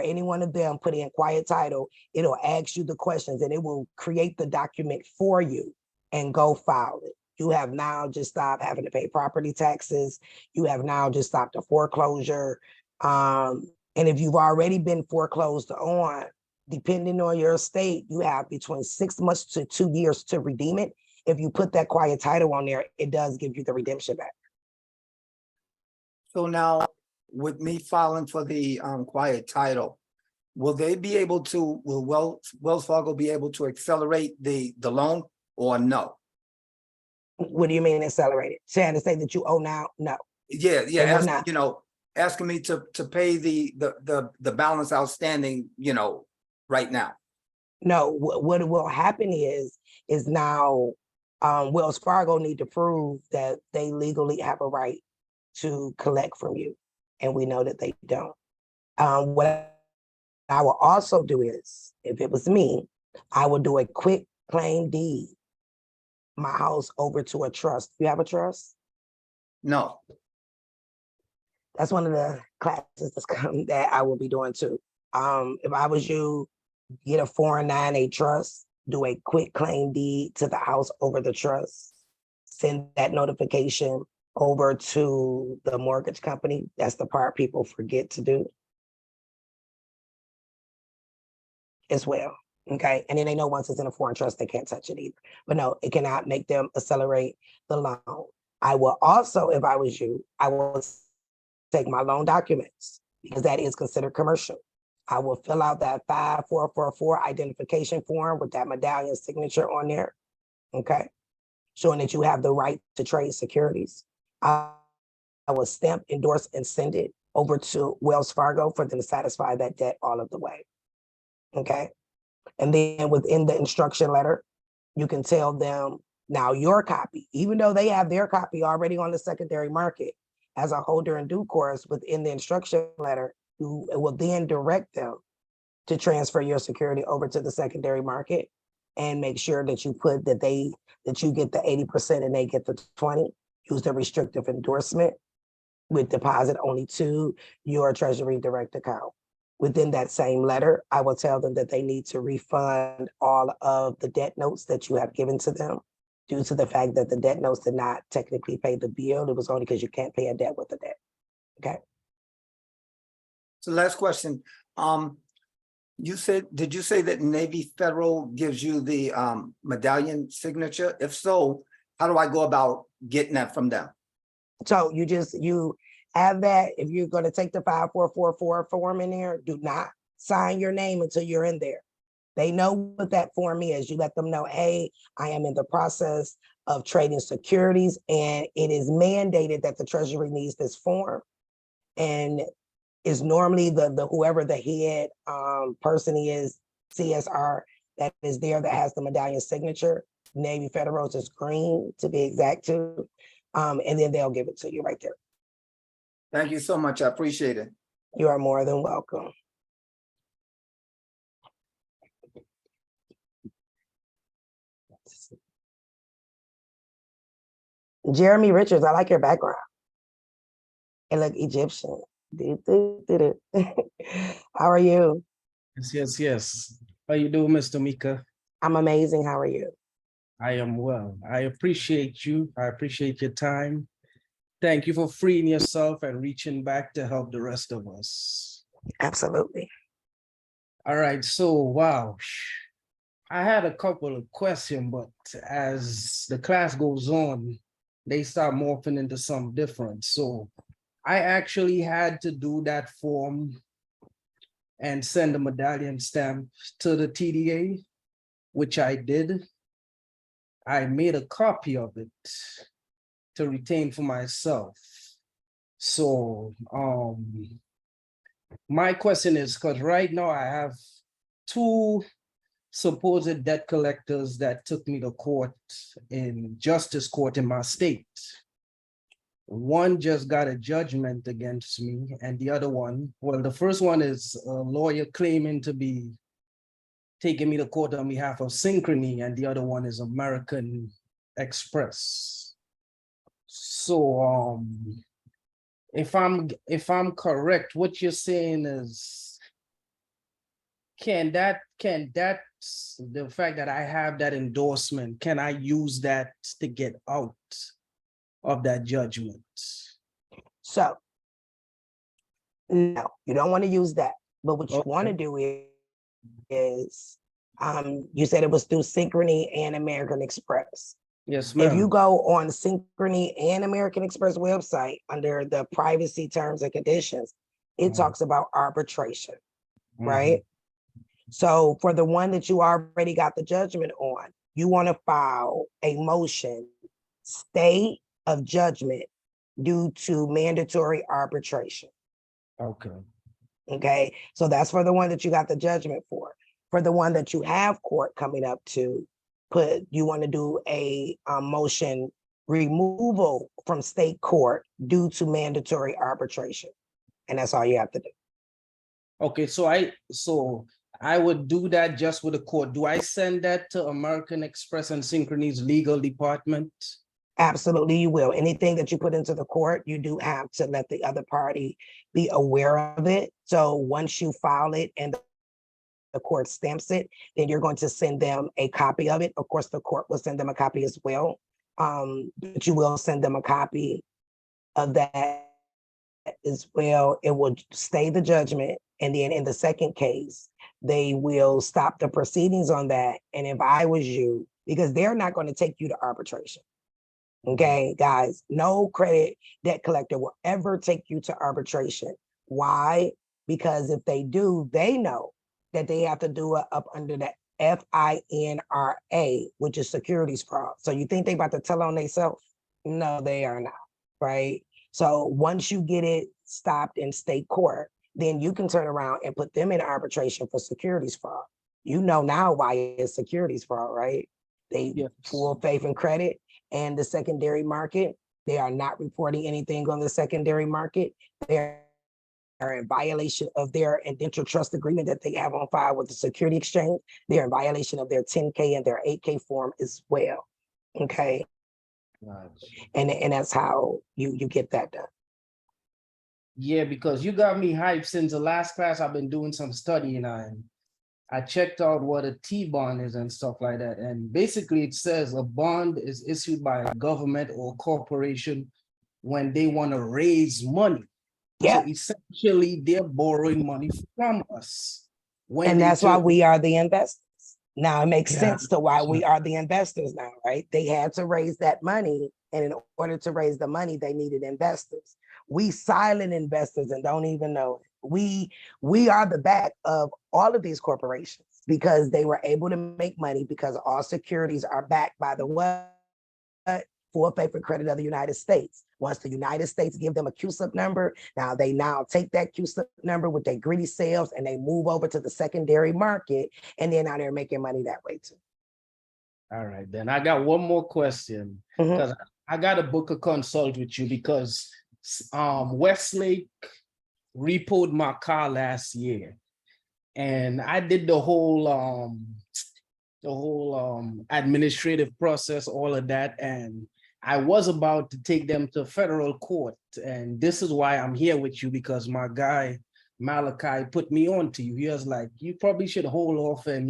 [SPEAKER 1] any one of them, put in quiet title. It'll ask you the questions and it will create the document for you and go file it. You have now just stopped having to pay property taxes. You have now just stopped a foreclosure. And if you've already been foreclosed on, depending on your estate, you have between 6 months to 2 years to redeem it. If you put that quiet title on there, it does give you the redemption back.
[SPEAKER 14] So now, with me filing for the quiet title, will they be able to, will Wells Fargo be able to accelerate the loan or no?
[SPEAKER 1] What do you mean accelerated? Saying to say that you owe now? No.
[SPEAKER 14] Yeah,
[SPEAKER 1] They will not.
[SPEAKER 14] Asking me to pay the balance outstanding, right now.
[SPEAKER 1] No, what will happen is now Wells Fargo need to prove that they legally have a right to collect from you. And we know that they don't. What I will also do is, if it was me, I would do a quick claim deed my house over to a trust. You have a trust?
[SPEAKER 14] No.
[SPEAKER 1] That's one of the classes that's coming that I will be doing too. If I was you, get a 409A trust, do a quick claim deed to the house over the trust, send that notification over to the mortgage company. That's the part people forget to do as well. Okay, and then they know once it's in a foreign trust, they can't touch it either. But no, it cannot make them accelerate the loan. I will also, if I was you, I will take my loan documents, because that is considered commercial. I will fill out that 5444 identification form with that medallion signature on there, okay? Showing that you have the right to trade securities. I will stamp, endorse, and send it over to Wells Fargo for them to satisfy that debt all of the way, okay? And then within the instruction letter, you can tell them now your copy, even though they have their copy already on the secondary market, as a holder in due course within the instruction letter, you will then direct them to transfer your security over to the secondary market and make sure that you put that you get the 80% and they get the 20. Use the restrictive endorsement with deposit only to your Treasury direct account. Within that same letter, I will tell them that they need to refund all of the debt notes that you have given to them, due to the fact that the debt notes did not technically pay the bill. It was only because you can't pay a debt with a debt. Okay.
[SPEAKER 14] So last question. Did you say that Navy Federal gives you the medallion signature? If so, how do I go about getting that from them?
[SPEAKER 1] So you have that. If you're going to take the 5444 form in there, do not sign your name until you're in there. They know what that form is. You let them know, hey, I am in the process of trading securities, and it is mandated that the Treasury needs this form. And is normally the whoever the head person is, CSR, that is there, that has the medallion signature. Navy Federal's is green, to be exact, too. And then they'll give it to you right there.
[SPEAKER 14] Thank you so much. I appreciate it.
[SPEAKER 1] You are more than welcome. Jeremy Richards, I like your background. It look Egyptian. How are you?
[SPEAKER 15] Yes. How you doing, Mr. Mika?
[SPEAKER 1] I'm amazing. How are you?
[SPEAKER 15] I am well. I appreciate you. I appreciate your time. Thank you for freeing yourself and reaching back to help the rest of us.
[SPEAKER 1] Absolutely.
[SPEAKER 15] All right. So, wow. I had a couple of questions, but as the class goes on, they start morphing into something different. So I actually had to do that form and send a medallion stamp to the TDA, which I did. I made a copy of it to retain for myself. So my question is, because right now I have two supposed debt collectors that took me to court in justice court in my state. One just got a judgment against me, and the other one, well, the first one is a lawyer claiming to be taking me to court on behalf of Synchrony, and the other one is American Express. So if I'm correct, what you're saying is, can that the fact that I have that endorsement, can I use that to get out of that judgment?
[SPEAKER 1] So no, you don't want to use that. But what you want to do is you said it was through Synchrony and American Express.
[SPEAKER 15] Yes, ma'am.
[SPEAKER 1] If you go on Synchrony and American Express website under the privacy terms and conditions, it talks about arbitration, right? So for the one that you already got the judgment on, you want to file a motion, stay of judgment due to mandatory arbitration. Okay, so that's for the one that you got the judgment for. For the one that you have court coming up to, you want to do a motion removal from state court due to mandatory arbitration. And that's all you have to do.
[SPEAKER 15] Okay, so I would do that just with the court. Do I send that to American Express and Synchrony's legal department?
[SPEAKER 1] Absolutely, you will. Anything that you put into the court, you do have to let the other party be aware of it. So once you file it and the court stamps it, then you're going to send them a copy of it. Of course, the court will send them a copy as well. But you will send them a copy of that as well. It will stay the judgment. And then in the second case, they will stop the proceedings on that. And if I was you, because they're not going to take you to arbitration. Okay, guys, no credit debt collector will ever take you to arbitration. Why? Because if they do, they know that they have to do it up under the FINRA, which is securities fraud. So you think they about to tell on themselves? No, they are not, right? So once you get it stopped in state court, then you can turn around and put them in arbitration for securities fraud. You know now why it's securities fraud, right? They full faith and credit and the secondary market. They are not reporting anything on the secondary market. They are in violation of their indenture trust agreement that they have on file with the Security Exchange. They're in violation of their 10K and their 8K form as well. Okay. And that's how you get that done.
[SPEAKER 15] Yeah, because you got me hyped since the last class. I've been doing some studying and I checked out what a T-bond is and stuff like that. And basically it says a bond is issued by a government or corporation when they want to raise money.
[SPEAKER 1] Yeah.
[SPEAKER 15] So essentially they're borrowing money from us.
[SPEAKER 1] And that's why we are the investors. Now it makes sense to why we are the investors now, right? They had to raise that money. And in order to raise the money, they needed investors. We silent investors and don't even know it. We are the back of all of these corporations. because they were able to make money because all securities are backed by the what? Full faith and credit of the United States. Once the United States give them a QSIP number, they take that QSIP number with their greedy sales and they move over to the secondary market, and then now they're making money that way too.
[SPEAKER 15] All right, then I got one more question, because I got to book a consult with you because Westlake repoed my car last year, and I did the whole administrative process, all of that, and I was about to take them to federal court, and this is why I'm here with you, because my guy Malachi put me on to you. He was like, you probably should hold off and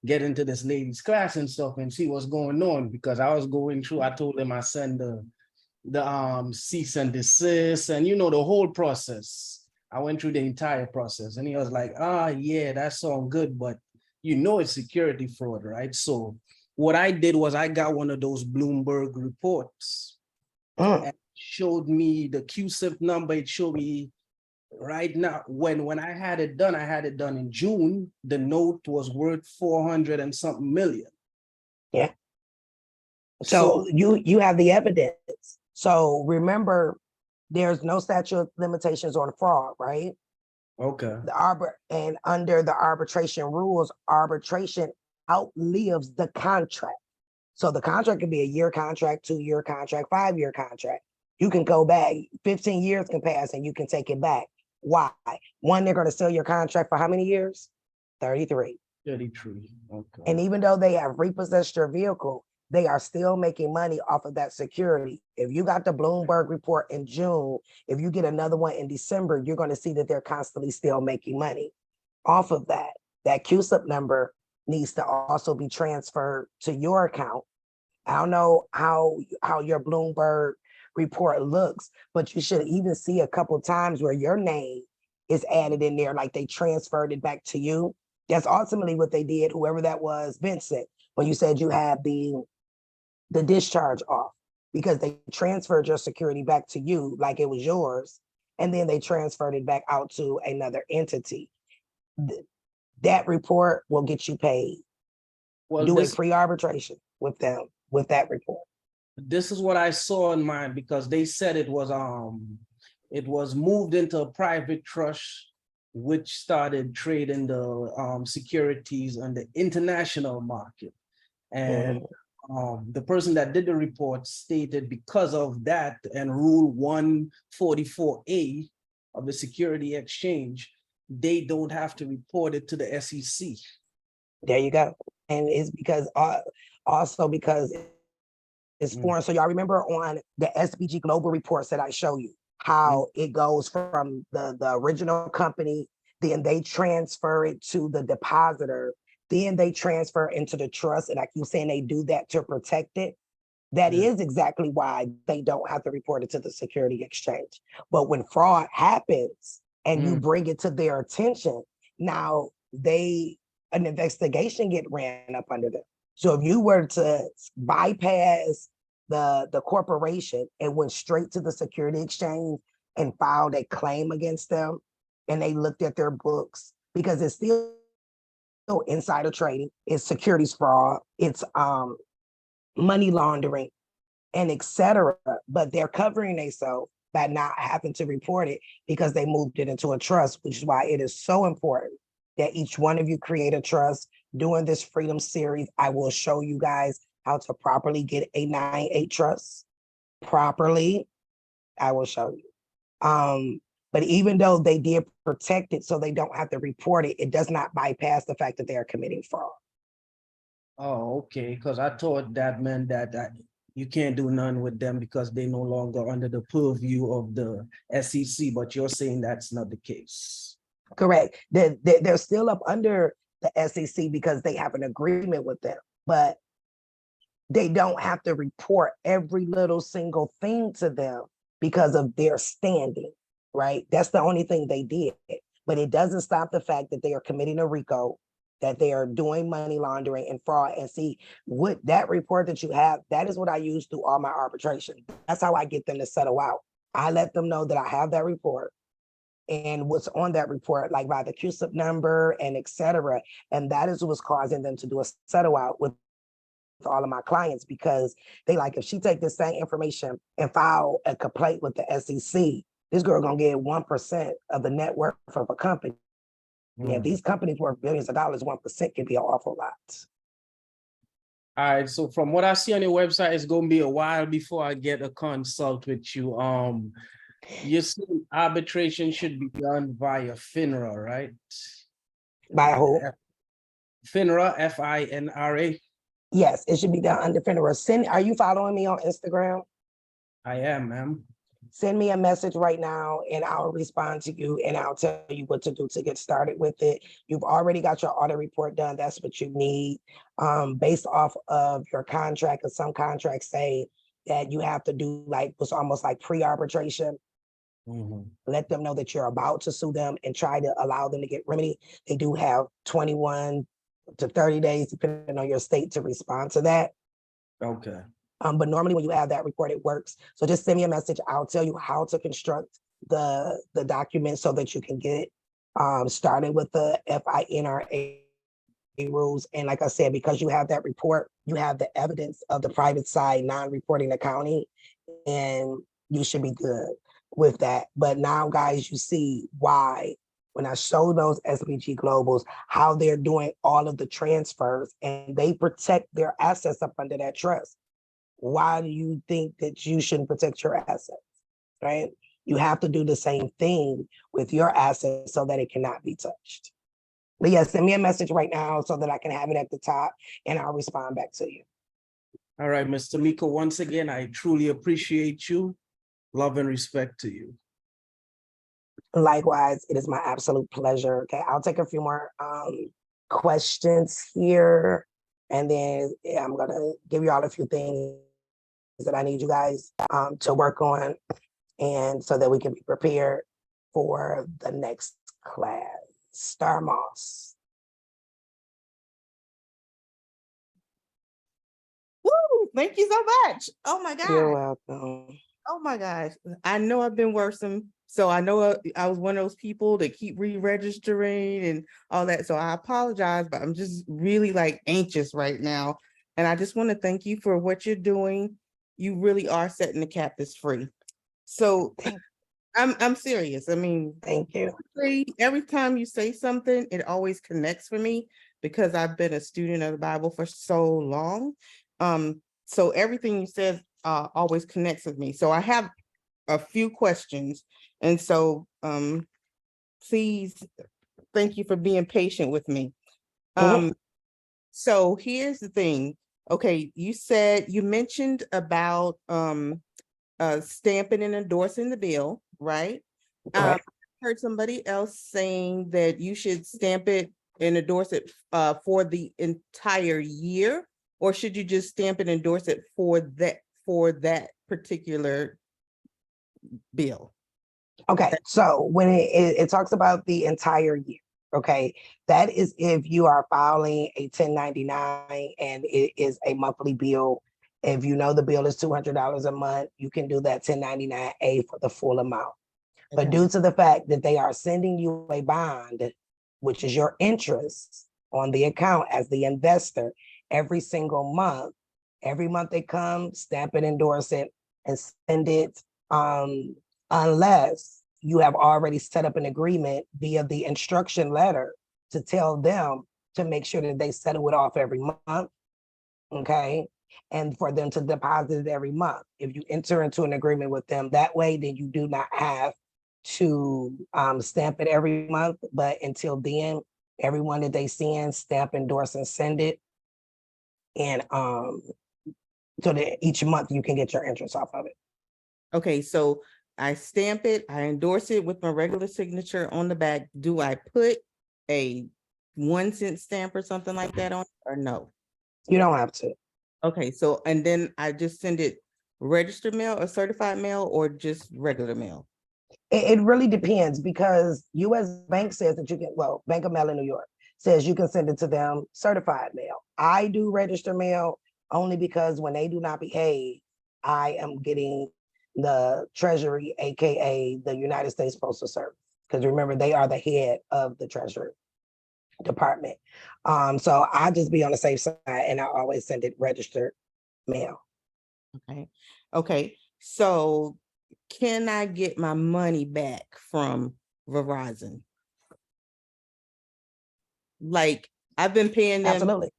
[SPEAKER 15] get into this lady's class and stuff and see what's going on, because I was going through, I told him I send the cease and desist and the whole process. I went through the entire process, and he was like, yeah, that sounds good, but it's security fraud, right? So what I did was I got one of those Bloomberg reports and it showed me the QSIP number. It showed me right now, when I had it done in June, the note was worth 400 and something million.
[SPEAKER 1] Yeah. So you have the evidence. So remember, there's no statute of limitations on fraud, right?
[SPEAKER 15] Okay.
[SPEAKER 1] And under the arbitration rules, arbitration outlives the contract. So the contract can be a year contract, 2-year contract, 5-year contract. You can go back, 15 years can pass and you can take it back. Why? One, they're going to sell your contract for how many years? 33.
[SPEAKER 15] 33. Okay.
[SPEAKER 1] And even though they have repossessed your vehicle, they are still making money off of that security. If you got the Bloomberg report in June, if you get another one in December, you're going to see that they're constantly still making money off of that. That QSIP number needs to also be transferred to your account. I don't know how your Bloomberg report looks, but you should even see a couple times where your name is added in there, like they transferred it back to you. That's ultimately what they did, whoever that was, Vincent, when you said you had the discharge off, because they transferred your security back to you like it was yours, and then they transferred it back out to another entity. That report will get you paid.
[SPEAKER 15] Well,
[SPEAKER 1] Do a pre-arbitration with them with that report.
[SPEAKER 15] This is what I saw in mine, because they said it was moved into a private trust, which started trading the securities on the international market. And the person that did the report stated because of that and Rule 144A of the Security Exchange, they don't have to report it to the SEC.
[SPEAKER 1] There you go. And it's because also because it's foreign. So y'all remember on the SBG Global reports that I show you, how it goes from the original company, then they transfer it to the depositor, then they transfer into the trust. And I keep saying they do that to protect it. That is exactly why they don't have to report it to the Security Exchange. But when fraud happens and you bring it to their attention, now an investigation get ran up under them. So if you were to bypass the corporation and went straight to the Security Exchange and filed a claim against them, and they looked at their books, because it's still insider trading, it's securities fraud, it's money laundering, and etc. But they're covering themselves by not having to report it because they moved it into a trust, which is why it is so important that each one of you create a trust. During this Freedom Series, I will show you guys how to properly get a 9(8) trust. Properly, I will show you. But even though they did protect it so they don't have to report it, it does not bypass the fact that they are committing fraud.
[SPEAKER 15] Oh, okay, because I thought that meant that you can't do none with them because they no longer under the purview of the SEC, but you're saying that's not the case.
[SPEAKER 1] Correct. They're still up under the SEC because they have an agreement with them, but they don't have to report every little single thing to them because of their standing, right? That's the only thing they did. But it doesn't stop the fact that they are committing a RICO, that they are doing money laundering and fraud. And see, what that report that you have, that is what I use through all my arbitration. That's how I get them to settle out. I let them know that I have that report. and what's on that report, like by the CUSIP number and et cetera. And that is what's causing them to do a settle out with all of my clients, because they like, if she take this same information and file a complaint with the SEC, this girl gonna get 1% of the net worth of a company. Yeah, these companies worth billions of dollars, 1% can be an awful lot.
[SPEAKER 15] All right, so from what I see on your website, it's gonna be a while before I get a consult with you. You see, arbitration should be done via Finra, right?
[SPEAKER 1] By who?
[SPEAKER 15] Finra, FINRA.
[SPEAKER 1] Yes, it should be done under Finra. Are you following me on Instagram?
[SPEAKER 15] I am, ma'am.
[SPEAKER 1] Send me a message right now and I'll respond to you and I'll tell you what to do to get started with it. You've already got your audit report done. That's what you need. Based off of your contract, and some contracts say that you have to do like what's almost like pre-arbitration. Let them know that you're about to sue them and try to allow them to get remedy. They do have 21 to 30 days, depending on your state, to respond to that.
[SPEAKER 15] Okay.
[SPEAKER 1] But normally when you have that report, it works. So just send me a message. I'll tell you how to construct the document so that you can get started with the FINRA rules. And like I said, because you have that report, you have the evidence of the private side non-reporting accounting, and you should be good with that. But now, guys, you see why when I show those SPG Globals, how they're doing all of the transfers and they protect their assets up under that trust. Why do you think that you shouldn't protect your assets, right? You have to do the same thing with your assets so that it cannot be touched. But yeah, send me a message right now so that I can have it at the top and I'll respond back to you.
[SPEAKER 15] All right, Mr. Miko, once again, I truly appreciate you. Love and respect to you.
[SPEAKER 1] Likewise, it is my absolute pleasure. Okay, I'll take a few more questions here. And then I'm gonna give you all a few things that I need you guys to work on, and so that we can be prepared for the next class. Star Moss.
[SPEAKER 16] Woo! Thank you so much. Oh my God.
[SPEAKER 1] You're welcome.
[SPEAKER 16] Oh my gosh. I know I've been worrisome. So I know I was one of those people that keep re-registering and all that. So I apologize, but I'm just really like anxious right now. And I just want to thank you for what you're doing. You really are setting the captives free. So I'm serious. I mean,
[SPEAKER 1] thank you.
[SPEAKER 16] Every time you say something, it always connects for me because I've been a student of the Bible for so long. So everything you said always connects with me. So I have a few questions. And so please, thank you for being patient with me. So here's the thing. Okay, you mentioned about stamping and endorsing the bill, right? I heard somebody else saying that you should stamp it and endorse it for the entire year, or should you just stamp and endorse it for that particular bill?
[SPEAKER 1] Okay, so when it talks about the entire year, okay, that is if you are filing a 1099 and it is a monthly bill. If you know the bill is $200 a month, you can do that 1099-A for the full amount. But due to the fact that they are sending you a bond, which is your interest on the account as the investor, every single month, every month they come, stamp it, endorse it, and send it, unless you have already set up an agreement via the instruction letter to tell them to make sure that they settle it off every month, okay? And for them to deposit it every month. If you enter into an agreement with them that way, then you do not have to stamp it every month. But until then, everyone that they send, stamp, endorse, and send it. And so that each month you can get your interest off of it.
[SPEAKER 16] Okay, so I stamp it, I endorse it with my regular signature on the back. Do I put a 1 cent stamp or something like that on it, or no?
[SPEAKER 1] You don't have to.
[SPEAKER 16] Okay, so and then I just send it registered mail or certified mail or just regular mail?
[SPEAKER 1] It really depends, because US Bank says that you can, well, Bank of Maryland, New York says you can send it to them certified mail. I do register mail only because when they do not behave, I am getting the Treasury, AKA the United States Postal Service. because remember, they are the head of the Treasury Department. So I just be on the safe side, and I always send it registered mail.
[SPEAKER 16] Okay. Okay. So can I get my money back from Verizon? Like, I've been paying them.
[SPEAKER 1] Absolutely.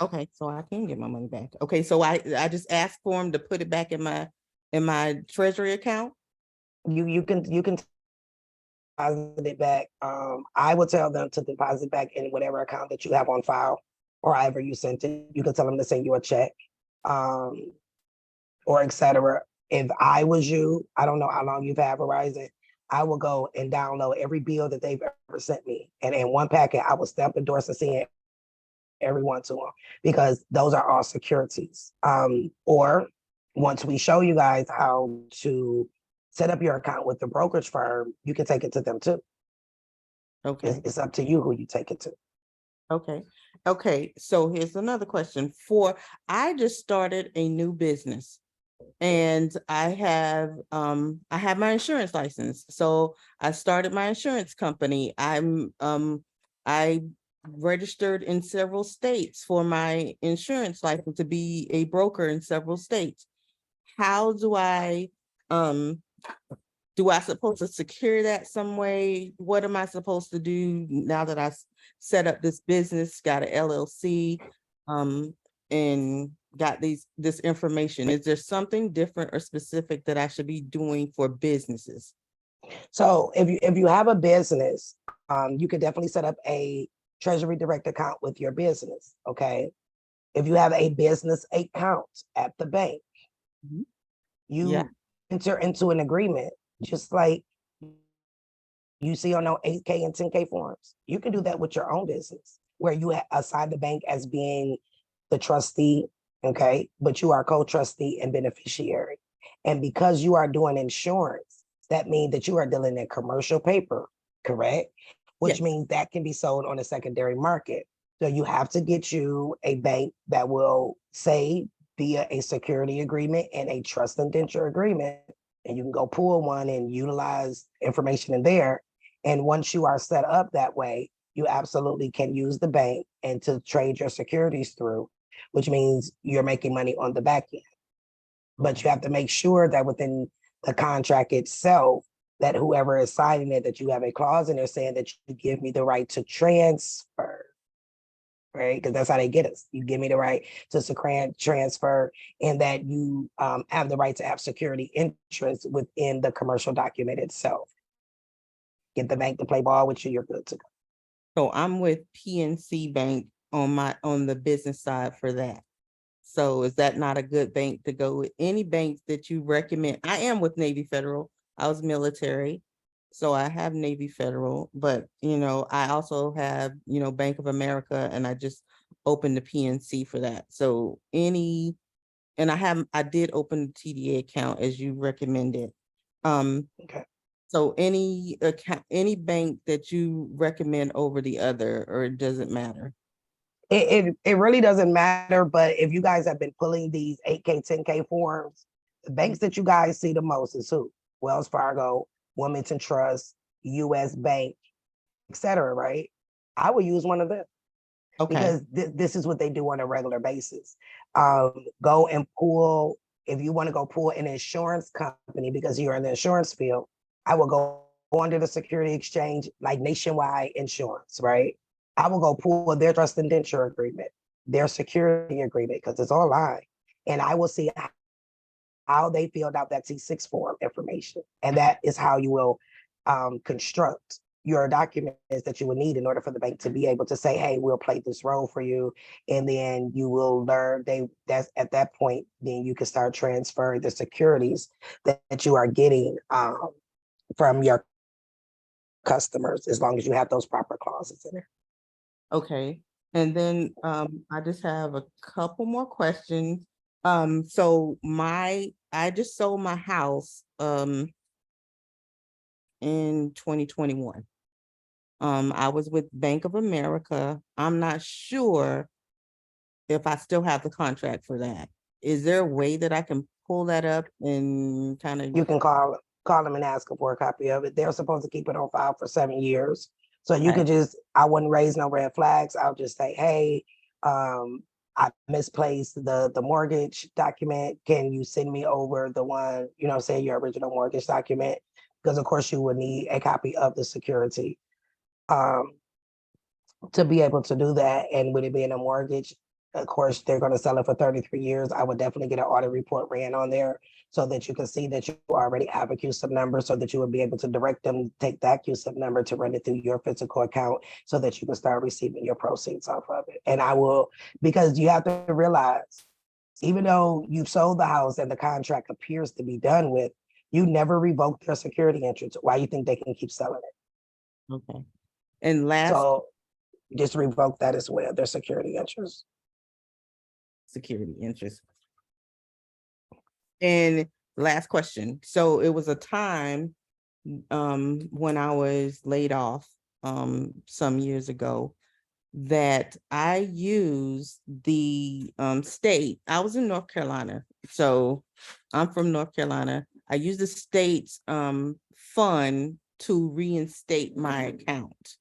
[SPEAKER 16] Okay, so I can get my money back. Okay, so I just asked for them to put it back in my Treasury account.
[SPEAKER 1] You can deposit it back. I would tell them to deposit back in whatever account that you have on file, or however you sent it. You can tell them to send you a check, or etc. If I was you, I don't know how long you've had Verizon, I will go and download every bill that they've ever sent me. And in one packet, I will stamp, endorse, and send every one to them, because those are all securities. Or once we show you guys how to set up your account with the brokerage firm, you can take it to them too.
[SPEAKER 16] Okay.
[SPEAKER 1] It's up to you who you take it to.
[SPEAKER 16] Okay. Okay. So here's another question. I just started a new business, and I have my insurance license. So I started my insurance company. I registered in several states for my insurance license to be a broker in several states. How do I supposed to secure that some way? What am I supposed to do now that I set up this business, got an LLC, and got this information? Is there something different or specific that I should be doing for businesses?
[SPEAKER 1] So if you have a business, you could definitely set up a Treasury Direct account with your business. Okay. If you have a business account at the bank, you enter into an agreement, just like you see on our 8K and 10K forms. You can do that with your own business, where you assign the bank as being the trustee, okay, but you are co-trustee and beneficiary. And because you are doing insurance, that means that you are dealing in commercial paper, correct? Which means that can be sold on the secondary market. So you have to get you a bank that will say via a security agreement and a trust indenture agreement, and you can go pull one and utilize information in there. And once you are set up that way, you absolutely can use the bank and to trade your securities through, which means you're making money on the back end. But you have to make sure that within the contract itself, that whoever is signing it, that you have a clause in there saying that you give me the right to transfer, right? Because that's how they get us. You give me the right to transfer, and that you have the right to have security interest within the commercial document itself. Get the bank to play ball with you, you're good to go.
[SPEAKER 16] So I'm with PNC Bank on the business side for that. So is that not a good bank to go with? Any banks that you recommend? I am with Navy Federal. I was military, so I have Navy Federal, but I also have, Bank of America, and I just opened the PNC for that. So and I did open the TDA account as you recommended.
[SPEAKER 1] Okay.
[SPEAKER 16] So any bank that you recommend over the other, or it doesn't matter?
[SPEAKER 1] It really doesn't matter, but if you guys have been pulling these 8K, 10K forms, the banks that you guys see the most is who? Wells Fargo, Wilmington Trust, US Bank, etc. Right? I would use one of them. Okay. Because this is what they do on a regular basis. Go and pull, if you want to go pull an insurance company because you're in the insurance field, I will go under the security exchange, like Nationwide Insurance, right? I will go pull their trust indenture agreement, their security agreement, because it's online. And I will see how they filled out that T6 form information. And that is how you will construct your documents that you would need in order for the bank to be able to say, hey, we'll play this role for you. And then you will learn that's at that point, then you can start transferring the securities that you are getting from your customers, as long as you have those proper clauses in there.
[SPEAKER 16] Okay. And then I just have a couple more questions. So I just sold my house in 2021. I was with Bank of America. I'm not sure if I still have the contract for that. Is there a way that I can pull that up and kind of?
[SPEAKER 1] You can call call them and ask them for a copy of it. They're supposed to keep it on file for 7 years. So you
[SPEAKER 16] Okay.
[SPEAKER 1] could just, I wouldn't raise no red flags. I'll just say, hey, I misplaced the mortgage document. Can you send me over the one, you know, say your original mortgage document? Because of course you would need a copy of the security to be able to do that. And with it being a mortgage, of course, they're going to sell it for 33 years. I would definitely get an audit report ran on there so that you can see that you already have a CUSIP number so that you would be able to direct them to take that CUSIP number to run it through your physical account so that you can start receiving your proceeds off of it. And I will, because you have to realize, even though you've sold the house and the contract appears to be done with, you never revoked their security interest. Why you think they can keep selling it?
[SPEAKER 16] Okay. And last
[SPEAKER 1] So just revoke that as well, their security interest.
[SPEAKER 16] security interest. And last question. So it was a time when I was laid off some years ago that I used the state. I was in North Carolina. So I'm from North Carolina. I used the state's fund to reinstate my account.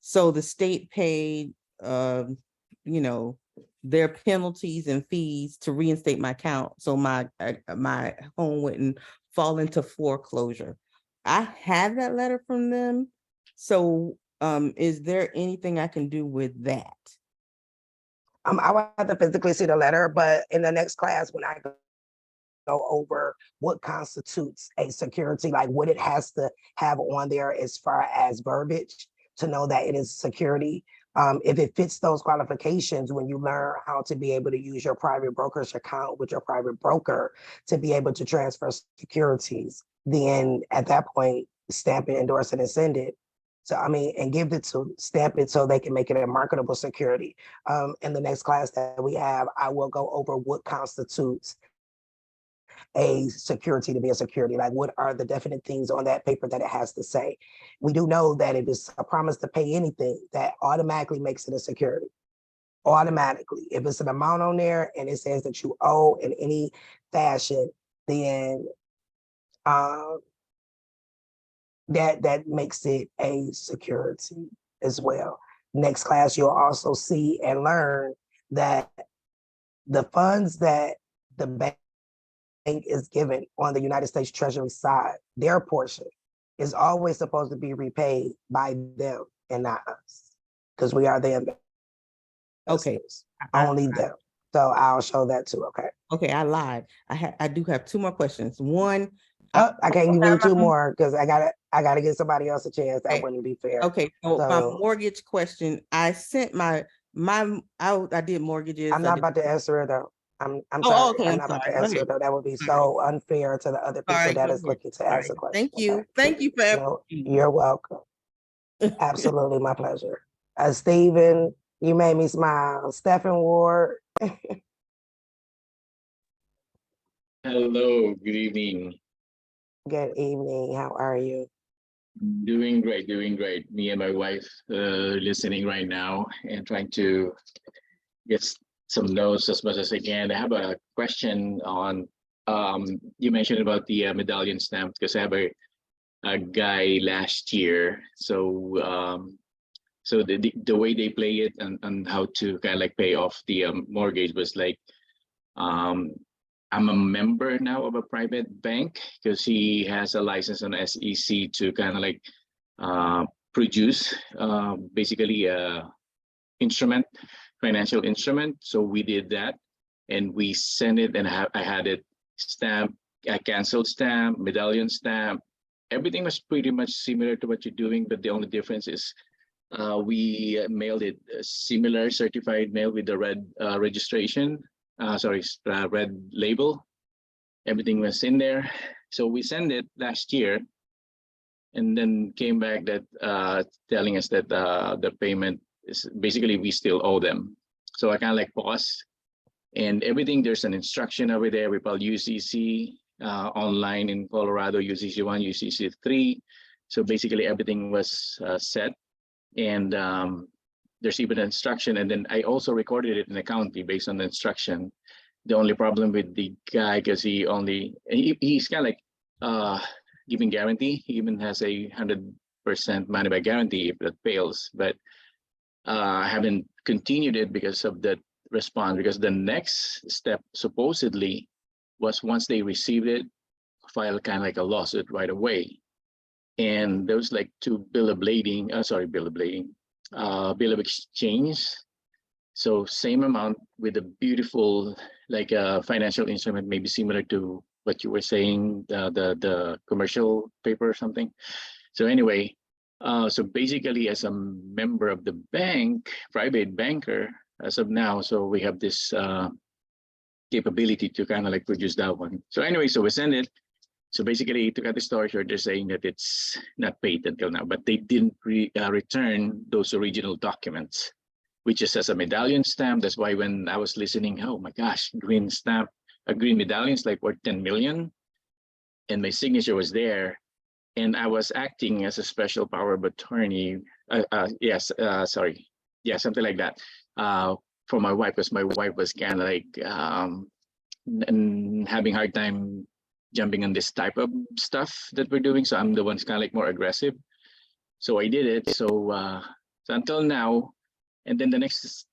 [SPEAKER 16] So the state paid you know, their penalties and fees to reinstate my account. So my home wouldn't fall into foreclosure. I have that letter from them. So is there anything I can do with that?
[SPEAKER 1] I would have to physically see the letter, but in the next class, when I go over what constitutes a security, like what it has to have on there as far as verbiage to know that it is security. If it fits those qualifications, when you learn how to be able to use your private brokerage account with your private broker to be able to transfer securities, then at that point, stamp it, endorse it, and send it. So, I mean, and give it to, stamp it so they can make it a marketable security. In the next class that we have, I will go over what constitutes a security to be a security. Like, what are the definite things on that paper that it has to say? We do know that it is a promise to pay anything that automatically makes it a security. Automatically, if it's an amount on there and it says that you owe in any fashion, then that makes it a security as well. Next class, you'll also see and learn that the funds that the bank is given on the United States Treasury side, their portion is always supposed to be repaid by them and not us, because we are the investors.
[SPEAKER 16] Okay.
[SPEAKER 1] Only them. So I'll show that too. Okay.
[SPEAKER 16] Okay, I lied. I do have two more questions. One,
[SPEAKER 1] I can't give you two more because I gotta give somebody else a chance. That wouldn't be fair.
[SPEAKER 16] Okay, so my
[SPEAKER 1] So
[SPEAKER 16] mortgage question, I sent I did mortgages.
[SPEAKER 1] I'm not about to answer it though. I'm
[SPEAKER 16] Oh,
[SPEAKER 1] sorry.
[SPEAKER 16] okay,
[SPEAKER 1] I'm
[SPEAKER 16] I'm
[SPEAKER 1] not about
[SPEAKER 16] sorry.
[SPEAKER 1] to
[SPEAKER 16] Go
[SPEAKER 1] answer
[SPEAKER 16] ahead.
[SPEAKER 1] it though. That would be
[SPEAKER 16] All
[SPEAKER 1] so unfair to the other people
[SPEAKER 16] Sorry,
[SPEAKER 1] that
[SPEAKER 16] go
[SPEAKER 1] is
[SPEAKER 16] ahead.
[SPEAKER 1] looking to
[SPEAKER 16] All
[SPEAKER 1] ask a
[SPEAKER 16] right.
[SPEAKER 1] question.
[SPEAKER 16] Thank you.
[SPEAKER 1] Okay.
[SPEAKER 16] Thank you for
[SPEAKER 1] No, you're welcome. Absolutely, my pleasure. Stephen, you made me smile. Stephen Ward.
[SPEAKER 17] Hello, good evening.
[SPEAKER 1] Good evening. How are you?
[SPEAKER 17] Doing great, doing great. Me and my wife listening right now and trying to get some notes as much as I can. I have a question on, you mentioned about the medallion stamp, because I have a guy last year. So so the way they play it and how to kind of like pay off the mortgage was like, I'm a member now of a private bank because he has a license on SEC to kind of like produce basically a instrument, financial instrument. So we did that and we sent it, and I had it stamped, a canceled stamp, medallion stamp. Everything was pretty much similar to what you're doing, but the only difference is we mailed it similar certified mail with the red registration. Red label. Everything was in there. So we sent it last year and then came back that telling us that the payment is basically we still owe them. So I kind of like paused and everything. There's an instruction over there. We call UCC online in Colorado, UCC 1, UCC 3. So basically everything was set. And there's even an instruction, and then I also recorded it in the county based on the instruction. The only problem with the guy, because he's kind of like giving guarantee. He even has a 100% money back guarantee if that fails. But I haven't continued it because of that response. Because the next step supposedly was once they received it, file kind of like a lawsuit right away. And there was like bill of exchange. So same amount with a beautiful, like a financial instrument, maybe similar to what you were saying, the commercial paper or something. So anyway, so basically as a member of the bank, private banker, as of now, so we have this capability to kind of like produce that one. So anyway, so we send it. So basically, to cut the story short, they're saying that it's not paid until now, but they didn't return those original documents, which is as a medallion stamp. That's why when I was listening, oh my gosh, green stamp, a green medallion is like worth 10 million. And my signature was there. And I was acting as a special power of attorney. Something like that. For my wife, because my wife was kind of like having a hard time jumping on this type of stuff that we're doing. So I'm the one kind of like more aggressive. So I did it. So until now, and then the next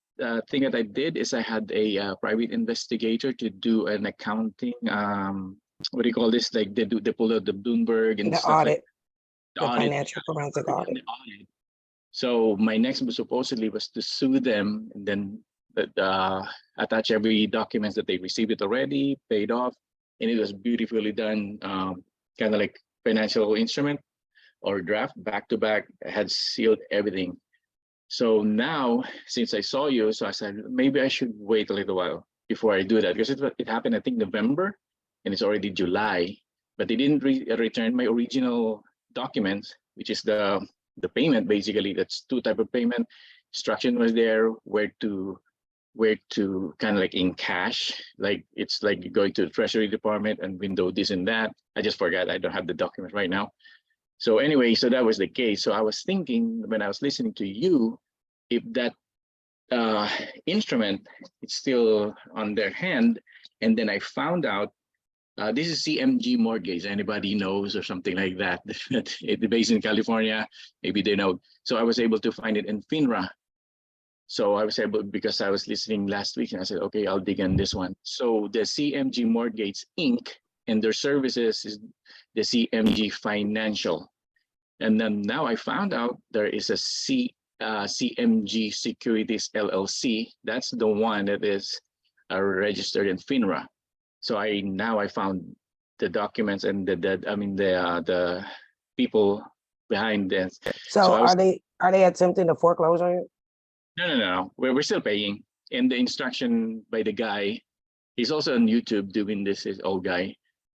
[SPEAKER 17] thing that I did is I had a private investigator to do an accounting, what do you call this? Like they pull out the Bloomberg and
[SPEAKER 1] The
[SPEAKER 17] stuff
[SPEAKER 1] audit,
[SPEAKER 17] like
[SPEAKER 1] the financial forensic audit.
[SPEAKER 17] So my next move supposedly was to sue them and then attach every documents that they received it already, paid off, and it was beautifully done, kind of like financial instrument or draft back to back. I had sealed everything. So now, since I saw you, so I said maybe I should wait a little while before I do that, because it happened I think November, and it's already July, but they didn't return my original documents, which is the payment. Basically, that's two type of payment. Instruction was there where to kind of like in cash, like it's like going to the Treasury department and window this and that. I just forgot, I don't have the document right now. So anyway, so that was the case. So I was thinking when I was listening to you, if that instrument is still on their hand, and then I found out this is CMG mortgage. Anybody knows or something like that? It's based in California. Maybe they know. So I was able to find it in Finra. So I was able, because I was listening last week, and I said, okay, I'll dig in this one. So the CMG Mortgage Inc. and their services is the CMG Financial. And then now I found out there is a CMG Securities LLC. That's the one that is registered in Finra. So I found the documents and the people behind this.
[SPEAKER 1] So are they attempting to foreclose on you?
[SPEAKER 17] No. We're still paying. And the instruction by the guy, he's also on YouTube doing this, is old guy.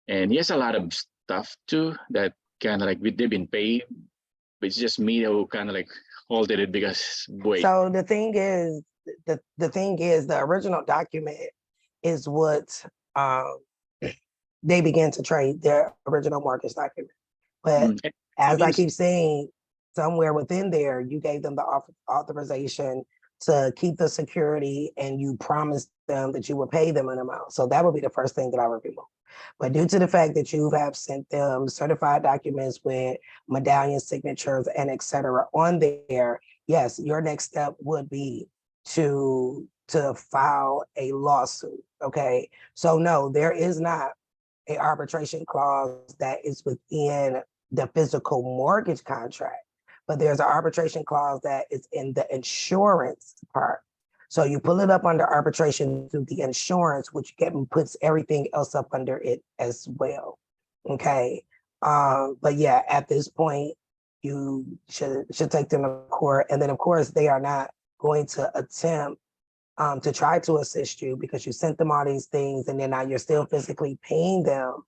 [SPEAKER 17] And he has a lot of stuff too that kind of like they've been paid. But it's just me who kind of like halted it because wait.
[SPEAKER 1] So the thing is, the original document is what they began to trade, their original mortgage document. But as I keep saying, somewhere within there, you gave them the authorization to keep the security, and you promised them that you would pay them an amount. So that would be the first thing that I would remove. But due to the fact that you have sent them certified documents with medallion signatures and et cetera on there, yes, your next step would be to file a lawsuit. Okay. So no, there is not an arbitration clause that is within the physical mortgage contract, but there's an arbitration clause that is in the insurance part. So you pull it up under arbitration through the insurance, which puts everything else up under it as well. Okay. But yeah, at this point, you should take them to court. And then of course, they are not going to attempt to try to assist you because you sent them all these things and then now you're still physically paying them.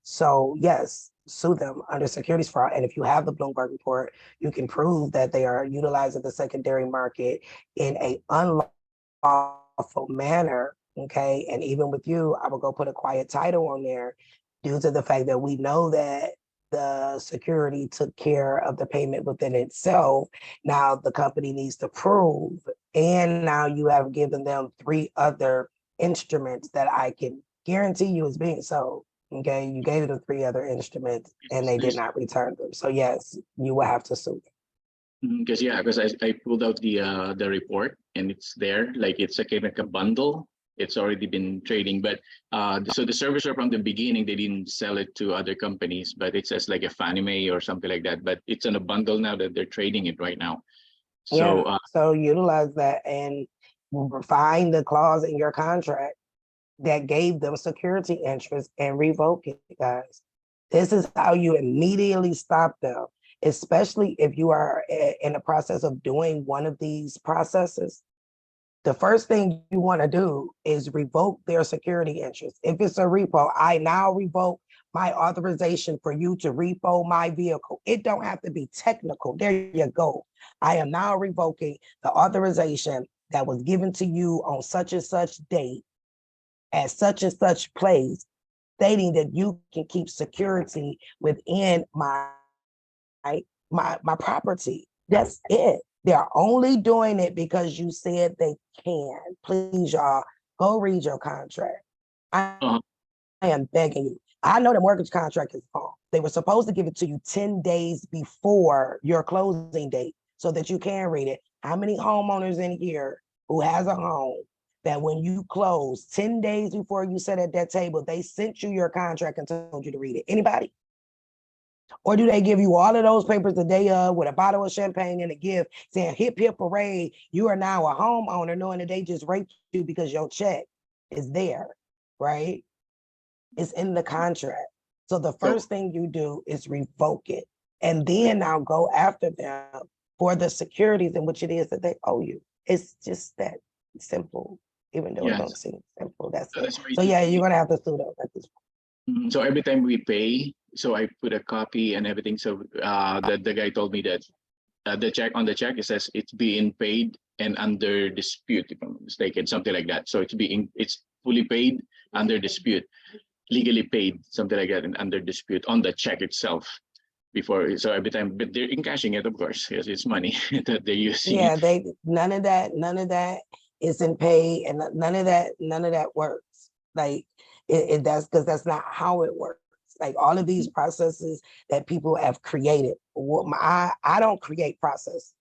[SPEAKER 1] So yes, sue them under securities fraud. And if you have the Bloomberg report, you can prove that they are utilizing the secondary market in a unlawful manner. Okay. And even with you, I will go put a quiet title on there due to the fact that we know that the security took care of the payment within itself. Now the company needs to prove, and now you have given them 3 other instruments that I can guarantee you is being sold. Okay, you gave them 3 other instruments and they did not return them. So yes, you will have to sue them.
[SPEAKER 17] Because I pulled out the report and it's there, like it's a kind of a bundle. It's already been trading, but so the servicer from the beginning, they didn't sell it to other companies, but it says like a Fannie Mae or something like that. But it's in a bundle now that they're trading it right now. So
[SPEAKER 1] Yeah, so utilize that and find the clause in your contract that gave them security interest and revoke it, guys. This is how you immediately stop them, especially if you are in the process of doing one of these processes. The first thing you want to do is revoke their security interest. If it's a repo, I now revoke my authorization for you to repo my vehicle. It don't have to be technical. There you go. I am now revoking the authorization that was given to you on such and such date at such and such place, stating that you can keep security within my property. That's it. They're only doing it because you said they can. Please, y'all, go read your contract. I am begging you. I know the mortgage contract is wrong. They were supposed to give it to you 10 days before your closing date so that you can read it. How many homeowners in here who has a home that when you close 10 days before you sat at that table, they sent you your contract and told you to read it? Anybody? Or do they give you all of those papers the day of with a bottle of champagne and a gift saying, hip, hip, hooray, you are now a homeowner, knowing that they just raped you because your check is there, right? It's in the contract. So the first thing you do is revoke it. And then now go after them for the securities in which it is that they owe you. It's just that simple, even though it don't seem simple. That's it. So yeah, you're gonna have to sue them at this point.
[SPEAKER 17] So every time we pay, so I put a copy and everything. So the guy told me that the check it says it's being paid and under dispute, if I'm not mistaken, something like that. So it's fully paid, under dispute, legally paid, something like that, and under dispute on the check itself. Before, so every time, but they're encashing it, of course, because it's money that they're using.
[SPEAKER 1] Yeah, none of that isn't paid, and none of that works. Like that's because that's not how it works. Like all of these processes that people have created, I don't create processes.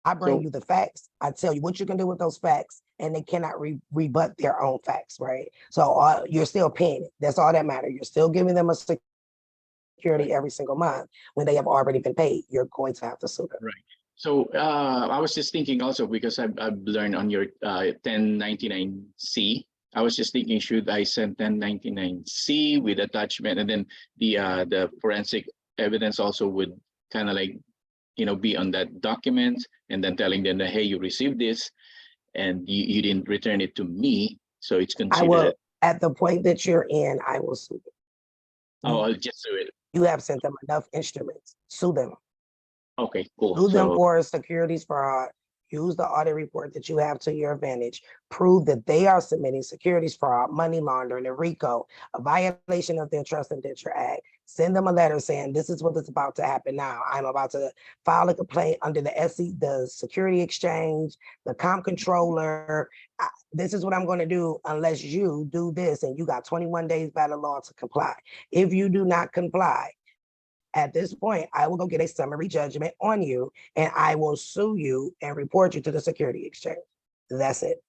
[SPEAKER 1] I bring you the facts. I tell you what you can do with those facts, and they cannot rebut their own facts, right? So you're still paying it. That's all that matters. You're still giving them a security every single month when they have already been paid. You're going to have to sue them.
[SPEAKER 17] Right. So I was just thinking also, because I've learned on your 1099-C, I was just thinking, should I send 1099-C with attachment, and then the forensic evidence also would kind of like, be on that document, and then telling them that, hey, you received this and you didn't return it to me, so it's considered.
[SPEAKER 1] I will, at the point that you're in, I will sue them.
[SPEAKER 17] Oh, I'll just do it.
[SPEAKER 1] You have sent them enough instruments. Sue them.
[SPEAKER 17] Okay, cool.
[SPEAKER 1] Sue them for securities fraud. Use the audit report that you have to your advantage. Prove that they are submitting securities fraud, money laundering, a RICO, a violation of their Trust and Indenture Act. Send them a letter saying, this is what is about to happen now. I'm about to file a complaint under the Security Exchange, the Comp Controller. This is what I'm going to do unless you do this, and you got 21 days by the law to comply. If you do not comply, at this point, I will go get a summary judgment on you, and I will sue you and report you to the Security Exchange. That's it.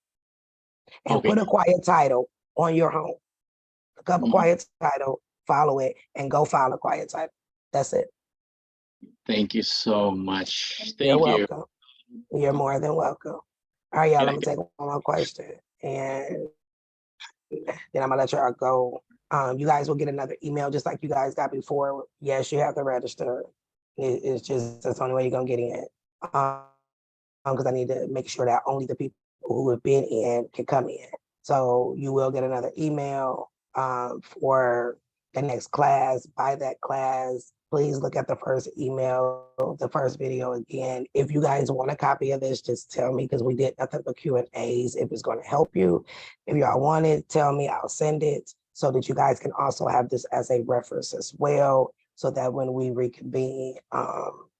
[SPEAKER 1] And put a quiet title on your home. Look up a quiet title, follow it, and go file a quiet title. That's it.
[SPEAKER 17] Thank you so much.
[SPEAKER 1] You're welcome. You're more than welcome. All right, y'all, let me take one more question, and then I'm gonna let y'all go. You guys will get another email just like you guys got before. Yes, you have to register. It's just, that's the only way you're gonna get in. Because I need to make sure that only the people who have been in can come in. So you will get another email for the next class. By that class, please look at the first email, the first video again. If you guys want a copy of this, just tell me, because we did nothing but Q&As. If it's going to help you, if y'all want it, tell me, I'll send it so that you guys can also have this as a reference as well, so that when we reconvene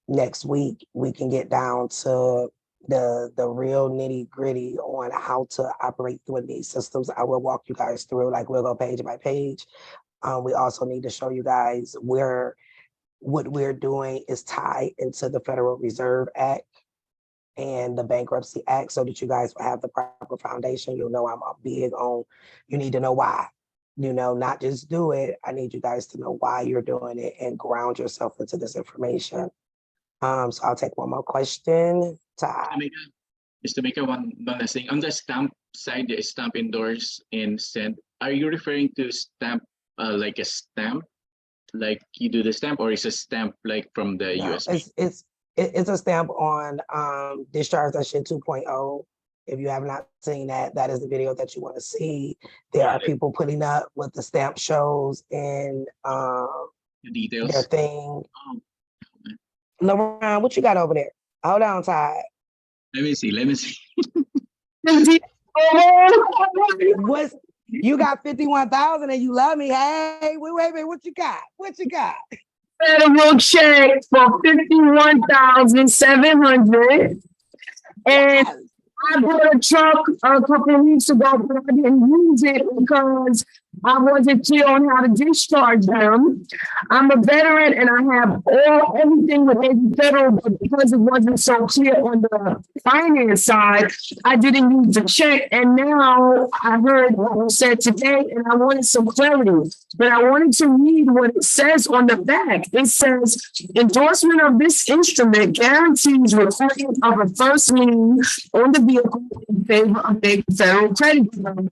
[SPEAKER 1] next week, we can get down to the real nitty gritty on how to operate through these systems. I will walk you guys through, like we'll go page by page. We also need to show you guys where what we're doing is tied into the Federal Reserve Act and the Bankruptcy Act so that you guys will have the proper foundation. You'll know I'm big on, you need to know why, you know, not just do it. I need you guys to know why you're doing it and ground yourself into this information. So I'll take one more question.
[SPEAKER 17] Just to make one last thing, on the stamp side, the stamp, endorse, and send, are you referring to stamp like a stamp, like you do the stamp, or is a stamp like from the
[SPEAKER 1] No,
[SPEAKER 17] US?
[SPEAKER 1] it's a stamp on Discharges 2.0. If you have not seen that, that is the video that you want to see. There are people putting up what the stamp shows in
[SPEAKER 17] the details.
[SPEAKER 1] their thing. LeBron, what you got over there? Hold on, Ty.
[SPEAKER 17] Let me see.
[SPEAKER 1] What's you got 51,000 and you love me? Hey, wait a minute. What you got? What you got?
[SPEAKER 18] Federal check for 51,700, and I bought a truck a couple of weeks ago, but I didn't use it because I wasn't clear on how to discharge them. I'm a veteran and I have everything with Navy Federal, but because it wasn't so clear on the finance side, I didn't use the check. And now I heard what was said today and I wanted some clarity, but I wanted to read what it says on the back. It says, endorsement of this instrument guarantees recording of a first lien on the vehicle in favor of the federal credit union,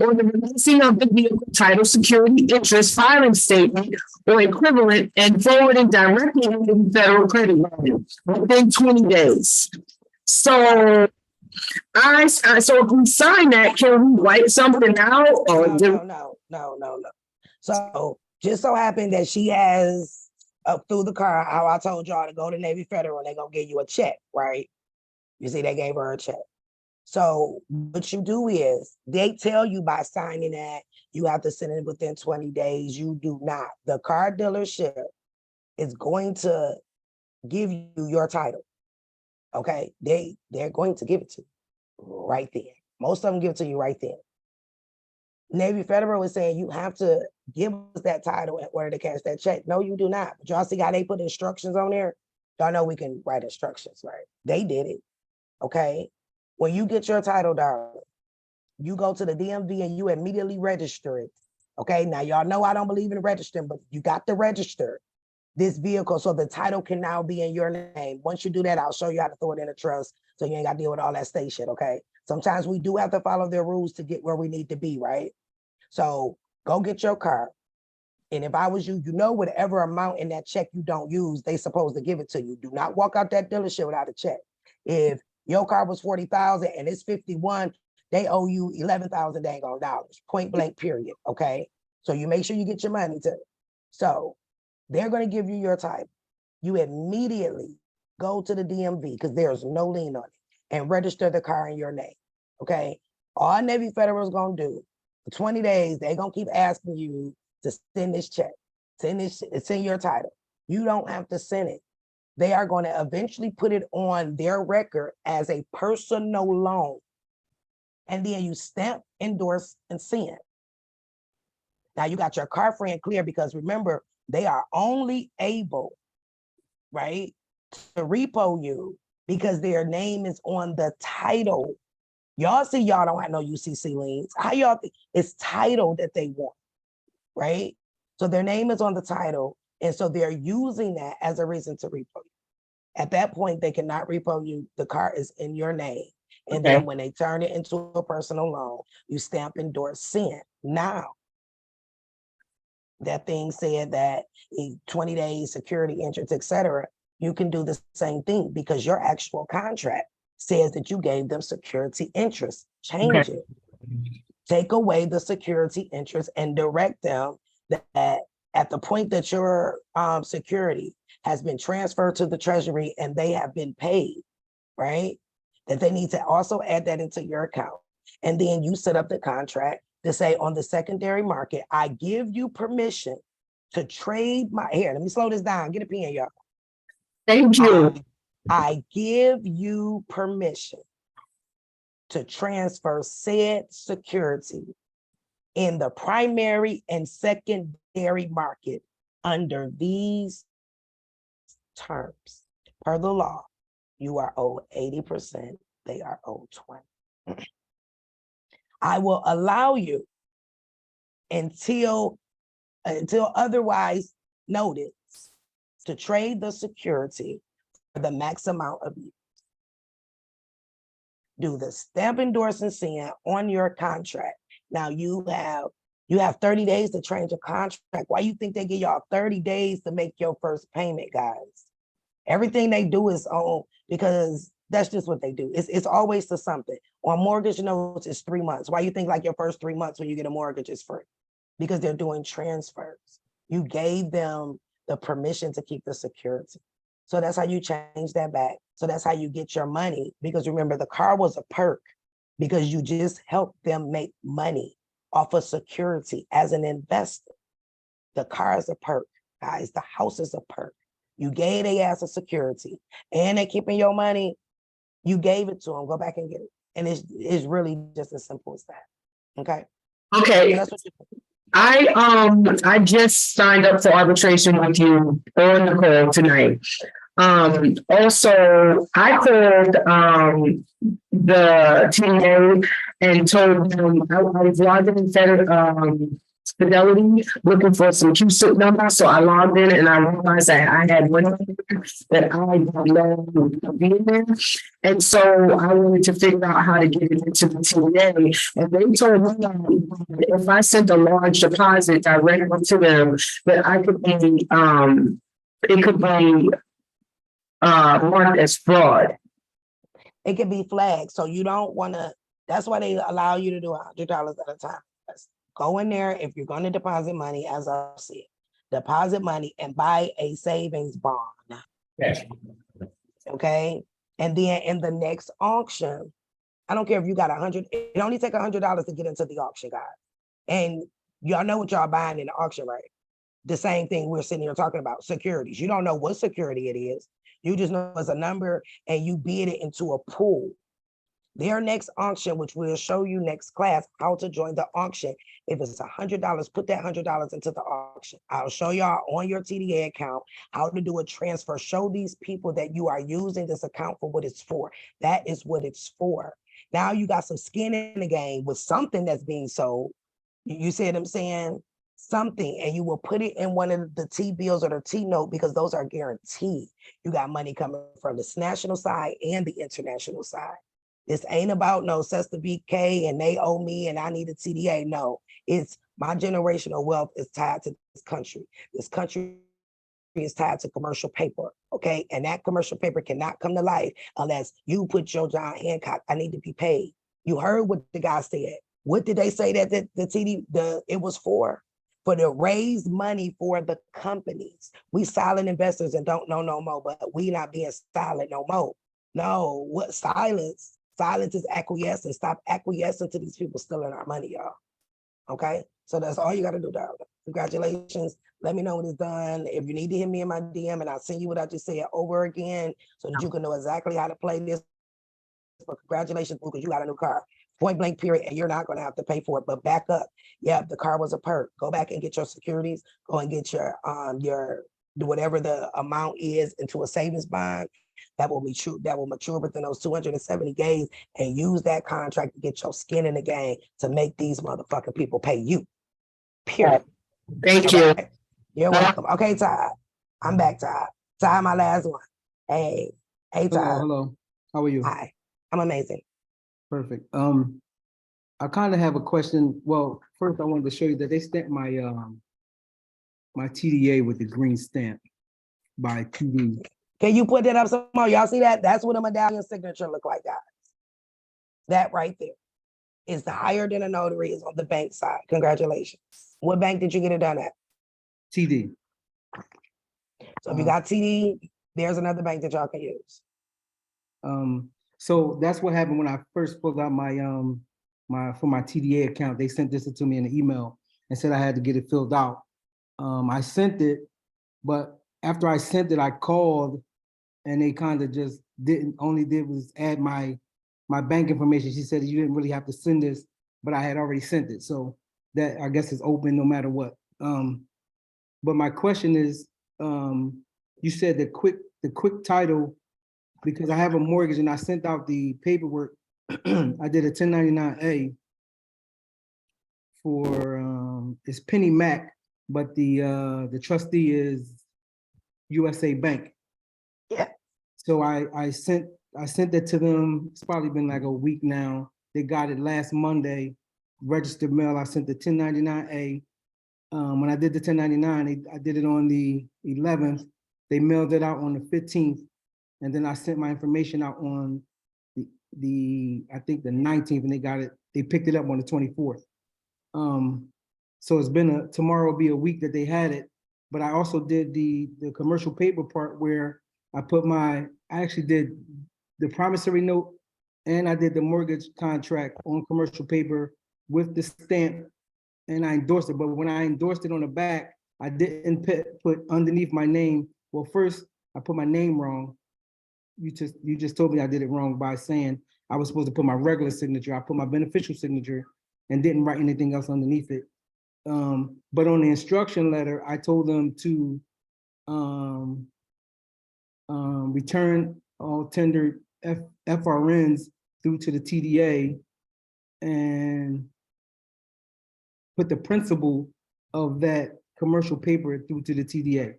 [SPEAKER 18] or the releasing of the vehicle title, security, interest, filing statement, or equivalent, and forwarding directly into the federal credit union within 20 days. So, so if we sign that, can we write something out? Or
[SPEAKER 1] No. So just so happened that she has up through the car, how I told y'all to go to Navy Federal and they're gonna give you a check, right? You see, they gave her a check. So what you do is they tell you by signing that you have to send it within 20 days. You do not. The car dealership is going to give you your title. Okay, they're going to give it to you right then. Most of them give it to you right then. Navy Federal is saying you have to give us that title in order to cash that check. No, you do not. But y'all see how they put instructions on there? Y'all know we can write instructions, right? They did it. Okay. When you get your title, darling, you go to the DMV and you immediately register it. Okay. Now, y'all know I don't believe in registering, but you got to register this vehicle so the title can now be in your name. Once you do that, I'll show you how to throw it in a trust so you ain't got to deal with all that state shit. Okay. Sometimes we do have to follow their rules to get where we need to be, right? So go get your car. And if I was you, you know, whatever amount in that check you don't use, they supposed to give it to you. Do not walk out that dealership without a check. If your car was 40,000 and it's 51, they owe you 11,000 dang on dollars, point blank period, okay? So you make sure you get your money to. So they're gonna give you your title. You immediately go to the DMV because there's no lien on it and register the car in your name, okay? All Navy Federal is gonna do for 20 days, they're gonna keep asking you to send this check, send your title. You don't have to send it. They are going to eventually put it on their record as a personal loan. And then you stamp, endorse, and send. Now you got your car free and clear because remember, they are only able, right, to repo you because their name is on the title. Y'all see, y'all don't have no UCC liens. How y'all think? It's title that they want, right? So their name is on the title. And so they're using that as a reason to repo you. At that point, they cannot repo you. The car is in your name. And then when they turn it into a personal loan, you stamp, endorse, send. Now, that thing said that in 20 days, security, interest, et cetera, you can do the same thing because your actual contract says that you gave them security interest. Change it. Take away the security interest and direct them that at the point that your security has been transferred to the Treasury and they have been paid, right? That they need to also add that into your account. And then you set up the contract to say on the secondary market, I give you permission to trade my, here, let me slow this down, get a pen, y'all.
[SPEAKER 18] Thank you.
[SPEAKER 1] I give you permission to transfer said security in the primary and secondary market under these terms. Per the law, you are owed 80%, they are owed 20%. I will allow you until otherwise noted to trade the security for the max amount of use. Do the stamp endorsing send on your contract. Now you have 30 days to change your contract. Why you think they give y'all 30 days to make your first payment, guys? Everything they do is on, because that's just what they do. It's always to something. On mortgage notes, it's 3 months. Why you think like your first 3 months when you get a mortgage is free? Because they're doing transfers. You gave them the permission to keep the security. So that's how you change that back. So that's how you get your money. Because remember, the car was a perk because you just helped them make money off of security as an investor. The car is a perk, guys. The house is a perk. You gave they ass a security and they keeping your money. You gave it to them. Go back and get it. And it's really just as simple as that. Okay.
[SPEAKER 18] Okay.
[SPEAKER 1] So that's what
[SPEAKER 18] I just signed up for arbitration with you on the call tonight. Also, I called the TDA and told them I was logging in Fidelity looking for some QSIP numbers. So I logged in and I realized that I had one that I didn't be in. And so I wanted to figure out how to get it into the TDA. And they told me that if I sent a large deposit directly to them, that I could be it could be marked as fraud.
[SPEAKER 1] it can be flagged. So you don't want to, that's why they allow you to do $100 at a time. Go in there if you're going to deposit money, as I said, deposit money and buy a savings bond.
[SPEAKER 18] Yes.
[SPEAKER 1] Okay. And then in the next auction, I don't care if you got 100, it only take $100 to get into the auction, guys. And y'all know what y'all buying in the auction, right? The same thing we're sitting here talking about, securities. You don't know what security it is. You just know it's a number and you bid it into a pool. Their next auction, which we'll show you next class, how to join the auction. If it's $100, put that $100 into the auction. I'll show y'all on your TDA account how to do a transfer. Show these people that you are using this account for what it's for. That is what it's for. Now you got some skin in the game with something that's being sold. You see what I'm saying? Something, and you will put it in one of the T-bills or the T-note because those are guaranteed. You got money coming from the national side and the international side. This ain't about no Cesta BK and they owe me and I need a TDA. No, it's my generational wealth is tied to this country. This country is tied to commercial paper, okay? And that commercial paper cannot come to life unless you put your John Hancock, I need to be paid. You heard what the guy said. What did they say that it was for? For to raise money for the companies. We silent investors and don't know no more, but we not being silent no more. No, what silence? Silence is acquiescence. Stop acquiescing to these people stealing our money, y'all. Okay? So that's all you got to do, darling. Congratulations. Let me know when it's done. If you need to hit me in my DM and I'll send you what I just said over again so that you can know exactly how to play this. But congratulations, because you got a new car. Point blank period, and you're not going to have to pay for it. But back up. Yeah, the car was a perk. Go back and get your securities. Go and get your whatever the amount is into a savings bond. That will mature within those 270 days, and use that contract to get your skin in the game to make these motherfucking people pay you. Period.
[SPEAKER 18] Thank you.
[SPEAKER 1] You're welcome. Okay, Todd. I'm back, Todd. Todd, my last one. Hey, Todd.
[SPEAKER 15] Hello. How are you?
[SPEAKER 1] Hi. I'm amazing.
[SPEAKER 15] Perfect. I kind of have a question. Well, first I wanted to show you that they stamped my my TDA with the green stamp by TD.
[SPEAKER 1] Can you put that up some more? Y'all see that? That's what a medallion signature look like, guys. That right there is the higher than a notary is on the bank side. Congratulations. What bank did you get it done at?
[SPEAKER 15] TD.
[SPEAKER 1] So if you got TD, there's another bank that y'all can use.
[SPEAKER 15] So that's what happened when I first filled out my for my TDA account. They sent this to me in an email and said I had to get it filled out. I sent it, but after I sent it, I called and they kind of just only did was add my bank information. She said you didn't really have to send this, but I had already sent it. So that I guess is open no matter what. But my question is, you said the quick title, because I have a mortgage and I sent out the paperwork. I did a 1099-A for it's Penny Mac, but the trustee is USA Bank.
[SPEAKER 1] Yeah.
[SPEAKER 15] So I sent that to them. It's probably been like a week now. They got it last Monday, registered mail. I sent the 1099-A. When I did the 1099, I did it on the 11th. They mailed it out on the 15th. And then I sent my information out on I think the 19th, and they got it. They picked it up on the 24th. So it's been tomorrow will be a week that they had it. But I also did the commercial paper part where I actually did the promissory note and I did the mortgage contract on commercial paper with the stamp, and I endorsed it. But when I endorsed it on the back, I didn't put underneath my name. Well, first I put my name wrong. You just told me I did it wrong by saying I was supposed to put my regular signature. I put my beneficial signature and didn't write anything else underneath it. But on the instruction letter, I told them to return all tendered FRNs through to the TDA and put the principal of that commercial paper through to the TDA.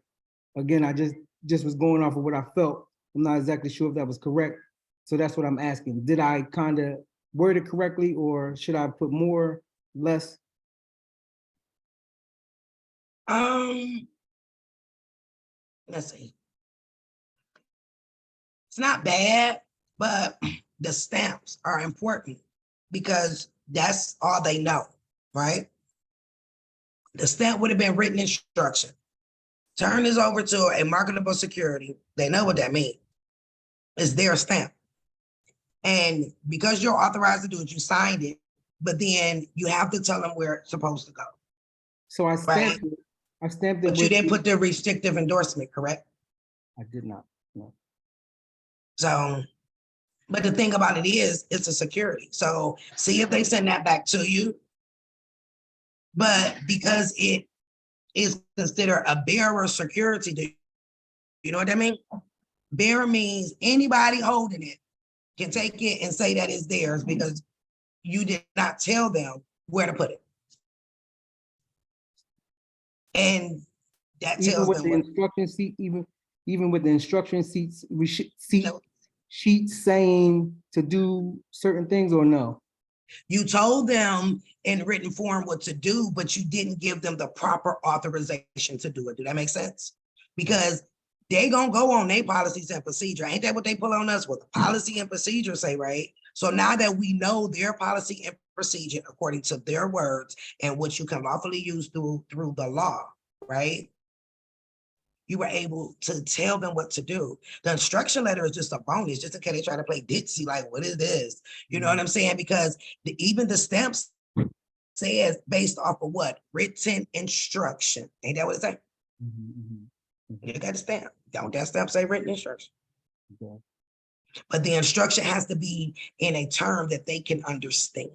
[SPEAKER 15] Again, I just was going off of what I felt. I'm not exactly sure if that was correct. So that's what I'm asking. Did I kind of word it correctly, or should I put more, less?
[SPEAKER 1] Let's see. It's not bad, but the stamps are important because that's all they know, right? The stamp would have been written instruction. Turn this over to a marketable security. They know what that means. It's their stamp. And because you're authorized to do it, you signed it, but then you have to tell them where it's supposed to go.
[SPEAKER 15] So I stamped it. I stamped it.
[SPEAKER 1] But you didn't put the restrictive endorsement, correct?
[SPEAKER 15] I did not, no.
[SPEAKER 1] So, but the thing about it is, it's a security. So see if they send that back to you. But because it is considered a bearer security, you know what I mean? Bearer means anybody holding it can take it and say that it's theirs because you did not tell them where to put it. And that tells
[SPEAKER 15] with
[SPEAKER 1] them
[SPEAKER 15] the instruction sheet, even with the instruction sheets saying to do certain things, or no?
[SPEAKER 1] You told them in written form what to do, but you didn't give them the proper authorization to do it. Did that make sense? Because they gonna go on their policies and procedure. Ain't that what they pull on us? What the policy and procedure say, right? So now that we know their policy and procedure according to their words and what you can lawfully use through the law, right? You were able to tell them what to do. The instruction letter is just a bonus, just in case they try to play ditzy, like, what is this? You know what I'm saying? Because even the stamps says based off of what? Written instruction. Ain't that what it say? You got to stamp. Don't that stamp say written instruction?
[SPEAKER 15] Okay.
[SPEAKER 1] But the instruction has to be in a term that they can understand.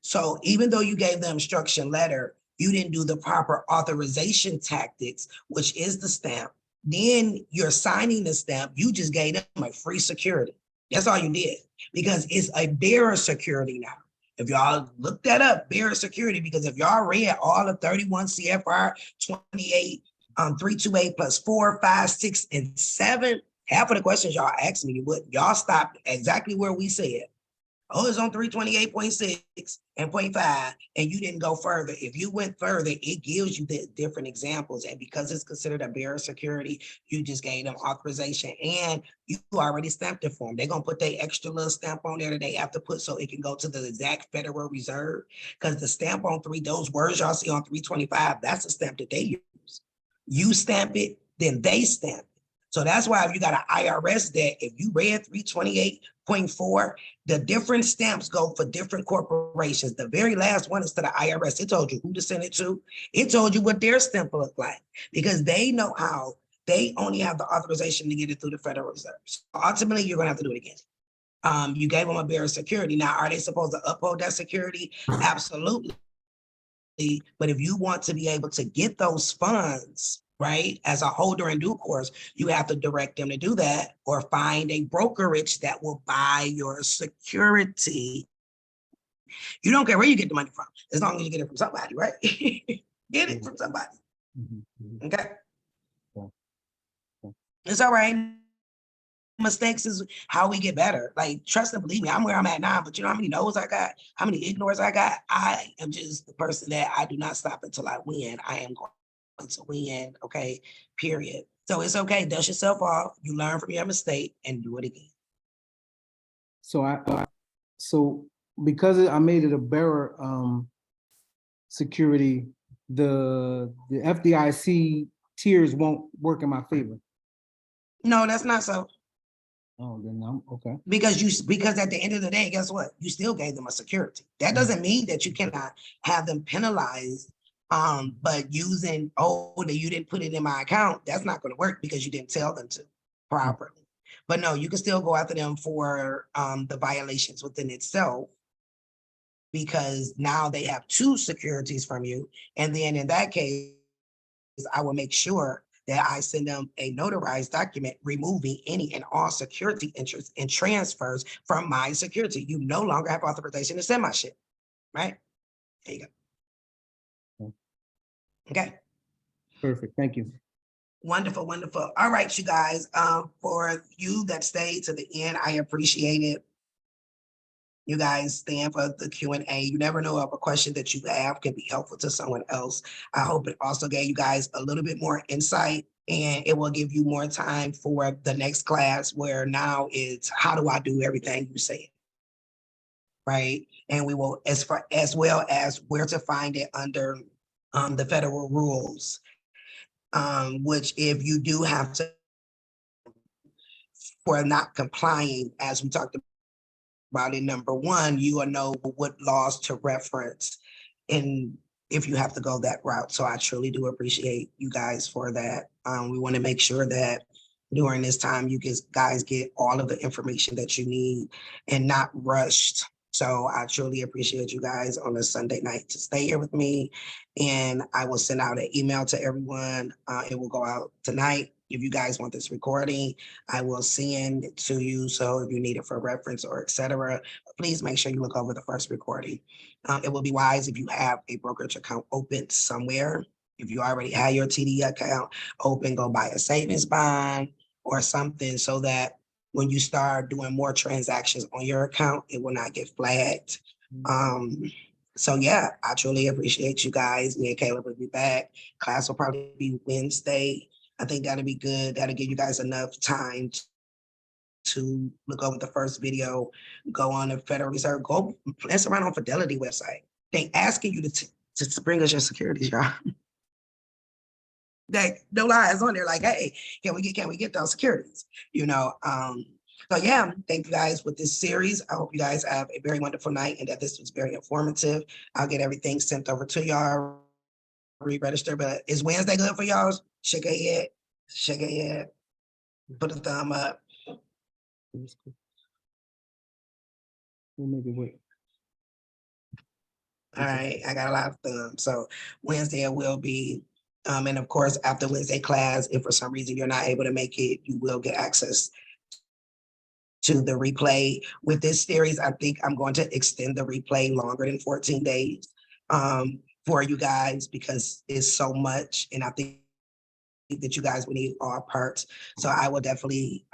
[SPEAKER 1] So even though you gave the instruction letter, you didn't do the proper authorization tactics, which is the stamp. Then you're signing the stamp. You just gave them a free security. That's all you did, because it's a bearer security now. If y'all look that up, bearer security, because if y'all read all of 31 CFR 28, 328 plus 4, 5, 6, and 7, half of the questions y'all asked me, y'all stopped exactly where we said. Oh, it's on 328.6 and 0.5, and you didn't go further. If you went further, it gives you the different examples. And because it's considered a bearer security, you just gave them authorization and you already stamped it for them. They're going to put their extra little stamp on there that they have to put so it can go to the exact Federal Reserve. Because the stamp on those words y'all see on 325, that's a stamp that they use. You stamp it, then they stamp it. So that's why if you got an IRS debt, if you read 328.4, the different stamps go for different corporations. The very last one is to the IRS. It told you who to send it to. It told you what their stamp looked like, because they know how they only have the authorization to get it through the Federal Reserve. So ultimately, you're gonna have to do it again. You gave them a bearer security. Now, are they supposed to uphold that security? Absolutely. But if you want to be able to get those funds, right, as a holder in due course, you have to direct them to do that or find a brokerage that will buy your security. You don't care where you get the money from, as long as you get it from somebody, right? Get it from somebody. Okay. It's all right. Mistakes is how we get better. Like, trust and believe me, I'm where I'm at now, but you know how many no's I got, how many ignores I got? I am just the person that I do not stop until I win. I am going to win, okay, period. So it's okay, dust yourself off, you learn from your mistake and do it again.
[SPEAKER 15] So so because I made it a bearer security, the FDIC tiers won't work in my favor.
[SPEAKER 1] No, that's not so.
[SPEAKER 15] Oh, then I'm okay.
[SPEAKER 1] Because at the end of the day, guess what? You still gave them a security. That doesn't mean that you cannot have them penalized. But using, that you didn't put it in my account, that's not going to work because you didn't tell them to properly. But no, you can still go after them for the violations within itself, because now they have two securities from you. And then in that case, I will make sure that I send them a notarized document removing any and all security interests and transfers from my security. You no longer have authorization to send my shit, right? There you go. Okay.
[SPEAKER 15] Perfect. Thank you.
[SPEAKER 1] Wonderful, wonderful. All right, you guys, for you that stayed to the end, I appreciate it. You guys stand for the Q&A. You never know if a question that you have can be helpful to someone else. I hope it also gave you guys a little bit more insight, and it will give you more time for the next class, where now it's how do I do everything you said, right? And we will, as well as where to find it under the federal rules, which if you do have to, for not complying, as we talked about in number one, you will know what laws to reference and if you have to go that route. So I truly do appreciate you guys for that. We want to make sure that during this time, you guys get all of the information that you need and not rushed. So I truly appreciate you guys on a Sunday night to stay here with me. And I will send out an email to everyone. It will go out tonight. If you guys want this recording, I will send it to you. So if you need it for reference or etc., please make sure you look over the first recording. It will be wise if you have a brokerage account open somewhere. If you already have your TD account open, go buy a savings bond or something so that when you start doing more transactions on your account, it will not get flagged. So yeah, I truly appreciate you guys. Me and Caleb will be back. Class will probably be Wednesday. I think that'll be good. That'll give you guys enough time to look over the first video, go on the Federal Reserve, go mess around on Fidelity website. They asking you to bring us your securities, y'all. That no lies on there, like, hey, can we get those securities? You know, so yeah, thank you guys with this series. I hope you guys have a very wonderful night and that this was very informative. I'll get everything sent over to y'all, re-register, but is Wednesday good for y'all? Shake a head, put a thumb up.
[SPEAKER 15] We'll make it work.
[SPEAKER 1] All right, I got a lot of thumbs. So Wednesday it will be, and of course, after Wednesday class, if for some reason you're not able to make it, you will get access to the replay. With this series, I think I'm going to extend the replay longer than 14 days for you guys because it's so much, and I think that you guys will need all parts. So I will definitely,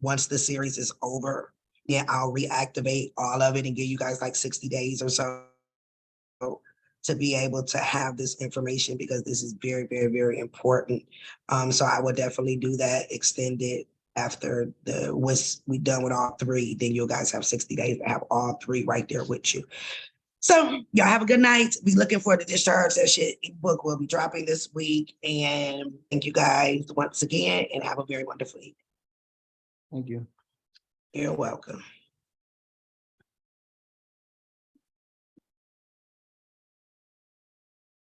[SPEAKER 1] once the series is over, yeah, I'll reactivate all of it and give you guys like 60 days or so to be able to have this information because this is very, very, very important. So I will definitely do that, extend it after once we done with all three, then you guys have 60 days to have all three right there with you. So y'all have a good night. Be looking for the discharge. That shit book will be dropping this week. And thank you guys once again and have a very wonderful evening.
[SPEAKER 15] Thank you.
[SPEAKER 1] You're welcome.